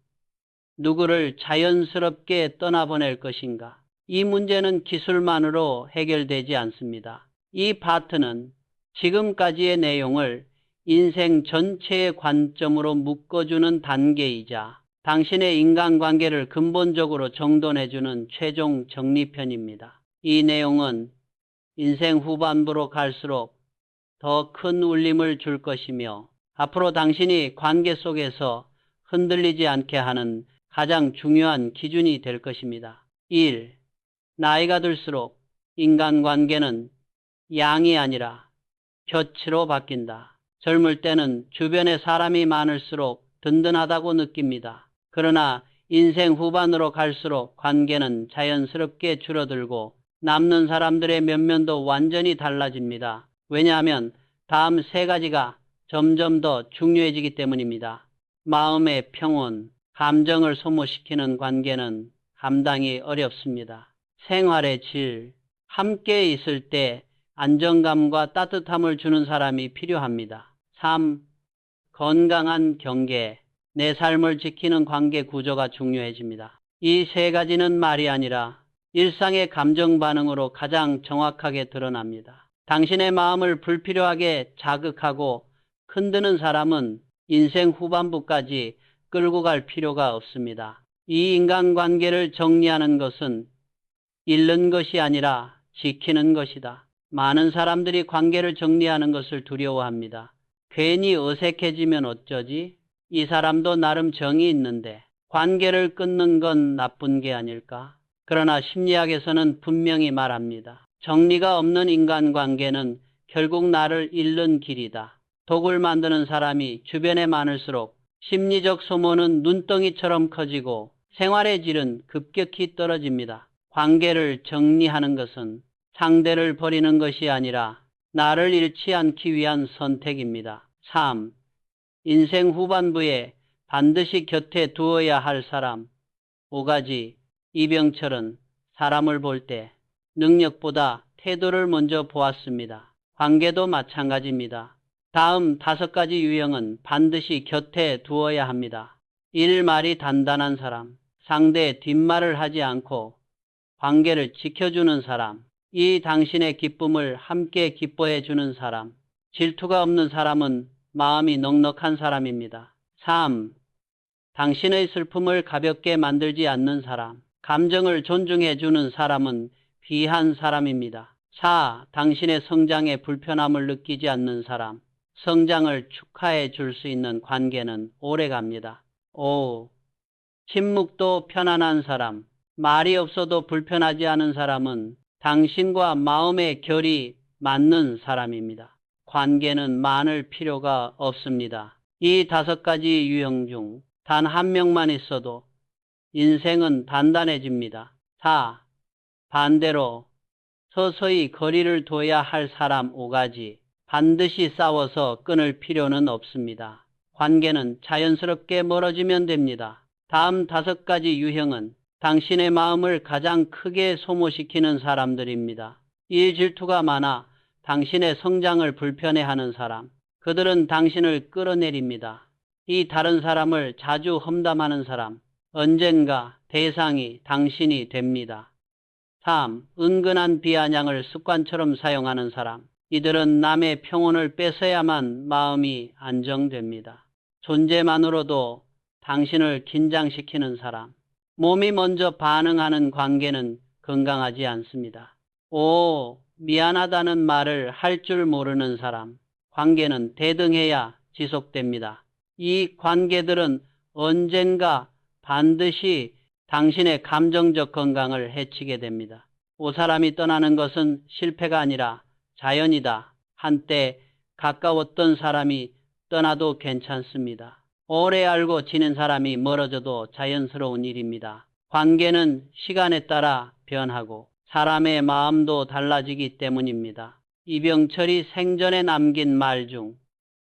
[SPEAKER 1] 누구를 자연스럽게 떠나보낼 것인가? 이 문제는 기술만으로 해결되지 않습니다. 이 파트는 지금까지의 내용을 인생 전체의 관점으로 묶어주는 단계이자 당신의 인간관계를 근본적으로 정돈해주는 최종 정리편입니다. 이 내용은 인생 후반부로 갈수록 더 큰 울림을 줄 것이며 앞으로 당신이 관계 속에서 흔들리지 않게 하는 가장 중요한 기준이 될 것입니다. 1. 나이가 들수록 인간관계는 양이 아니라 곁으로 바뀐다. 젊을 때는 주변에 사람이 많을수록 든든하다고 느낍니다. 그러나 인생 후반으로 갈수록 관계는 자연스럽게 줄어들고 남는 사람들의 면면도 완전히 달라집니다. 왜냐하면 다음 세 가지가 점점 더 중요해지기 때문입니다. 마음의 평온, 감정을 소모시키는 관계는 감당이 어렵습니다. 생활의 질, 함께 있을 때 안정감과 따뜻함을 주는 사람이 필요합니다. 3. 건강한 경계, 내 삶을 지키는 관계 구조가 중요해집니다. 이 세 가지는 말이 아니라 일상의 감정 반응으로 가장 정확하게 드러납니다. 당신의 마음을 불필요하게 자극하고 흔드는 사람은 인생 후반부까지 끌고 갈 필요가 없습니다. 이 인간관계를 정리하는 것은 잃는 것이 아니라 지키는 것이다. 많은 사람들이 관계를 정리하는 것을 두려워합니다. 괜히 어색해지면 어쩌지? 이 사람도 나름 정이 있는데 관계를 끊는 건 나쁜 게 아닐까? 그러나 심리학에서는 분명히 말합니다. 정리가 없는 인간관계는 결국 나를 잃는 길이다. 독을 만드는 사람이 주변에 많을수록 심리적 소모는 눈덩이처럼 커지고 생활의 질은 급격히 떨어집니다. 관계를 정리하는 것은 상대를 버리는 것이 아니라 나를 잃지 않기 위한 선택입니다. 3. 인생 후반부에 반드시 곁에 두어야 할 사람. 5가지. 이병철은 사람을 볼 때 능력보다 태도를 먼저 보았습니다. 관계도 마찬가지입니다. 다음 5가지 유형은 반드시 곁에 두어야 합니다. 1. 말이 단단한 사람. 상대의 뒷말을 하지 않고 관계를 지켜주는 사람. 2. 당신의 기쁨을 함께 기뻐해 주는 사람. 질투가 없는 사람은 마음이 넉넉한 사람입니다. 3. 당신의 슬픔을 가볍게 만들지 않는 사람. 감정을 존중해 주는 사람은 귀한 사람입니다. 4. 당신의 성장에 불편함을 느끼지 않는 사람. 성장을 축하해 줄 수 있는 관계는 오래갑니다. 5. 침묵도 편안한 사람. 말이 없어도 불편하지 않은 사람은 당신과 마음의 결이 맞는 사람입니다. 관계는 많을 필요가 없습니다. 이 5가지 유형 중 단 한 명만 있어도 인생은 단단해집니다. 4. 반대로 서서히 거리를 둬야 할 사람 5가지. 반드시 싸워서 끊을 필요는 없습니다. 관계는 자연스럽게 멀어지면 됩니다. 다음 5가지 유형은 당신의 마음을 가장 크게 소모시키는 사람들입니다. 이 질투가 많아 당신의 성장을 불편해하는 사람. 그들은 당신을 끌어내립니다. 이 다른 사람을 자주 험담하는 사람. 언젠가 대상이 당신이 됩니다. 3. 은근한 비아냥을 습관처럼 사용하는 사람. 이들은 남의 평온을 뺏어야만 마음이 안정됩니다. 존재만으로도 당신을 긴장시키는 사람. 몸이 먼저 반응하는 관계는 건강하지 않습니다. 5. 미안하다는 말을 할 줄 모르는 사람. 관계는 대등해야 지속됩니다. 이 관계들은 언젠가 반드시 당신의 감정적 건강을 해치게 됩니다. 5사람이 떠나는 것은 실패가 아니라 자연이다. 한때 가까웠던 사람이 떠나도 괜찮습니다. 오래 알고 지낸 사람이 멀어져도 자연스러운 일입니다. 관계는 시간에 따라 변하고 사람의 마음도 달라지기 때문입니다. 이병철이 생전에 남긴 말 중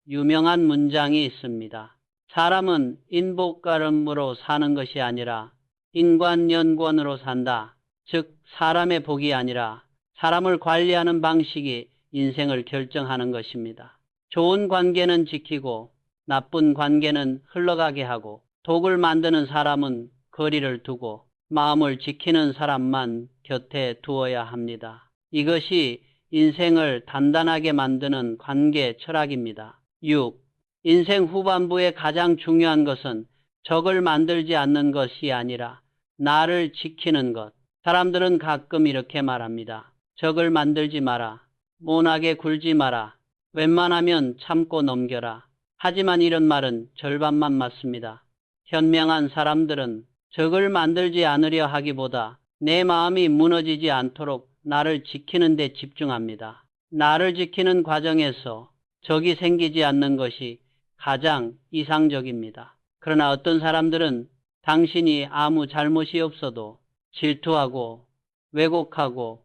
[SPEAKER 1] 유명한 문장이 있습니다. 사람은 인복가름으로 사는 것이 아니라 인관연권으로 산다. 즉 사람의 복이 아니라 사람을 관리하는 방식이 인생을 결정하는 것입니다. 좋은 관계는 지키고 나쁜 관계는 흘러가게 하고 독을 만드는 사람은 거리를 두고 마음을 지키는 사람만 곁에 두어야 합니다. 이것이 인생을 단단하게 만드는 관계 철학입니다. 6. 인생 후반부에 가장 중요한 것은 적을 만들지 않는 것이 아니라 나를 지키는 것. 사람들은 가끔 이렇게 말합니다. 적을 만들지 마라. 모나게 굴지 마라. 웬만하면 참고 넘겨라. 하지만 이런 말은 절반만 맞습니다. 현명한 사람들은 적을 만들지 않으려 하기보다 내 마음이 무너지지 않도록 나를 지키는 데 집중합니다. 나를 지키는 과정에서 적이 생기지 않는 것이 가장 이상적입니다. 그러나 어떤 사람들은 당신이 아무 잘못이 없어도 질투하고 왜곡하고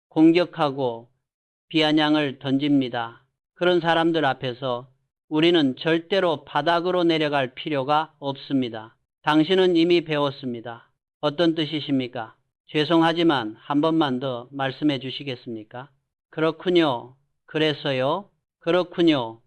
[SPEAKER 1] 공격하고 비아냥을 던집니다. 그런 사람들 앞에서 우리는 절대로 바닥으로 내려갈 필요가 없습니다. 당신은 이미 배웠습니다. 어떤 뜻이십니까? 죄송하지만 한 번만 더 말씀해 주시겠습니까? 그렇군요. 그래서요? 그렇군요.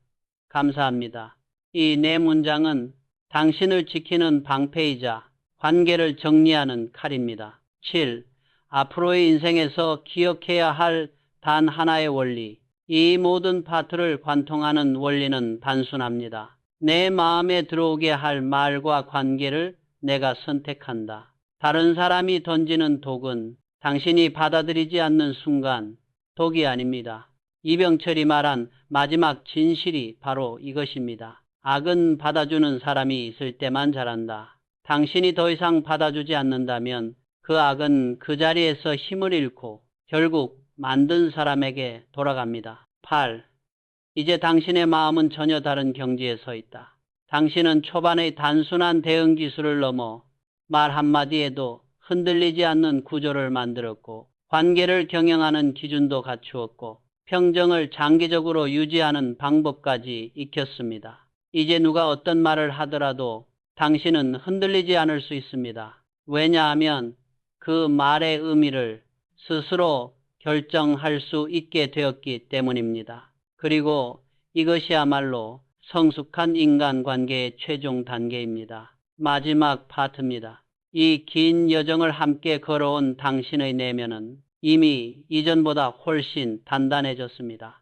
[SPEAKER 1] 감사합니다. 이 네 문장은 당신을 지키는 방패이자 관계를 정리하는 칼입니다. 7. 앞으로의 인생에서 기억해야 할 단 하나의 원리. 이 모든 파트를 관통하는 원리는 단순합니다. 내 마음에 들어오게 할 말과 관계를 내가 선택한다. 다른 사람이 던지는 독은 당신이 받아들이지 않는 순간 독이 아닙니다. 이병철이 말한 마지막 진실이 바로 이것입니다. 악은 받아주는 사람이 있을 때만 자란다. 당신이 더 이상 받아주지 않는다면 그 악은 그 자리에서 힘을 잃고 결국 만든 사람에게 돌아갑니다. 8. 이제 당신의 마음은 전혀 다른 경지에 서 있다. 당신은 초반의 단순한 대응 기술을 넘어 말 한마디에도 흔들리지 않는 구조를 만들었고 관계를 경영하는 기준도 갖추었고 평정을 장기적으로 유지하는 방법까지 익혔습니다. 이제 누가 어떤 말을 하더라도 당신은 흔들리지 않을 수 있습니다. 왜냐하면 그 말의 의미를 스스로 결정할 수 있게 되었기 때문입니다. 그리고 이것이야말로 성숙한 인간관계의 최종 단계입니다. 마지막 파트입니다. 이 긴 여정을 함께 걸어온 당신의 내면은 이미 이전보다 훨씬 단단해졌습니다.